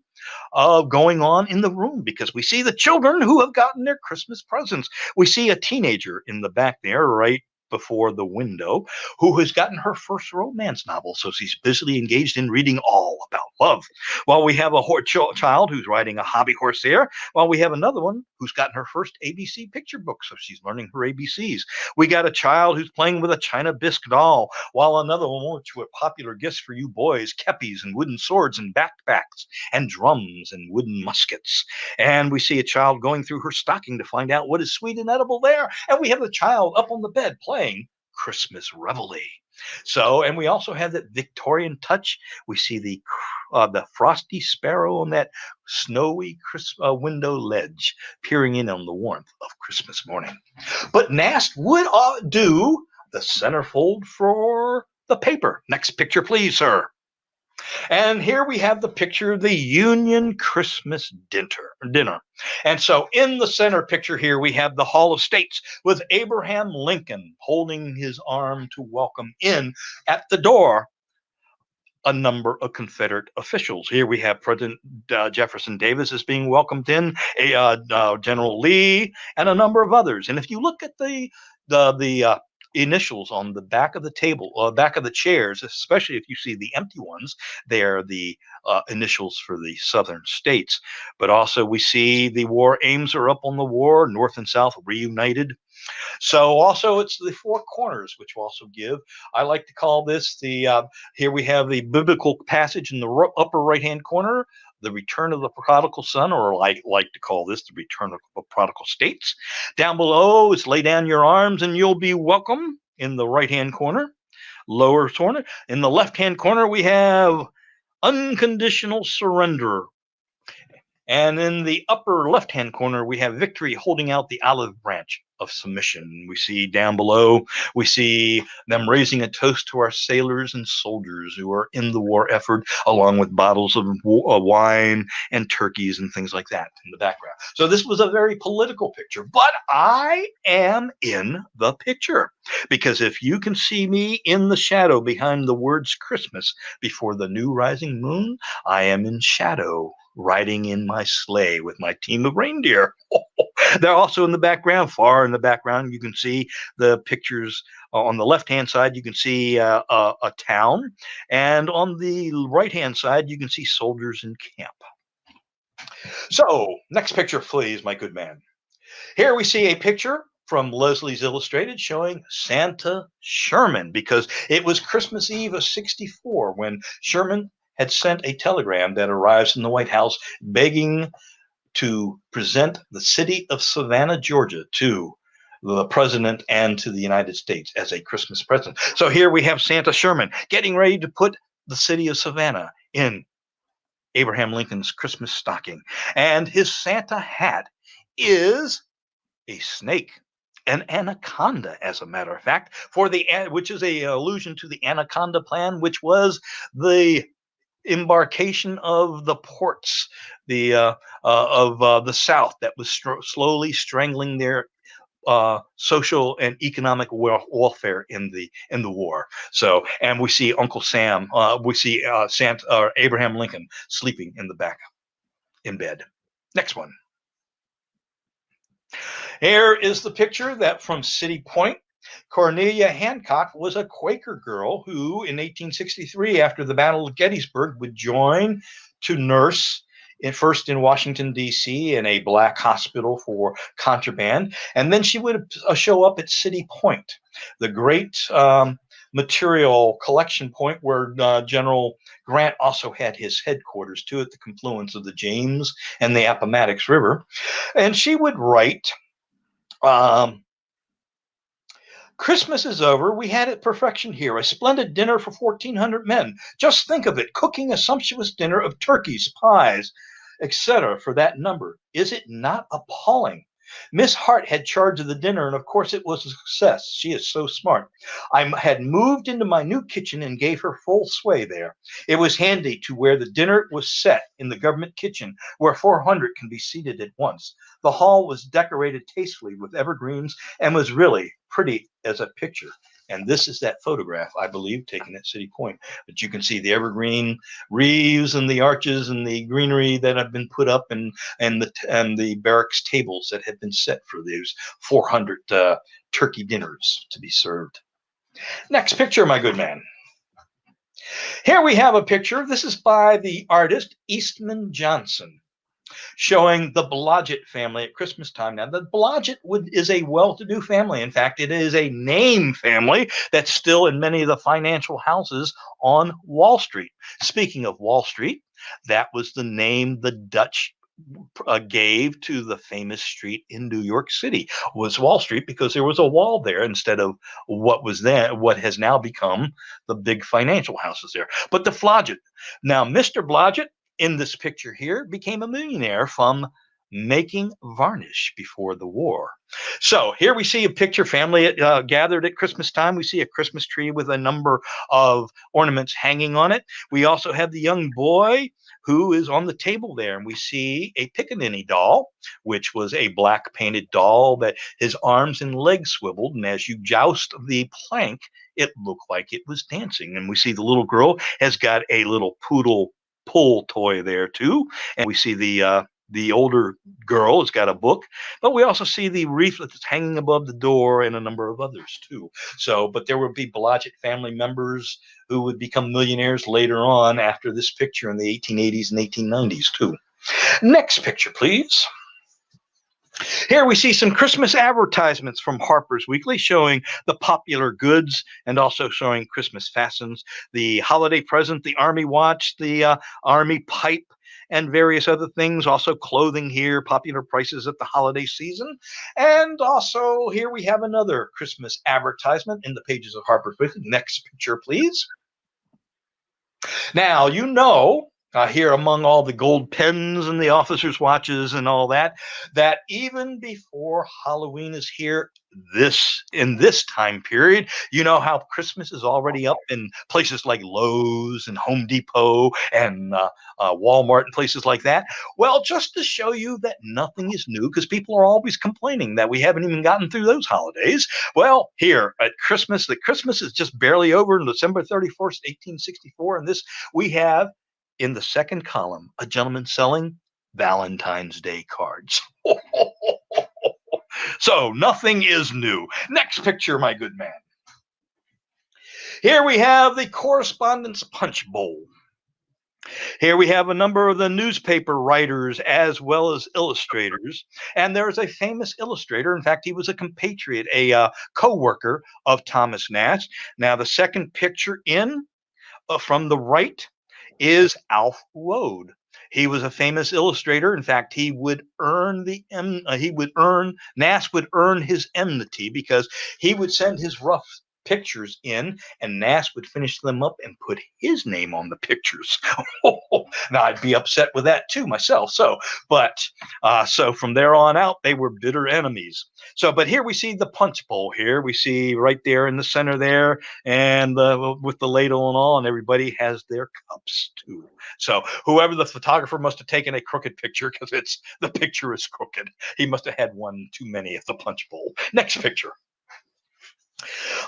going on in the room, because we see the children who have gotten their Christmas presents. We see a teenager in the back there, right before the window, who has gotten her first romance novel. So she's busily engaged in reading all about love. While we have a child who's riding a hobby horse there, while we have another one who's gotten her first ABC picture book. So she's learning her ABCs. We got a child who's playing with a China bisque doll, while another one, which were popular gifts for you boys, kepis and wooden swords and backpacks and drums and wooden muskets. And we see a child going through her stocking to find out what is sweet and edible there. And we have the child up on the bed playing Christmas Reveille. So, and we also have that Victorian touch. We see the frosty sparrow on that snowy window ledge, peering in on the warmth of Christmas morning. But Nast would do the centerfold for the paper. Next picture, please, sir. And here we have the picture of the Union Christmas dinner. And so in the center picture here, we have the Hall of States with Abraham Lincoln holding his arm to welcome in at the door a number of Confederate officials. Here we have President Jefferson Davis is being welcomed in, General Lee, and a number of others. And if you look at the initials on the back of the table, back of the chairs, especially if you see the empty ones, they are the initials for the southern states. But also we see the war aims are up on the war, North and South reunited. So also it's the four corners, which also give. I like to call this the, here we have the biblical passage in the upper right-hand corner, the return of the prodigal son, or I like to call this the return of the prodigal states. Down below is lay down your arms and you'll be welcome in the right-hand corner. Lower corner. In the left-hand corner, we have unconditional surrender. And in the upper left-hand corner, we have victory holding out the olive branch of submission. We see down below, we see them raising a toast to our sailors and soldiers who are in the war effort, along with bottles of wine and turkeys and things like that in the background. So this was a very political picture, but I am in the picture, because if you can see me in the shadow behind the words Christmas before the new rising moon, I am in shadow, riding in my sleigh with my team of reindeer. They're also in the background, far in the background. You can see the pictures on the left-hand side. You can see a town. And on the right-hand side, you can see soldiers in camp. So next picture, please, my good man. Here we see a picture from Leslie's Illustrated showing Santa Sherman, because it was Christmas Eve of '64 when Sherman had sent a telegram that arrives in the White House begging to present the city of Savannah, Georgia, to the president and to the United States as a Christmas present. So here we have Santa Sherman getting ready to put the city of Savannah in Abraham Lincoln's Christmas stocking. And his Santa hat is a snake, an anaconda, as a matter of fact, which is a allusion to the Anaconda Plan, which was the embarkation of the ports of the South that was slowly strangling their social and economic welfare in the war. So, and we see Uncle Sam, we see Abraham Lincoln sleeping in the back in bed. Next one. Here is the picture that from City Point. Cornelia Hancock was a Quaker girl who, in 1863, after the Battle of Gettysburg, would join to nurse first in Washington, D.C., in a black hospital for contraband. And then she would show up at City Point, the great material collection point where General Grant also had his headquarters too, at the confluence of the James and the Appomattox River. And she would write, Christmas is over. We had it perfection here. A splendid dinner for 1,400 men. Just think of it, cooking a sumptuous dinner of turkeys, pies, etc. for that number. Is it not appalling? Miss Hart had charge of the dinner, and of course it was a success. She is so smart. I had moved into my new kitchen and gave her full sway there. It was handy to where the dinner was set in the government kitchen, where 400 can be seated at once. The hall was decorated tastefully with evergreens and was really pretty as a picture. And this is that photograph, I believe, taken at City Point. But you can see the evergreen wreaths and the arches and the greenery that have been put up, and the barracks tables that have been set for these 400 turkey dinners to be served. Next picture, my good man. Here we have a picture. This is by the artist Eastman Johnson, showing the Blodgett family at Christmas time. Now, the Blodgett is a well-to-do family. In fact, it is a name family that's still in many of the financial houses on Wall Street. Speaking of Wall Street, that was the name the Dutch gave to the famous street in New York City, was Wall Street, because there was a wall there instead of what has now become the big financial houses there. But the Blodgett. Now, Mr. Blodgett, in this picture here, became a millionaire from making varnish before the war. So here we see a picture, family gathered at Christmas time. We see a Christmas tree with a number of ornaments hanging on it. We also have the young boy who is on the table there. And we see a pickaninny doll, which was a black painted doll that his arms and legs swiveled. And as you joust the plank, it looked like it was dancing. And we see the little girl has got a little poodle pull toy there too. And we see the older girl has got a book, but we also see the wreath that's hanging above the door and a number of others too. So, but there would be Blodgett family members who would become millionaires later on after this picture in the 1880s and 1890s too. Next picture, please. Here we see some Christmas advertisements from Harper's Weekly showing the popular goods and also showing Christmas fashions, the holiday present, the Army watch, the Army pipe, and various other things. Also clothing here, popular prices at the holiday season. And also here we have another Christmas advertisement in the pages of Harper's Weekly. Next picture, please. Now, you know, here among all the gold pens and the officers' watches and all that, that even before Halloween is here, in this time period, you know how Christmas is already up in places like Lowe's and Home Depot and Walmart and places like that. Well, just to show you that nothing is new, because people are always complaining that we haven't even gotten through those holidays. Well, here at Christmas, the Christmas is just barely over on December 31st, 1864. And this we have in the second column, a gentleman selling Valentine's Day cards. So nothing is new. Next picture, my good man. Here we have the correspondence punch bowl. Here we have a number of the newspaper writers as well as illustrators. And there's a famous illustrator. In fact, he was a compatriot, a co-worker of Thomas Nast. Now, the second picture in from the right is Alf Woad. He was a famous illustrator. In fact, he would earn Nast would earn his enmity because he would send his rough pictures in and Nast would finish them up and put his name on the pictures. Now I'd be upset with that too myself. So from there on out, they were bitter enemies. So, but here we see the punch bowl here. We see right there in the center there and with the ladle and all, and everybody has their cups too. So whoever the photographer must have taken a crooked picture because the picture is crooked. He must have had one too many at the punch bowl. Next picture.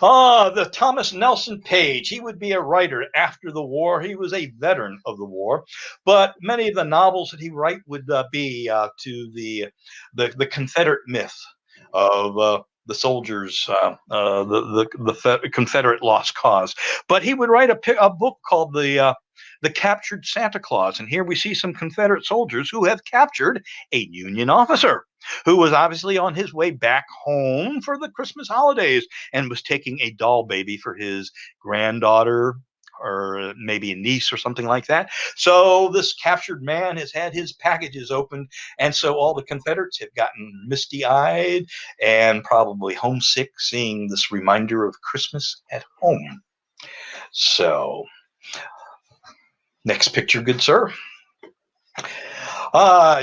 The Thomas Nelson Page. He would be a writer after the war. He was a veteran of the war, but many of the novels that he wrote would be to the Confederate myth of the soldiers, the Confederate lost cause. But he would write a book called the Captured Santa Claus. And here we see some Confederate soldiers who have captured a Union officer who was obviously on his way back home for the Christmas holidays and was taking a doll baby for his granddaughter or maybe a niece or something like that. So this captured man has had his packages opened. And so all the Confederates have gotten misty-eyed and probably homesick seeing this reminder of Christmas at home. So next picture, good sir.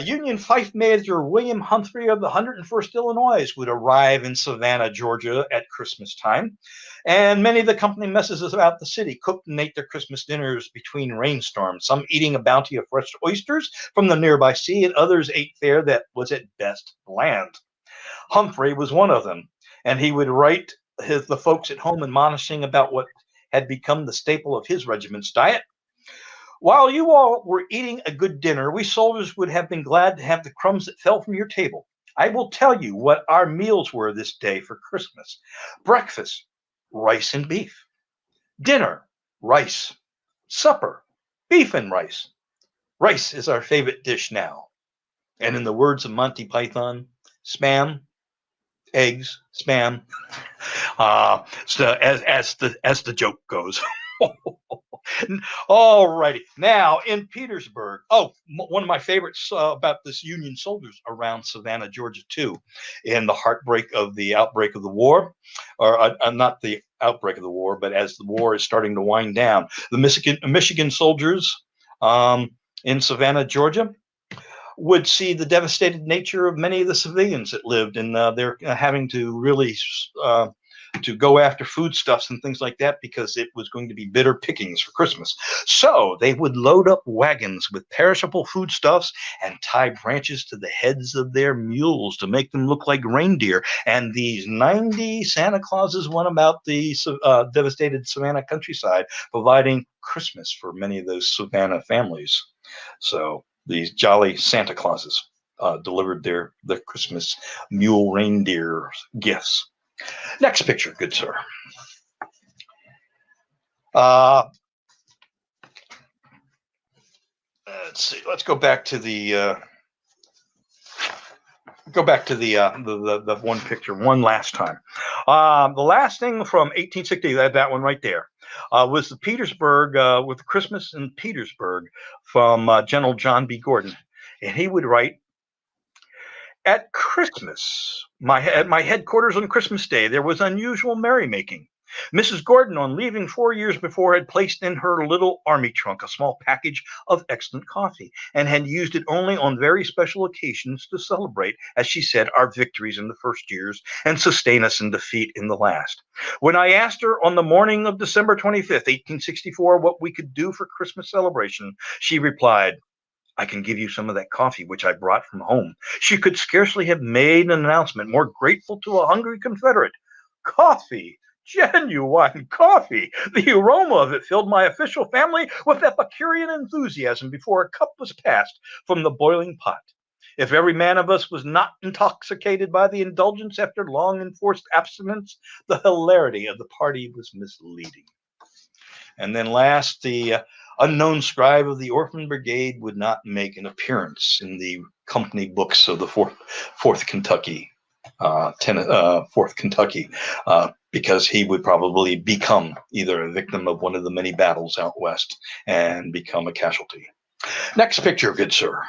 Union Fife Major William Humphrey of the 101st Illinois would arrive in Savannah, Georgia at Christmas time. And many of the company messes about the city cooked and ate their Christmas dinners between rainstorms, some eating a bounty of fresh oysters from the nearby sea, and others ate fare that was at best bland. Humphrey was one of them, and he would write the folks at home admonishing about what had become the staple of his regiment's diet. While you all were eating a good dinner, we soldiers would have been glad to have the crumbs that fell from your table. I will tell you what our meals were this day for Christmas. Breakfast, rice and beef. Dinner, rice. Supper, beef and rice. Rice is our favorite dish now. And in the words of Monty Python, spam, eggs, spam. So as the joke goes. All righty. Now in Petersburg. One of my favorites about this Union soldiers around Savannah, Georgia, too, in the outbreak of the war, or not the outbreak of the war, but as the war is starting to wind down, the Michigan soldiers in Savannah, Georgia. would see the devastated nature of many of the civilians that lived, and they're having to really to go after foodstuffs and things like that because it was going to be bitter pickings for Christmas. So they would load up wagons with perishable foodstuffs and tie branches to the heads of their mules to make them look like reindeer. And these 90 Santa Clauses went about the devastated Savannah countryside, providing Christmas for many of those Savannah families. So these jolly Santa Clauses delivered their Christmas mule reindeer gifts. Next picture, good sir. Let's see. Let's go back to the the one picture one last time. The last thing from 1860, that one right there, was the Petersburg with Christmas in Petersburg from General John B. Gordon, and he would write, "At Christmas, at my headquarters on Christmas Day, there was unusual merrymaking. Mrs. Gordon, on leaving 4 years before, had placed in her little army trunk a small package of excellent coffee, and had used it only on very special occasions to celebrate, as she said, our victories in the first years, and sustain us in defeat in the last. When I asked her on the morning of December 25th, 1864, what we could do for Christmas celebration, she replied, 'I can give you some of that coffee which I brought from home.' She could scarcely have made an announcement more grateful to a hungry Confederate. Coffee! Genuine coffee! The aroma of it filled my official family with Epicurean enthusiasm before a cup was passed from the boiling pot. If every man of us was not intoxicated by the indulgence after long enforced abstinence, the hilarity of the party was misleading." And then last, the unknown scribe of the Orphan Brigade would not make an appearance in the company books of the Fourth Kentucky, because he would probably become either a victim of one of the many battles out west and become a casualty. Next picture, good sir.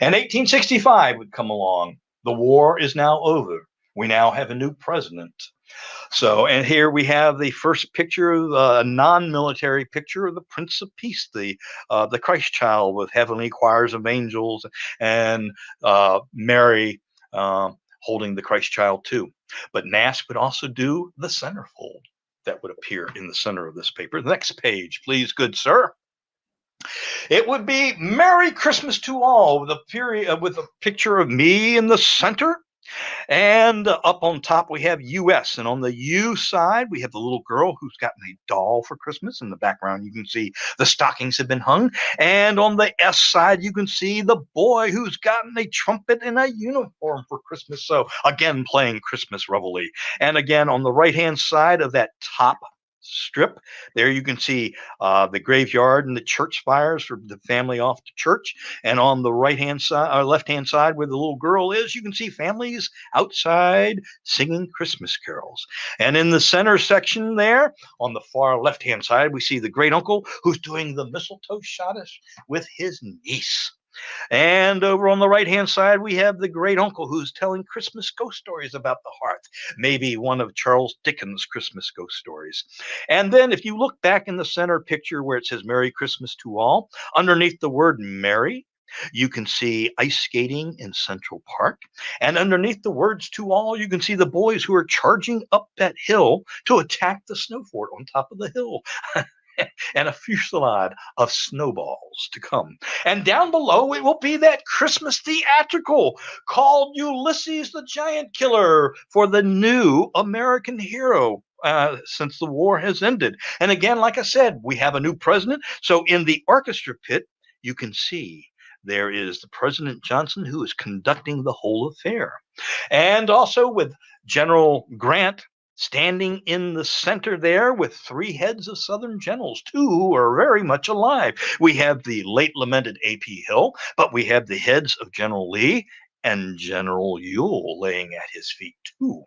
And 1865 would come along. The war is now over. We now have a new president. So, and here we have the first picture of a non-military picture of the Prince of Peace, the Christ child with heavenly choirs of angels, and Mary holding the Christ child too. But Nash would also do the centerfold that would appear in the center of this paper. The next page, please, good sir. It would be Merry Christmas to all, with a picture of me in the center. And up on top, we have US. And on the U side, we have the little girl who's gotten a doll for Christmas. In the background, you can see the stockings have been hung. And on the S side, you can see the boy who's gotten a trumpet and a uniform for Christmas. So again, playing Christmas reveille. And again, on the right-hand side of that top strip, there you can see the graveyard and the church spires for the family off to church. And on the right-hand side, or left-hand side, where the little girl is, you can see families outside singing Christmas carols. And in the center section there, on the far left-hand side, we see the great uncle who's doing the mistletoe schottische with his niece. And over on the right-hand side, we have the great uncle who's telling Christmas ghost stories about the hearth, maybe one of Charles Dickens' Christmas ghost stories. And then if you look back in the center picture where it says Merry Christmas to all, underneath the word Merry, you can see ice skating in Central Park. And underneath the words to all, you can see the boys who are charging up that hill to attack the snow fort on top of the hill. And a fusillade of snowballs to come. And down below, it will be that Christmas theatrical called Ulysses the Giant Killer for the new American hero. Since the war has ended. And again, like I said, we have a new president. So in the orchestra pit, you can see there is the President Johnson who is conducting the whole affair. And also with General Grant standing in the center there with three heads of Southern generals, two who are very much alive. We have the late lamented A.P. Hill, but we have the heads of General Lee and General Ewell laying at his feet too.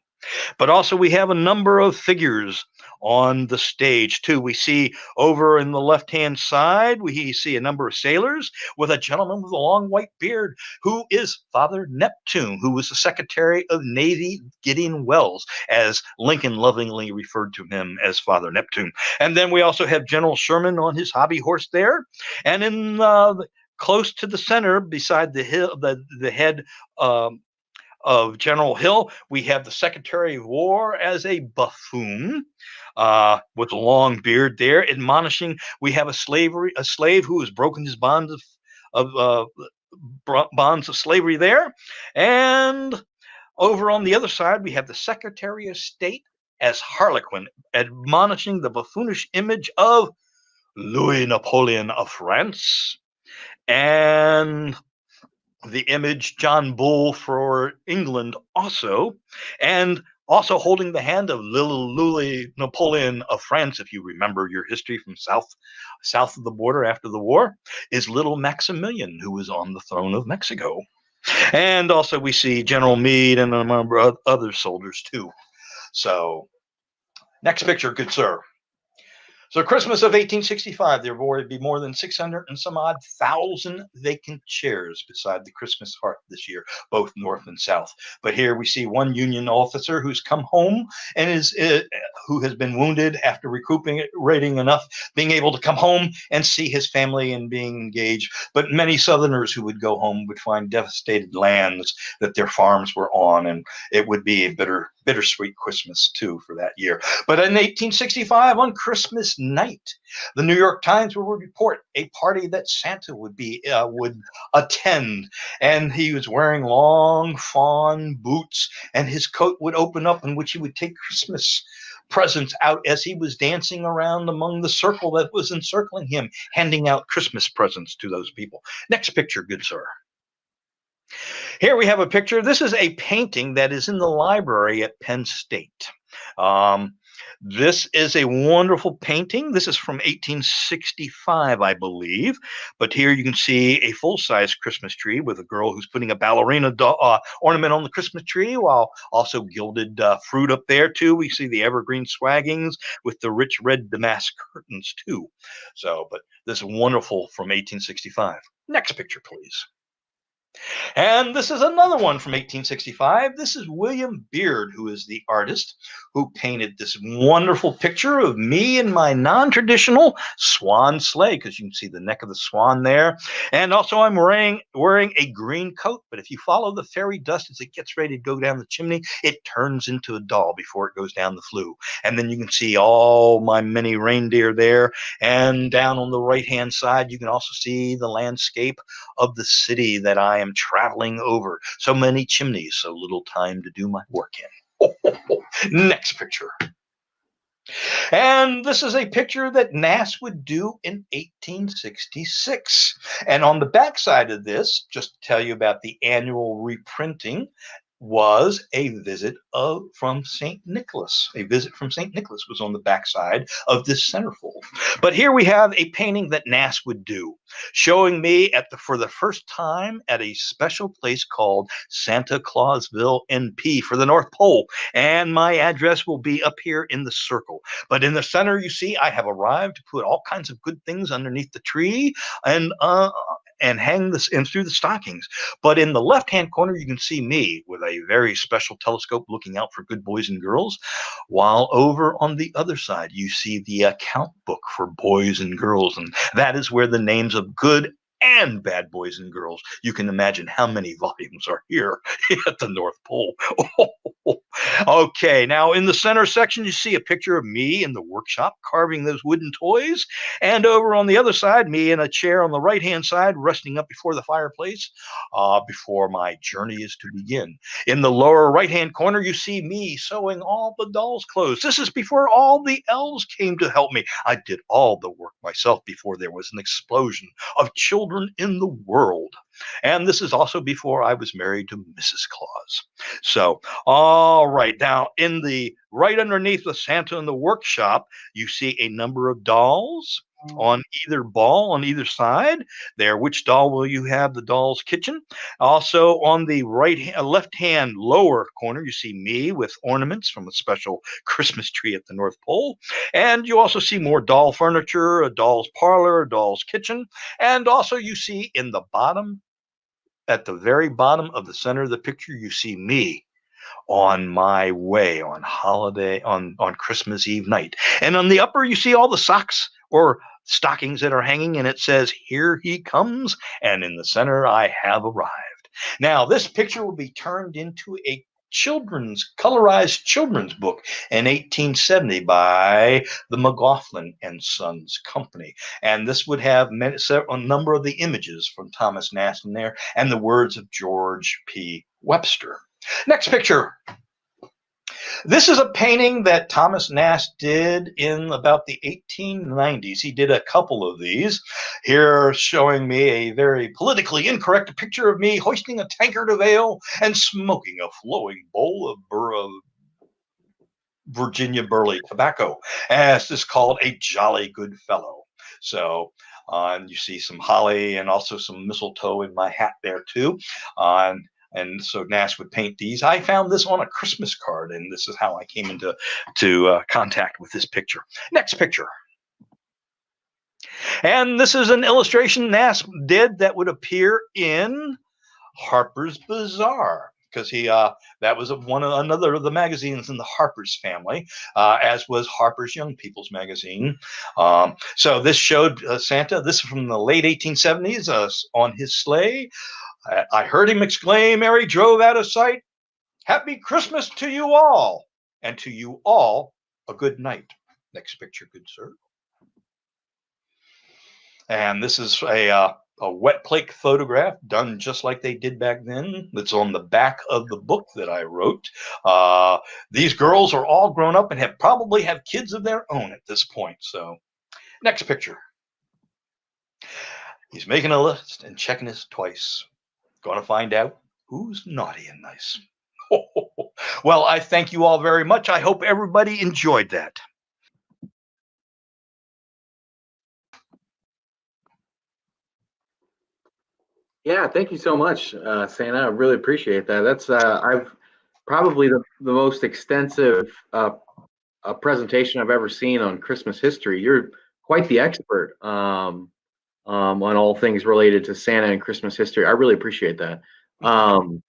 But also we have a number of figures on the stage too. We see over in the left-hand side, we see a number of sailors with a gentleman with a long white beard who is Father Neptune, who was the Secretary of Navy Gideon Welles, as Lincoln lovingly referred to him as Father Neptune. And then we also have General Sherman on his hobby horse there. And in close to the center, beside the hill, the head of General Hill, we have the Secretary of War as a buffoon with a long beard there, admonishing. We have a slave who has broken his bonds of slavery there, and over on the other side we have the Secretary of State as Harlequin, admonishing the buffoonish image of Louis Napoleon of France, and the image John Bull for England also, and also holding the hand of little Louis Napoleon of France, if you remember your history from south of the border after the war, is little Maximilian, who was on the throne of Mexico. And also we see General Meade and a number of other soldiers too. So next picture, good sir. So Christmas of 1865, there would be more than 600 and some odd thousand vacant chairs beside the Christmas hearth this year, both North and South. But here we see one Union officer who's come home and who has been wounded after recuperating enough, being able to come home and see his family and being engaged. But many Southerners who would go home would find devastated lands that their farms were on, and it would be a bittersweet Christmas too for that year. But in 1865, on Christmas night, the New York Times would report a party that Santa would attend, and he was wearing long fawn boots, and his coat would open up, in which he would take Christmas presents out as he was dancing around among the circle that was encircling him, handing out Christmas presents to those people. Next picture, good sir. Here we have a picture. This is a painting that is in the library at Penn State. This is a wonderful painting. This is from 1865, I believe. But here you can see a full-size Christmas tree with a girl who's putting a ballerina ornament on the Christmas tree, while also gilded fruit up there too. We see the evergreen swaggings with the rich red damask curtains too. So, but this is wonderful from 1865. Next picture, please. And this is another one from 1865. This is William Beard, who is the artist who painted this wonderful picture of me in my non-traditional swan sleigh, because you can see the neck of the swan there. And also I'm wearing a green coat, but if you follow the fairy dust as it gets ready to go down the chimney, it turns into a doll before it goes down the flue. And then you can see all my many reindeer there. And down on the right-hand side, you can also see the landscape of the city that I am traveling over. So many chimneys, so little time to do my work in. Next picture. And this is a picture that Nass would do in 1866. And on the back side of this, just to tell you about the annual reprinting, was a visit from St. Nicholas. A visit from St. Nicholas was on the backside of this centerfold. But here we have a painting that Nass would do, showing me for the first time at a special place called Santa Clausville, NP, for the North Pole. And my address will be up here in the circle. But in the center, you see, I have arrived to put all kinds of good things underneath the tree and hang this in through the stockings. But in the left-hand corner, you can see me with a very special telescope looking out for good boys and girls, while over on the other side, you see the account book for boys and girls, and that is where the names of good and bad boys and girls. You can imagine how many volumes are here at the North Pole. Okay, now in the center section, you see a picture of me in the workshop carving those wooden toys. And over on the other side, me in a chair on the right-hand side, resting up before the fireplace before my journey is to begin. In the lower right-hand corner, you see me sewing all the dolls' clothes. This is before all the elves came to help me. I did all the work myself before there was an explosion of children in the world. And this is also before I was married to Mrs. Claus. So, all right, now in the right underneath the Santa in the workshop, you see a number of dolls on either ball on either side there. Which doll will you have? The doll's kitchen. Also on the left hand lower corner, you see me with ornaments from a special Christmas tree at the North Pole. And you also see more doll furniture, a doll's parlor, a doll's kitchen. And also you see in the bottom, at the very bottom of the center of the picture, you see me on my way on holiday, on Christmas Eve night. And on the upper, you see all the socks or stockings that are hanging, and it says, "Here he comes," and in the center, "I have arrived." Now, this picture will be turned into a colorized children's book in 1870 by the McLaughlin and Sons Company, and this would have a number of the images from Thomas Nast in there and the words of George P. Webster. Next picture. This is a painting that Thomas Nast did in about the 1890s. He did a couple of these. Here showing me a very politically incorrect picture of me hoisting a tankard of ale and smoking a flowing bowl of Virginia burley tobacco, as this is called "A Jolly Good Fellow." So, and you see some holly and also some mistletoe in my hat there too. And so Nash would paint these. I found this on a Christmas card, and this is how I came into contact with this picture. Next picture. And this is an illustration Nash did that would appear in Harper's Bazaar, because that was another of the magazines in the Harper's family, as was Harper's Young People's Magazine. So this showed Santa. This is from the late 1870s on his sleigh. I heard him exclaim ere he drove out of sight, "Happy Christmas to you all, and to you all a good night." Next picture, good sir. And this is a wet plate photograph done just like they did back then. That's on the back of the book that I wrote. These girls are all grown up and probably have kids of their own at this point. So, next picture. He's making a list and checking it twice. Going to find out who's naughty and nice. Well, I thank you all very much. I hope everybody enjoyed that. Yeah, thank you so much, Santa. I really appreciate that. That's I've probably the most extensive presentation I've ever seen on Christmas history. You're quite the expert on all things related to Santa and Christmas history. I really appreciate that. Well,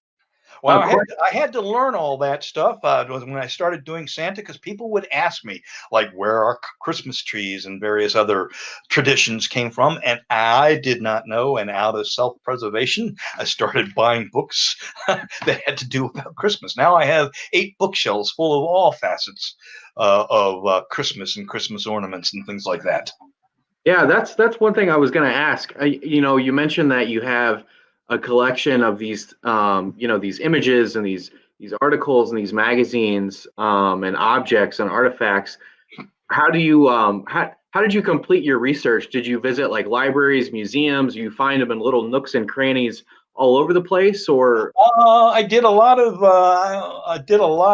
I had to learn all that stuff when I started doing Santa, because people would ask me, like, where our Christmas trees and various other traditions came from, and I did not know. And out of self-preservation, I started buying books that had to do about Christmas. Now I have 8 bookshelves full of all facets of Christmas and Christmas ornaments and things like that. Yeah, that's one thing I was going to ask. You mentioned that you have a collection of these, these images and these articles and these magazines and objects and artifacts. How do you how did you complete your research? Did you visit like libraries, museums? You find them in little nooks and crannies all over the place, or? I did a lot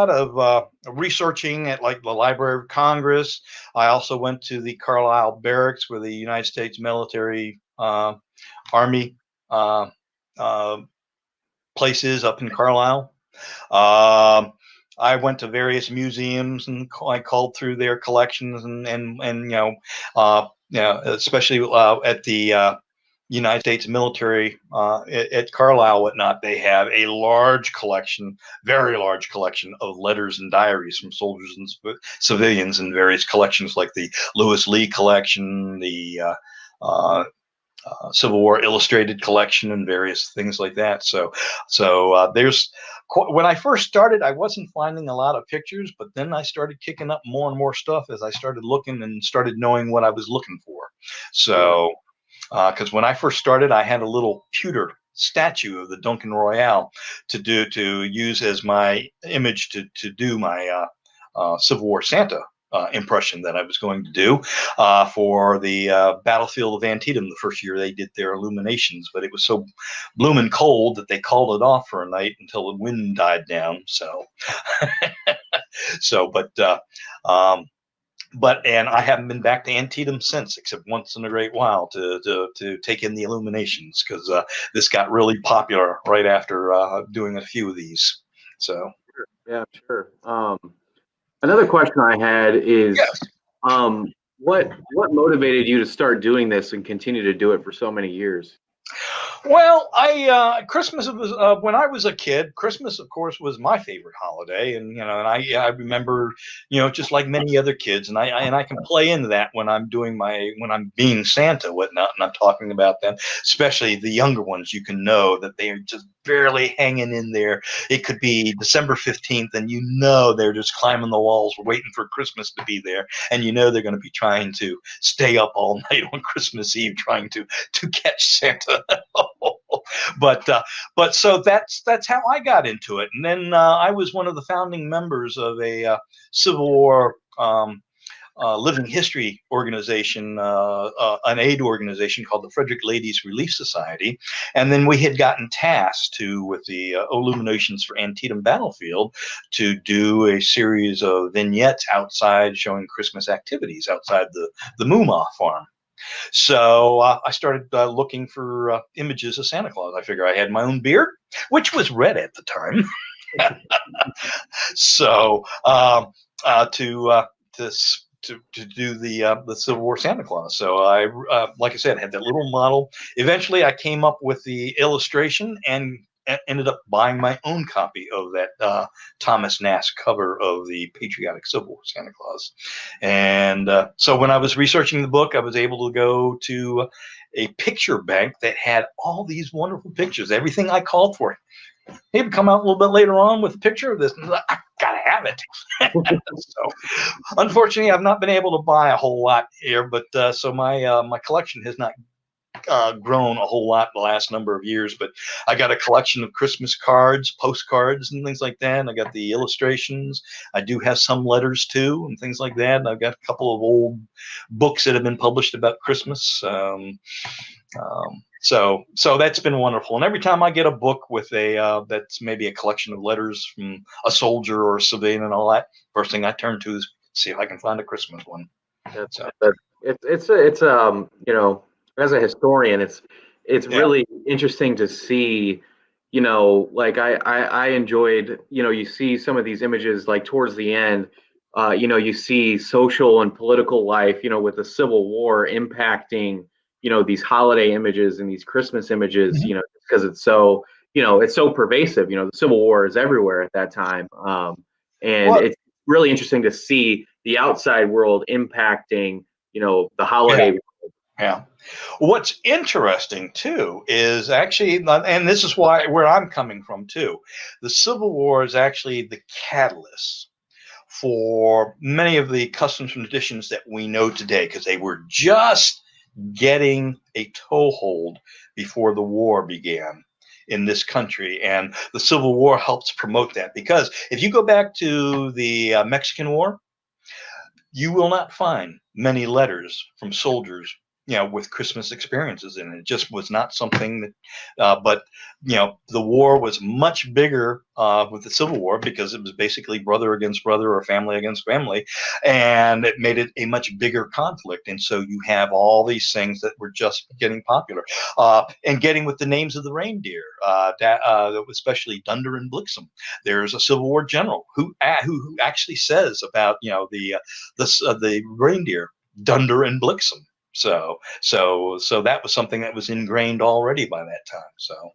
of researching at like the Library of Congress. I also went to the Carlisle Barracks, where the United States military Army places up in Carlisle. I went to various museums and I called through their collections and especially at the United States military at Carlisle, whatnot. They have a large collection, very large collection of letters and diaries from soldiers and civilians, in various collections like the Lewis Lee collection, the Civil War Illustrated collection, and various things like that. So there's when I first started, I wasn't finding a lot of pictures, but then I started kicking up more and more stuff as I started looking and started knowing what I was looking for. So, because when I first started, I had a little pewter statue of the Duncan Royale to use as my image to do my Civil War Santa impression that I was going to do for the battlefield of Antietam the first year they did their illuminations. But it was so blooming cold that they called it off for a night until the wind died down. So, and I haven't been back to Antietam since, except once in a great while to take in the illuminations, because this got really popular right after doing a few of these. So, Yeah, sure. Another question I had is, yes. What motivated you to start doing this and continue to do it for so many years? Well, I Christmas was when I was a kid. Christmas, of course, was my favorite holiday, and I remember, just like many other kids, and I can play into that when I'm doing when I'm being Santa, whatnot, and I'm talking about them, especially the younger ones. You can know that they are just barely hanging in there. It could be December 15th, and they're just climbing the walls, waiting for Christmas to be there, and they're going to be trying to stay up all night on Christmas Eve trying to catch Santa. but so that's how I got into it, and then I was one of the founding members of a Civil War living history organization, an aid organization called the Frederick Ladies Relief Society, and then we had gotten tasked with the Illuminations for Antietam Battlefield to do a series of vignettes outside showing Christmas activities outside the Moomaw farm. So I started looking for images of Santa Claus. I figure I had my own beard, which was red at the time. So to do the Civil War Santa Claus. So I, like I said, had that little model. Eventually, I came up with the illustration and ended up buying my own copy of that Thomas Nast cover of the patriotic Civil War Santa Claus. And so when I was researching the book, I was able to go to a picture bank that had all these wonderful pictures, everything I called for. He would come out a little bit later on with a picture of this, and I gotta have it. So, unfortunately, I've not been able to buy a whole lot here, but so my collection has not grown a whole lot in the last number of years. But I got a collection of Christmas cards, postcards, and things like that. And I got the illustrations. I do have some letters too, and things like that. And I've got a couple of old books that have been published about Christmas. So that's been wonderful. And every time I get a book with that's maybe a collection of letters from a soldier or a civilian and all that, first thing I turn to is see if I can find a Christmas one. That's it's as a historian, it's Yeah. really interesting to see, like I enjoyed, you see some of these images like towards the end, you see social and political life, with the Civil War impacting, these holiday images and these Christmas images, Mhm. because it's so pervasive. The Civil War is everywhere at that time, and Well, it's really interesting to see the outside world impacting, the yeah, holiday. yeah. What's interesting too is actually, and this is where I'm coming from too, the Civil War is actually the catalyst for many of the customs and traditions that we know today, because they were just getting a toehold before the war began in this country. And the Civil War helps promote that, because if you go back to the Mexican War, you will not find many letters from soldiers, with Christmas experiences in it. It just was not something that, but the war was much bigger with the Civil War, because it was basically brother against brother or family against family, and it made it a much bigger conflict. And so you have all these things that were just getting popular, and getting with the names of the reindeer, especially Dunder and Blixen. There's a Civil War general who actually says about the reindeer Dunder and Blixen. So that was something that was ingrained already by that time. So,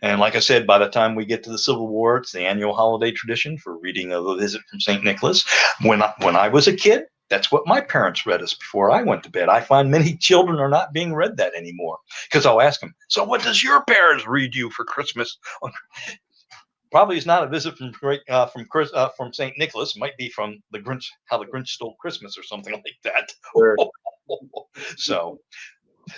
and like I said, by the time we get to the Civil War, it's the annual holiday tradition for reading of A Visit from St. Nicholas. When I was a kid, that's what my parents read us before I went to bed. I find many children are not being read that anymore, because I'll ask them, so what does your parents read you for Christmas? Probably is not A Visit from St. Nicholas. It might be from the Grinch, How the Grinch Stole Christmas, or something like that. Where so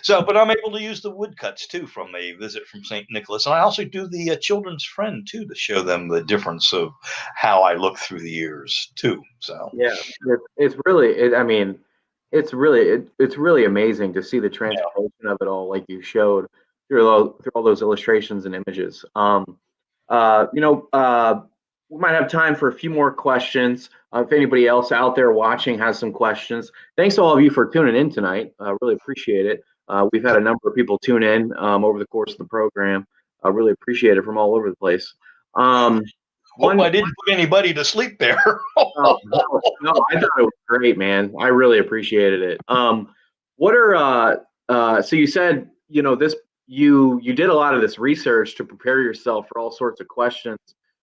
but I'm able to use the woodcuts too from A Visit from St. Nicholas, and I also do the Children's Friend too, to show them the difference of how I look through the years too. So Yeah, it's really, I mean, it's really amazing to see the yeah. transformation of it all, like you showed through all those illustrations and images. Uh, you know, uh, we might have time for a few more questions. If anybody else out there watching has some questions, thanks to all of you for tuning in tonight. I really appreciate it. We've had a number of people tune in over the course of the program. I really appreciate it from all over the place. Um, Hope one I didn't put anybody to sleep there. Oh, no, no, I thought it was great, man. I really appreciated it. What are so you said, this you did a lot of this research to prepare yourself for all sorts of questions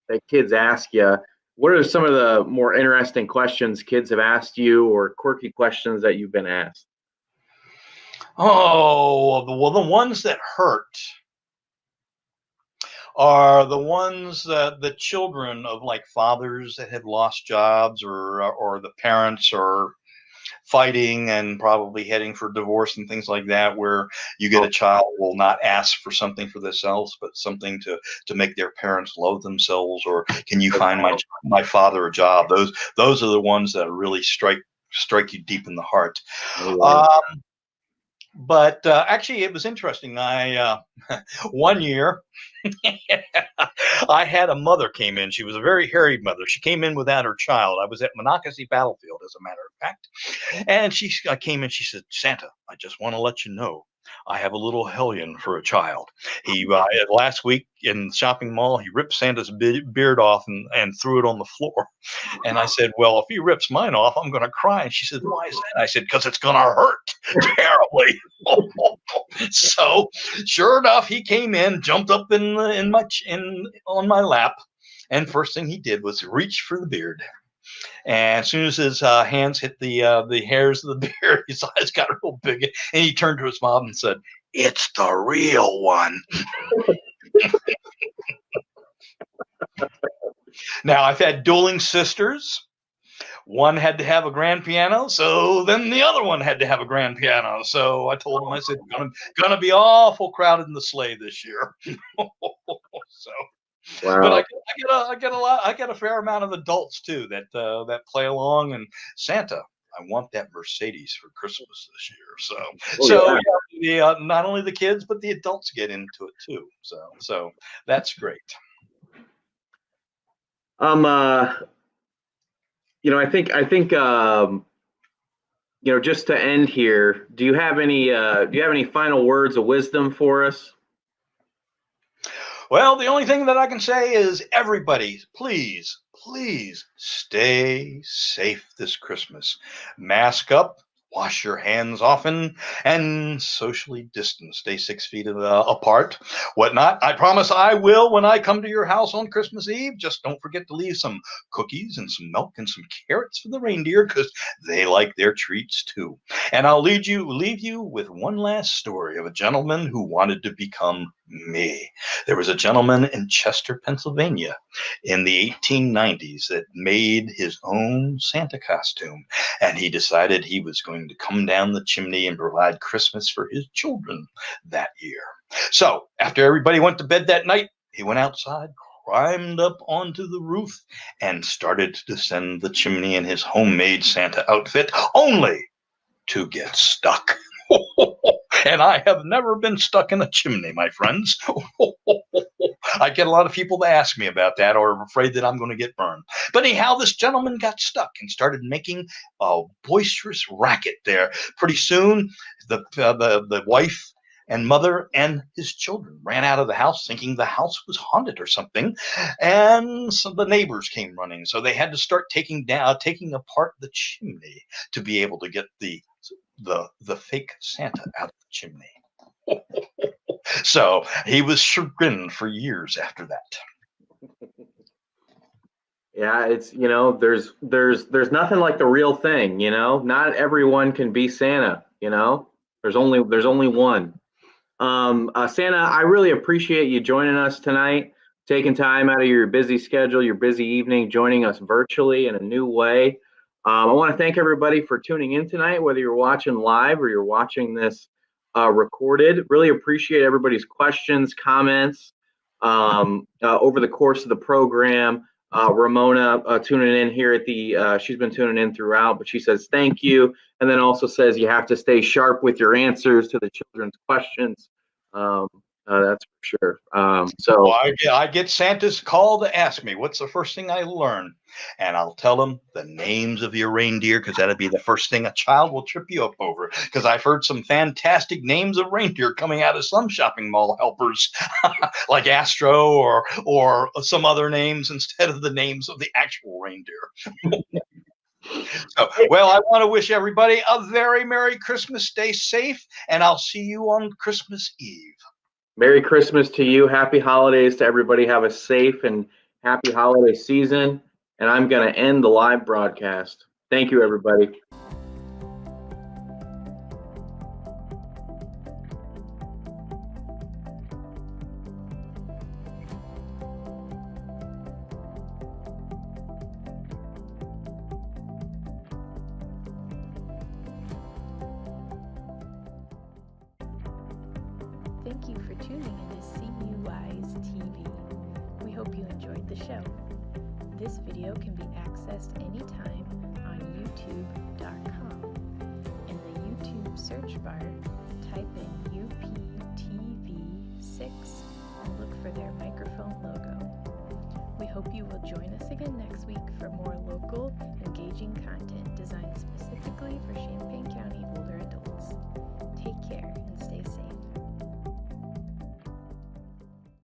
that kids ask you. What are some of the more interesting questions kids have asked you, or quirky questions that you've been asked? Oh, well, the ones that hurt are the ones that the children of like fathers that had lost jobs, or the parents are fighting and probably heading for divorce and things like that, where you get a child will not ask for something for themselves but something to make their parents love themselves, or can you find my father a job. Those are the ones that really strike you deep in the heart. Oh, uh, but actually it was interesting. I one year I had a mother came in. She was a very hairy mother. She came in without her child. I was at Monocacy Battlefield, as a matter of fact. And I came in. She said, "Santa, I just want to let you know, I have a little hellion for a child. He last week in the shopping mall, he ripped Santa's beard off and threw it on the floor." And I said, "Well, if he rips mine off, I'm going to cry." And she said, "Why is that?" I said, "Because it's going to hurt terribly." So, sure enough, he came in, jumped up in my on my lap, and first thing he did was reach for the beard. And as soon as his hands hit the hairs of the beard, his eyes got real big, and he turned to his mom and said, "It's the real one." Now, I've had dueling sisters. One had to have a grand piano, so then the other one had to have a grand piano. So I told him, I said, gonna be awful crowded in the sleigh this year. So, but wow. I get a fair amount of adults too that play along. And Santa, I want that Mercedes for Christmas this year. Oh yeah. Not only the kids but the adults get into it too. So that's great. Um. I think just to end here, do you have any final words of wisdom for us? Well, the only thing that I can say is, everybody, please, please stay safe this Christmas. Mask up, wash your hands often, and socially distance. Stay 6 feet apart. Whatnot. I promise I will when I come to your house on Christmas Eve. Just don't forget to leave some cookies and some milk and some carrots for the reindeer, because they like their treats too. And I'll leave you with one last story of a gentleman who wanted to become me. There was a gentleman in Chester, Pennsylvania in the 1890s that made his own Santa costume, and he decided he was going to come down the chimney and provide Christmas for his children that year. So, after everybody went to bed that night, he went outside, climbed up onto the roof, and started to descend the chimney in his homemade Santa outfit, only to get stuck. And I have never been stuck in a chimney, my friends. I get a lot of people to ask me about that, or are afraid that I'm going to get burned. But anyhow, this gentleman got stuck and started making a boisterous racket there. Pretty soon, the wife and mother and his children ran out of the house thinking the house was haunted or something, and so the neighbors came running. So they had to start taking apart the chimney to be able to get the fake Santa out of the chimney. So he was chagrined for years after that. Yeah, there's nothing like the real thing. Not everyone can be Santa. There's only one. Santa, I really appreciate you joining us tonight, taking time out of your busy schedule, your busy evening, joining us virtually in a new way. I want to thank everybody for tuning in tonight, whether you're watching live or you're watching this recorded. Really appreciate everybody's questions, comments over the course of the program. Ramona tuning in here she's been tuning in throughout, but she says thank you, and then also says you have to stay sharp with your answers to the children's questions. Um, that's for sure. So Well, I get Santa's call to ask me what's the first thing I learn, and I'll tell him the names of your reindeer, because that'll be the first thing a child will trip you up over. Because I've heard some fantastic names of reindeer coming out of some shopping mall helpers, like Astro or some other names instead of the names of the actual reindeer. So, well, I want to wish everybody a very Merry Christmas. Stay safe, and I'll see you on Christmas Eve. Merry Christmas to you. Happy holidays to everybody. Have a safe and happy holiday season. And I'm going to end the live broadcast. Thank you, everybody. Thank you for tuning into CUI's TV. We hope you enjoyed the show. This video can be accessed anytime on youtube.com. In the YouTube search bar, type in UPTV6 and look for their microphone logo. We hope you will join us again next week for more local, engaging content designed specifically for Champaign County older adults. Take care and stay safe.